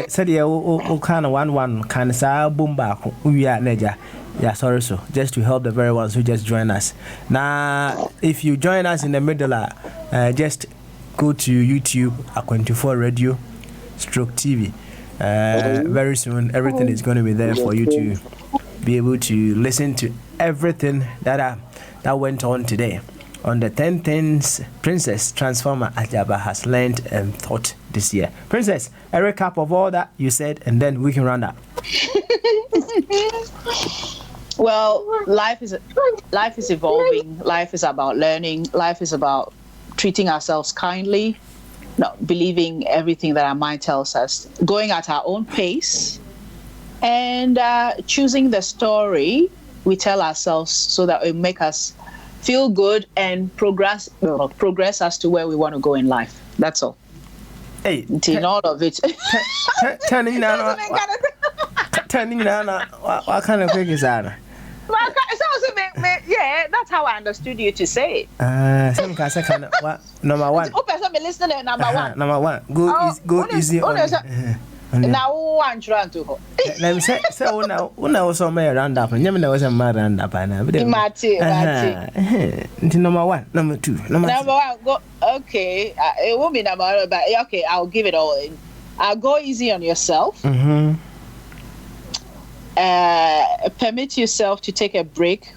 Said you kind of one kind of say boom back. We are Neja. Yeah, sorry, so just to help the very ones who just join us. Now, if you join us in the middle, just go to YouTube, A24 Radio, /TV. Very soon, everything is going to be there for you to be able to listen to everything that went on today on the 10 things Princess Transformer Ajaba has learned and thought this year. Princess, a recap of all that you said, and then we can round up. Well, life is evolving. Life is about learning. Life is about treating ourselves kindly, not believing everything that our mind tells us, going at our own pace, and choosing the story we tell ourselves so that it make us feel good and progress us to where we want to go in life. That's all. Hey, in all of it. Turning down. What kind of quick is that? Yeah, that's how I understood you to say it. Some kind of what? Number one. Number one. Go easy on. Now one trying to. Let me say when I was on my round up, and never was a mad round up. Mati. Number one, number two, number one. Go okay. It won't be number one, but okay, I'll give it all in. I'll go easy on yourself. Permit yourself to take a break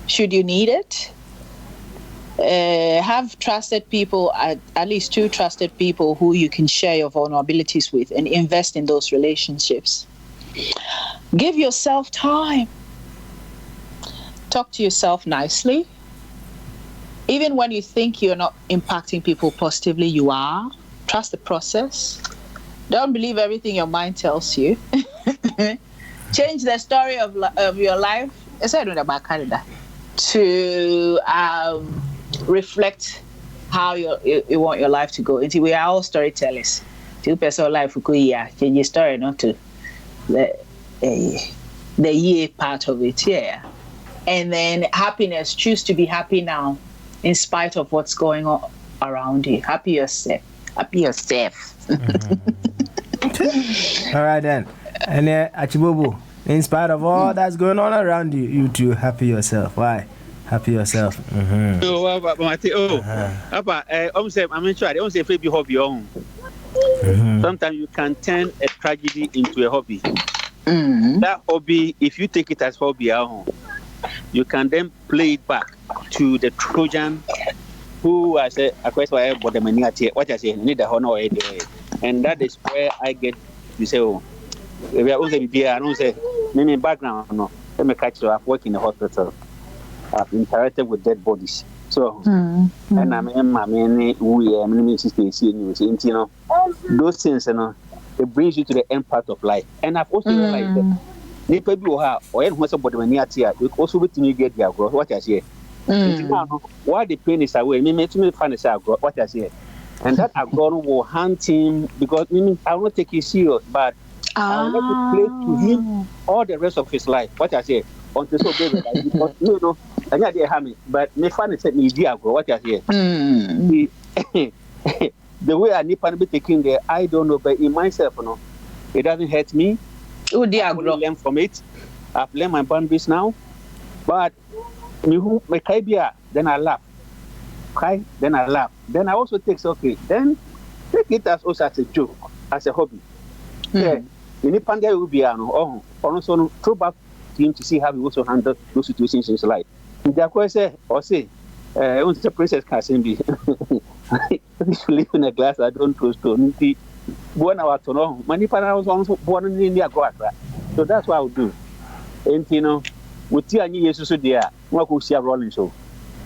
should you need it. Have trusted people, at least 2 trusted people who you can share your vulnerabilities with, and invest in those relationships. Give yourself time. Talk to yourself nicely. Even when you think you're not impacting people positively, you are. Trust the process. Don't believe everything your mind tells you. Change the story of your life to reflect how you want your life to go. We are all storytellers. 2 personal life change your story, not to the year part of it. Yeah. And then happiness. Choose to be happy now, in spite of what's going on around you. Happy yourself. All right then. And Achibobo, in spite of all that's going on around you, you too happy yourself. Why? Happy yourself. I'm sure I don't say free hobby on. Sometimes you can turn a tragedy into a hobby. That hobby, if you take it as hobby, you can then play it back to the Trojan who I say, what I say, need the honor, and that is where I get to say, we are also here. I don't say, maybe background, no. Let me catch you. I've worked in the hospital. I've interacted with dead bodies. So So, and I'm in my many we are many sisters in you, those things, it brings you to the end part of life. And I've also realized that Nipa bi o ha or when somebody when you are also with me get their growth. What I say, why the pain is away, me find a growth. What I say, and that agro will hunt him because I won't take it serious, but I want to play to him all the rest of his life. What I say, until so baby, because and yeah, they have me, but me find it me dear grow. What I say, the way I need to be taking there, I don't know, but in myself, it doesn't hurt me. Oh dear, I will learn from it. I've learned my boundaries now. But my cry, then I laugh. Cry, then I laugh. Then I also take then take it as also as a joke, as a hobby. Yeah. You need Panda will be also throw back to him to see how he also handle those situations in his life. The question say, the princess can't be. If you live in a glass, I don't trust to. One hour to know, many was also born in India. So that's what I would do. And with you and you, so dear, what could see a Rollins show?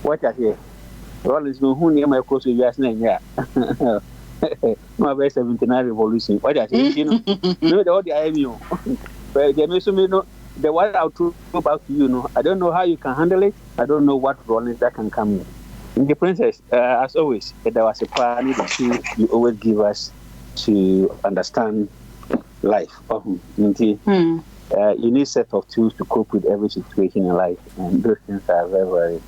What I hear Rollins, who near my course with your name, yeah. My best 79 revolution. What I say, the IMU. But they may know the one I'll throw back to you. I don't know how you can handle it. I don't know what Rollins that can come in. In the princess, as always, there was a plan that you always give us to understand life. You need a set of tools to cope with every situation in life, and those things are very, very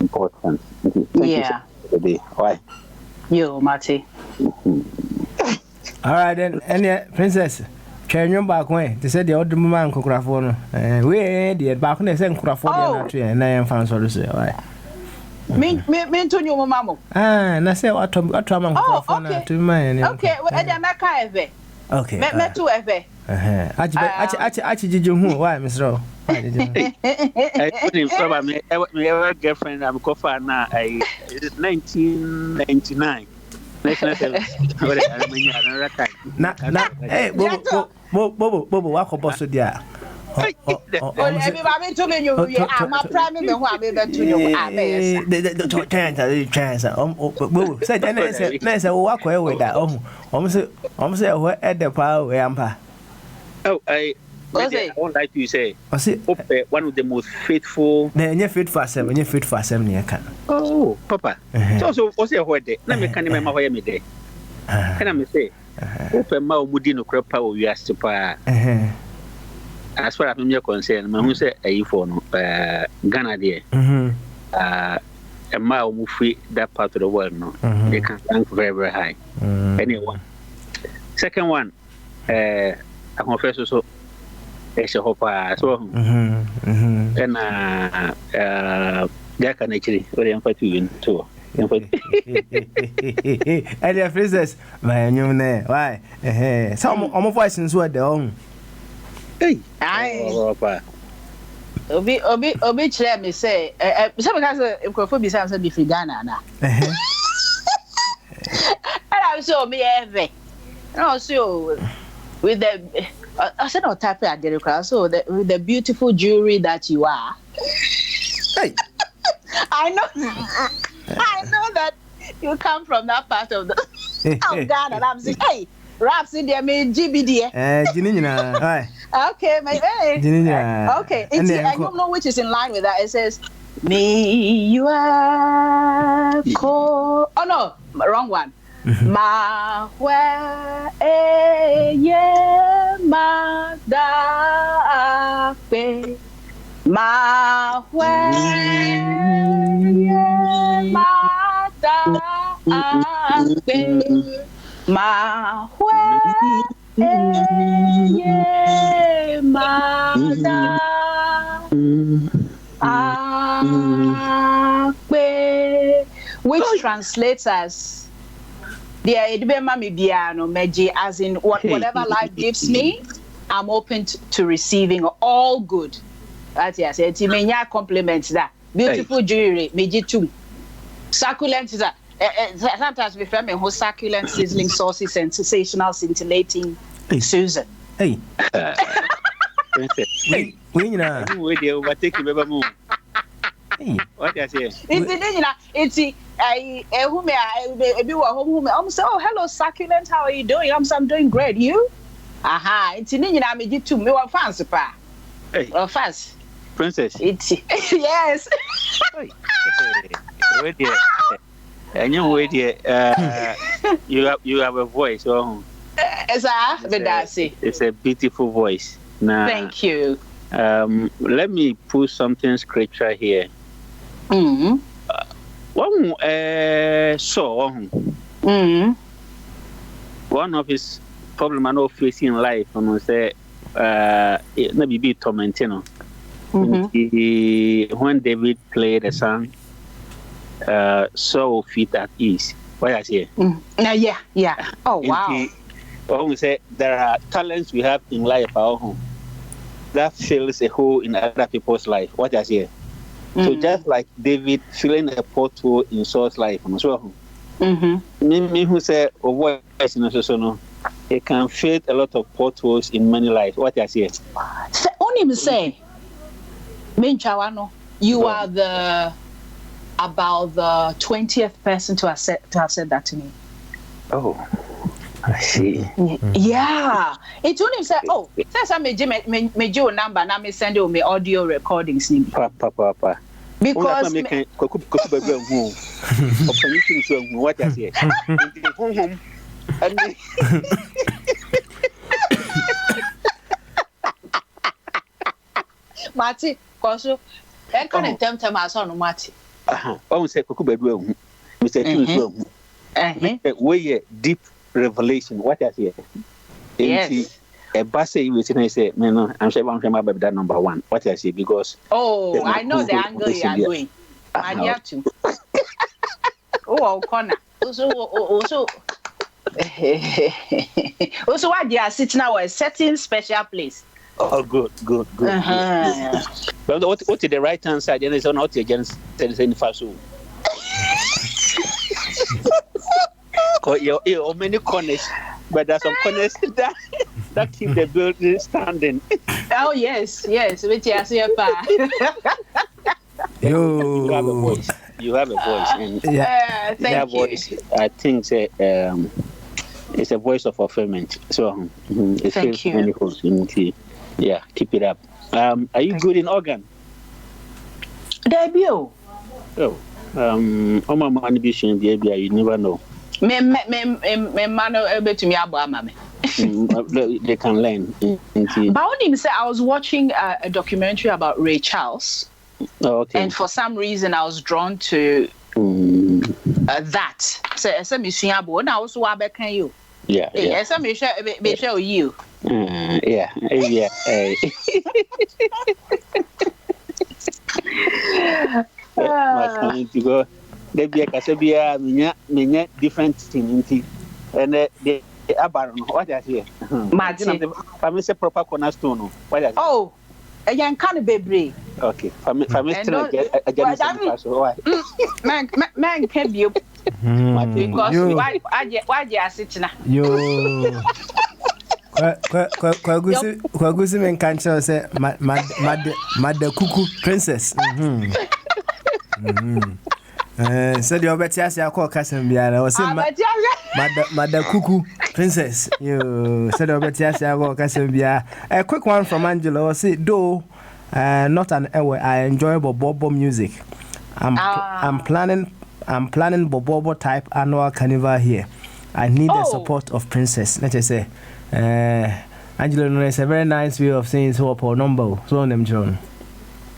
important. Thank you for the day. Why? You, Marty. All right, then, and princess. Can you back when they said the old man could craft one? We did back when they sent craft one, and I am found so to say. Me to you, Mamma. And I say what to mine. Okay, well, I'm not kind. Okay, met to ever. Actually, did you why, Miss Rowe? I couldn't probably my girlfriend. I'm coffee now. It's 1999. Hey, Bobo, walk up also there. Everybody to me, you are my prime minister. Who I'm even to you. The chance. Said, and I walk away with that. Almost at the power where I'm. Oh, I won't like to say. One of the most faithful. Then you're fit for 7. You're fit for 7 years. Oh, Papa. So, what's your word? Let me can't remember why I'm there. Can I say? Open my Mudino crop power, we asked to as far as I'm concerned, my say a phone, Ghana there. A mile move free that part of the world, no. They can rank very, very high. Anyone. Second one, I confess also, it's a hopper as well. And Jack and actually, very unfortunate too. And your princess, my new name, why? Some of my voices were the own. Hey, Obi chere me say some because microphone be say be Ghana na. And I saw me every. And also with the I said not type at the crowd so with the beautiful jewelry that you are. Hey. I know that you come from that part of the Ghana. And I'm saying, hey, raps in there, me GBD. Right. Okay, my okay. I don't know which is in line with that. It says, "Me you are co." Oh no, wrong one. Ma ye ma da pe ma ye ma da pe ma which translates as as in whatever life gives me, I'm open to receiving all good. That's yes. It's many compliments that beautiful jewelry, meji too. Succulent is that. Sometimes we find who succulent, sizzling, saucy, sensational, scintillating. Susan. Hey. We overtake you, baby. What I say? It's who me be who me say, oh hello succulent, how are you doing? I'm doing great. You? Aha, it's me too. Me wa fans pa. Hey. Fans. Princess. It's yes. Wait there. And you wait here. You have a voice. Oh. It's a beautiful voice. Nah. Thank you. Let me put something scripture here. One one of his problem I know facing in life, and say, maybe be tormenting. When David played the song, "So Feet at Ease," what I say? Yeah. Oh wow. When we say there are talents we have in life, our home, that fills a hole in other people's life. What I say? So just like David filling a pothole in Saul's life, so me who say voice no, it can fill a lot of potholes in many lives. What I say? Only say, Minchawano, you are about the 20th person to have said that to me. Oh. I see. Yeah. It only say, oh, says I me your number, now me send you me audio recordings. Papa. Because what I say. Marty, Koso, I can't tempt my son, Marty. Oh, say Kuku, Mr. Way deep revelation. What I say? Yes. A bus say you say, no, I'm sure I'm about that number one. What I say because I know the angle you are going. I have to. Oh, corner. Also, why they are sitting now a certain special place. Oh, good. But what is the right hand side? There is not against the first one. You many corners, but there's some corners that keep the building standing. Oh yes, which is here, You have a voice, and that voice, I think, it's a voice of fulfillment. So it thank fills you. many holes in tea. Yeah, keep it up. Are you good in organ? Debut. Oh, my man be showing baby. You never know. Me man able to me abo mama. They can learn. But I only say I was watching a documentary about Ray Charles. Oh, okay. And for some reason I was drawn to that. So me sua abo na also wa be kan you. Yeah. So me share you. Yeah. To go. They be a casabia, minya different thing, and the abaron. What I hear, Martin. Family proper cornerstone. What I oh, a young can be. Okay, family man can be because why you are sitting yo. Kwagusi men can't say Mother Cuckoo Princess. Said your betty as I call Cassim Biana or say Mother Cuckoo Princess. You said your betty as I call Cassim Bia. A quick one from Angela say, though not an hour, I enjoy Bobo music. I'm planning Bobo type annual carnival here. I need the support of Princess. Let us say, Angela is a very nice way of saying so for number. So on them, John.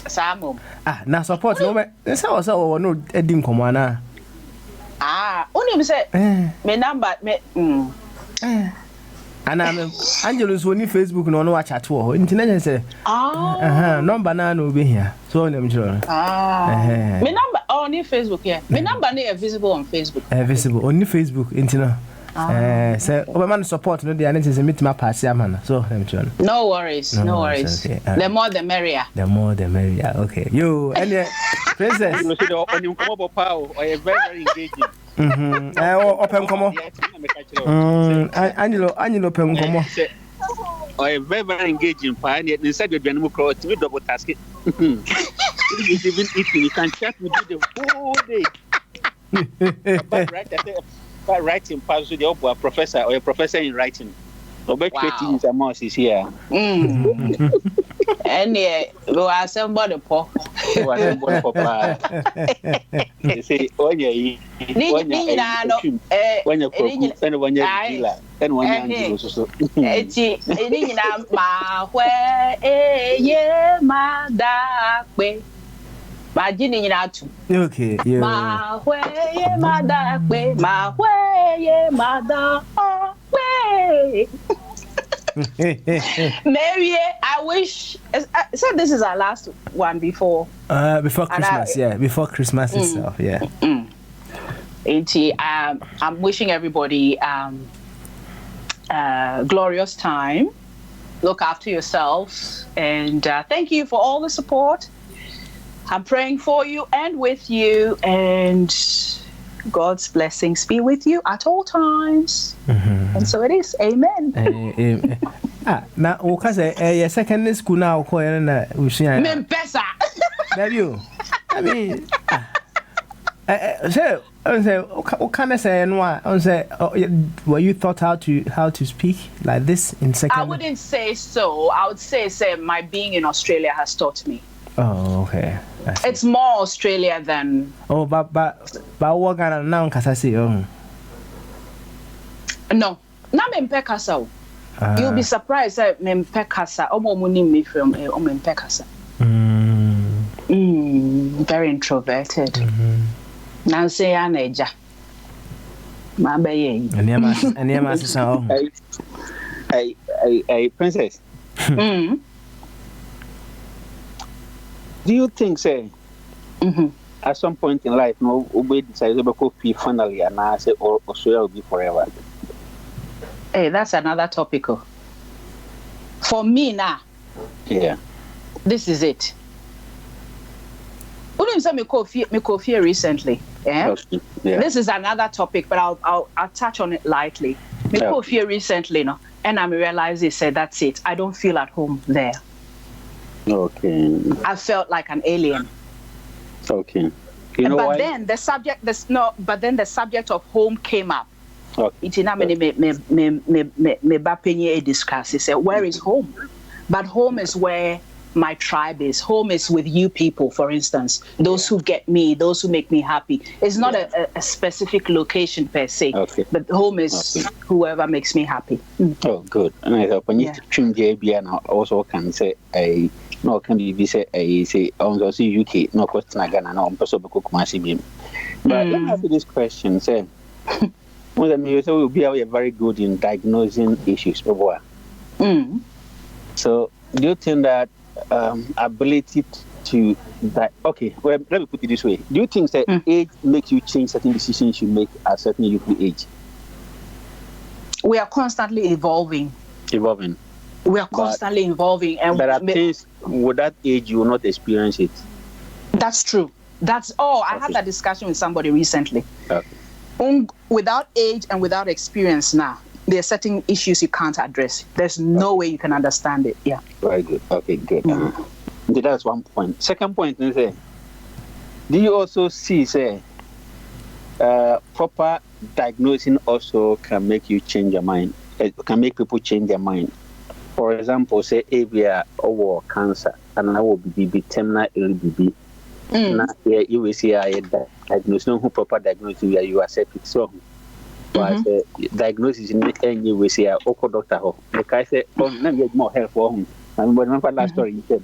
Samo. Now support no man. This was no edim komana. Only me say me number me and I'm Angelus when Facebook no watch at all. Internet say number na no be here. So on them John. Me number only Facebook here. Me number na visible on Facebook. Visible only Facebook internet. Say man support no dey say meet my pass man. So them John. No worries. Okay. The more the merrier. Okay. You and Princess. You see the on come about power or very engaging. Open come Angelo pen come. Or very engaging pa and inside the animal cross to double task. If you even eating, you can chat with you the whole day. But writing, pass with your professor or a professor in writing. About 20 years a month is here. And we are somebody poor. They say, when you're Okay, yeah. Maybe I wish. So this is our last one before Christmas, before Christmas itself, yeah. I'm wishing everybody glorious time. Look after yourselves, and thank you for all the support. I'm praying for you and with you, and God's blessings be with you at all times. And so it is. Amen. Now, because your secondary school now, we see. You. I mean, so what can I say? And were you taught how to speak like this in secondary? I wouldn't say so. I would say my being in Australia has taught me. Oh, okay. It's more Australia than. Oh, but what kind of now? Cause I see. No, not Mempekasa. You'll be surprised that Mempekasa. Me from Mempekasa. Very introverted. Now say Aneja. Mabaye. Hey, princess. Do you think, say, at some point in life, no, we decided to go finally, and I say, Australia will be forever? Hey, that's another topic. For me now, this is it. We didn't say me coffee recently. Yeah? This is another topic, but I'll touch on it lightly. Me coffee recently, no, and I realized they said that's it. I don't feel at home there. Okay. I felt like an alien. Okay. You know but why? Then the subject of home came up. Okay. Me discuss. He said, where is home? But home is where my tribe is. Home is with you people, for instance. Those who get me, those who make me happy. It's not a specific location per se. Okay. But home is whoever makes me happy. Oh, good. And I thought when you trim JB and also can say no can be say on the UK, no question again, and on possible cook my CBM. But let me ask you this question, say well, the will be very good in diagnosing issues. So do you think that ability to that well, let me put it this way. Do you think that age makes you change certain decisions you make at certain youthful age? We are constantly evolving. We are constantly evolving, and there are things with that age you will not experience it. That's true. That's I had that discussion with somebody recently. Without age and without experience now, there are certain issues you can't address. There's no way you can understand it. Yeah. Very good. Okay, good. That's one point. Second point is do you also see proper diagnosing also can make you change your mind? It can make people change their mind. For example, say if you are over cancer and I will be terminal LBB. Now you will see a diagnosis, no proper diagnosis you accept it. So but diagnosis in any way say doctor the guy say let me get more help for him. I remember last story you said.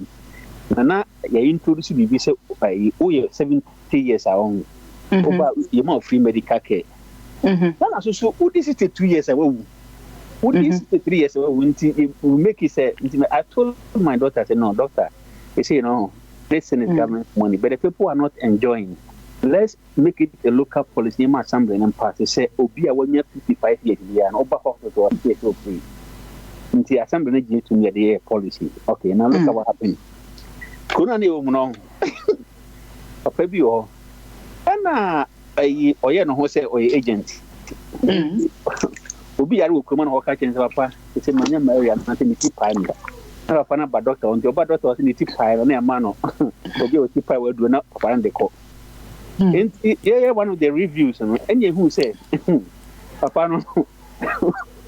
Now you introduce me say 70 years around. You more free medical care. So who this is 2 years ago? Who this is 3 years ago? We make it say I told my daughter, I said, no, doctor, you say this is government money, but the people are not enjoying. Let's make it a local policy assembly and party say Obia when you're 55 years and over hospital or free. The assembly to me the policy. Okay, now look at what happened. Couldn't even know. Maybe or no say or agent. Obi are will come on or catch papa. It's a man marry and nothing to keep Papa na ba doctor on the doctor was in the tip pile na mano. Obi o tip pile we do na papa de ko. And yeah, one of the reviews and who said Papa no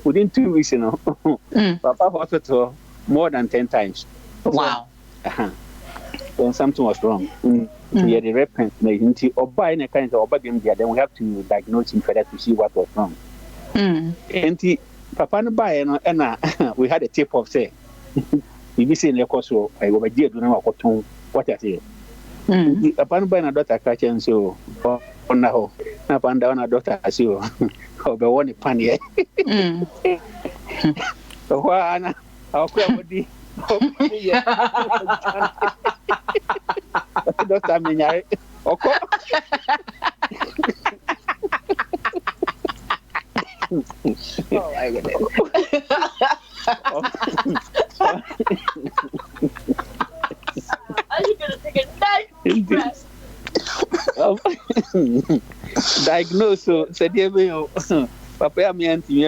within 2 weeks, Papa hospital more than 10 times. Wow. When something was wrong. Yeah, the repent or buy any kind of then we have to diagnose him further to see what was wrong. And Papa no buy and we had a tip of say we see in the course so I over there do not what I say. Papa no buy na doctor catch and so on now. Na panda na doctor asio. Obe woni pan ye. So why ana akwa body. Doctor Minyare. Oko. Oh my goodness. Are you gonna take a nice breath? Diagnose so Papa me auntie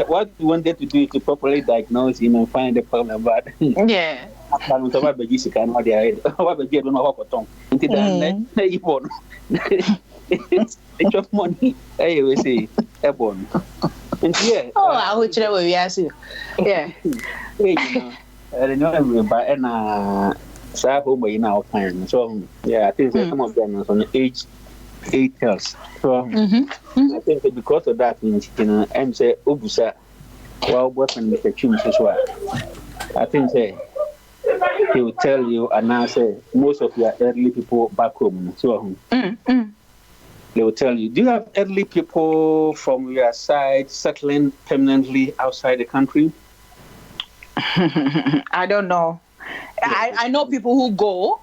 what we wanted to do is to properly diagnose him and find the problem, but yeah. I'm talking about the can what they are. What the don't know what to into that. It's of money. I will say, Ebon. And yeah. Oh, I will tell you, yes. Yeah. I don't know, but and home in our time. So yeah, I think some of them are on age 8 years. So I think that because of that, I'm say Ubusa, well, boyfriend Mr. Chum as well. I think say he will tell you and now say most of your early people back home. So they will tell you, do you have early people from your side settling permanently outside the country? I don't know. I know people who go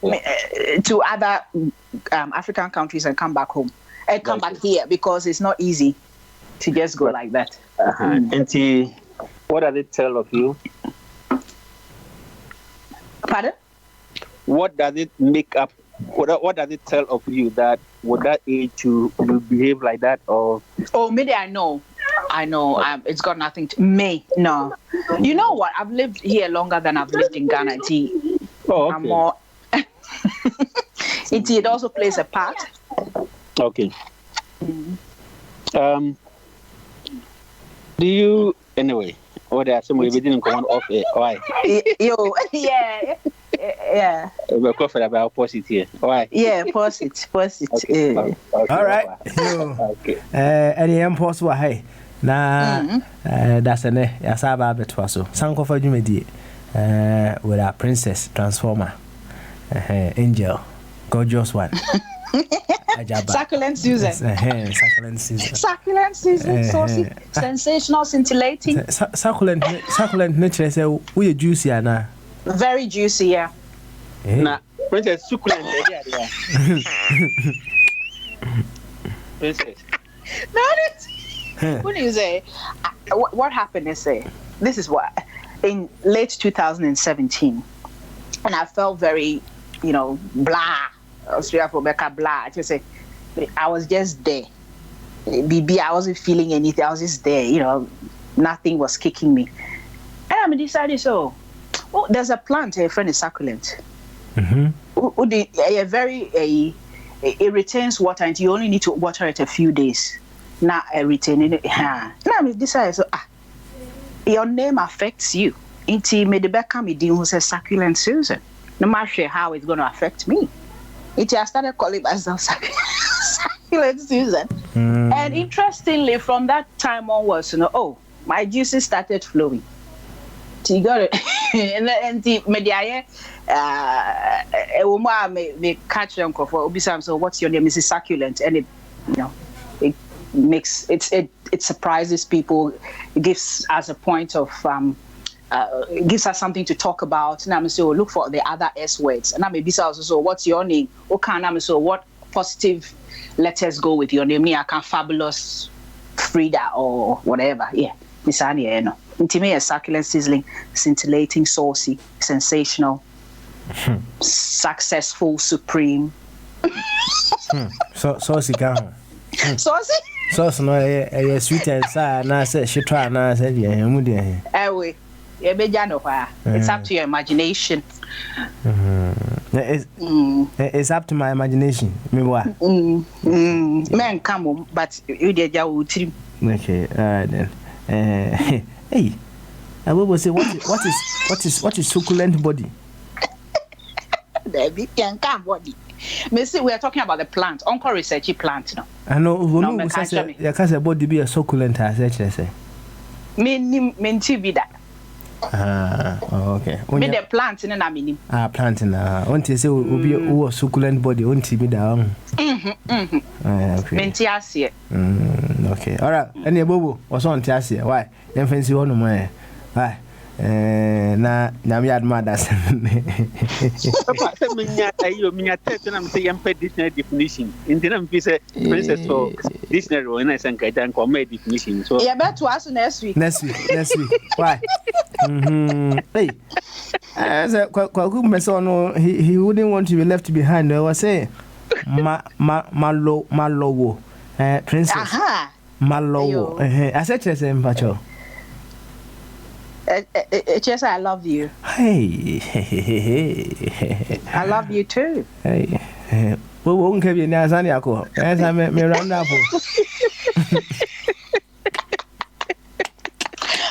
to other African countries and come back home and come back here because it's not easy to just go like that. And what does it tell of you? Pardon? What does it make up? What does it tell of you that would that age you behave like that or? Oh, maybe I know. It's got nothing to me. No. You know what? I've lived here longer than I've lived in Ghana. Oh, okay. I'm more. It also plays a part. Okay. Do you anyway? Or there are some we didn't come off it. Why? Yeah. We're covered about opposite here. Why? Yeah, pause it. Okay. All right. Okay. Any impossible hey. Na that's a ne yasaba betwa so. Sanko for dwumedi with our princess transformer. Angel. Gorgeous one. Succulent Susan. Succulent Susan. Succulent Susan. Saucy, sensational, scintillating. Succulent nature say we juicy ana. Very juicy, yeah. Nah, princess succulent. Princess. What do you say? What happened is this is what in late 2017, and I felt very, blah. Australia for Becca blah. Just say I was just there. BB, I wasn't feeling anything. I was just there. Nothing was kicking me. And I decided there's a plant. A friend is succulent. It retains water, and you only need to water it a few days. Now retaining it. Now I decided your name affects you. Inti me the Becca me deal who says succulent Susan. No matter how it's going to affect me. I started calling myself Succulent Susan. And interestingly, from that time onwards, my juices started flowing. You got it. And the media, a woman may catch them for Obisam. So, what's your name? Mrs. Succulent, and it surprises people. It gives us a point of gives us something to talk about. And I'm so look for the other S words. And I'm maybe so what's your name? So what positive letters go with your name? I can Fabulous Frida or whatever. Yeah. Misania, Intimate, succulent, sizzling, scintillating, saucy, sensational, successful, supreme. Saucy. Saucy? Sauce no sweet and sour na say she try na say dey hu dey. We be no kwa. It's up to your imagination. It's up to my imagination. Me what? Men come but you dey ja wo trim. Okay, all right then. Hey. I will say what is succulent body? Baby can come body. Me see we are talking about the plant. Uncle researchy plant no. I know we say ya ka say body be a succulent as say. Me nti bi da. Okay. Me the plant na me nim. Plant na. Onti say obi o succulent body onti bi da. Okay. Me nti ase. Okay. All right. Any bobo was on ti ase. Why? Dem fancy one more. Why? Na me admire Papa, say me test na me say yam dictionary definition. Intina me say princess so dictionary when I say can come definition. So yeah, bet to us next week. Next week. Why? Hey. Kwaku Meso no he wouldn't want to be left behind. I was say Malowo. Princess. Aha. Malowo. I said to say mpacho. Yes, I love you. Hey. I love you too. Hey. We won't give you na sani ako. Yes, I me round up.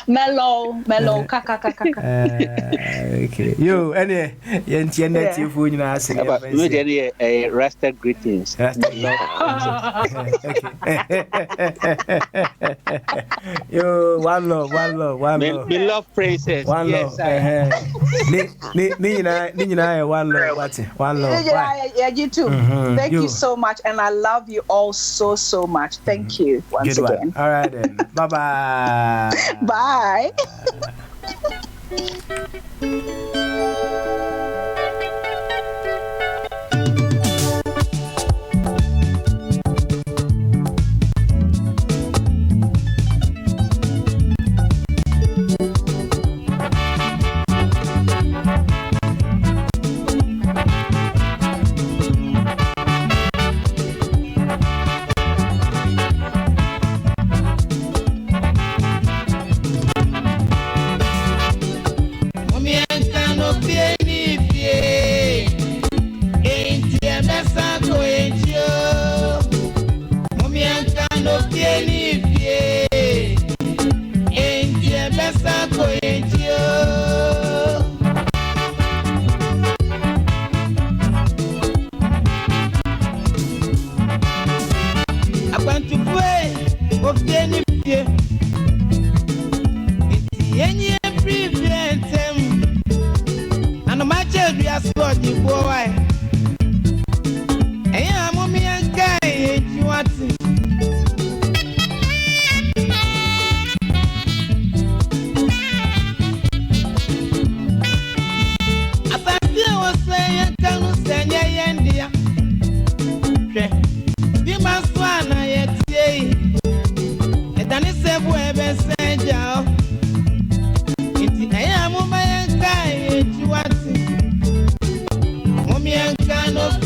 Mellow, kaka. Okay. Yo, any yentiende tifu nyina ase. We dey a Rasta greetings. Yo, one love. Me love princess. One love. Ni nyina one love. What? One love. Yeah, you too. Thank you so much, and I love you all so much. Thank you once again. All right then. Bye. Bye. Mommy and kind of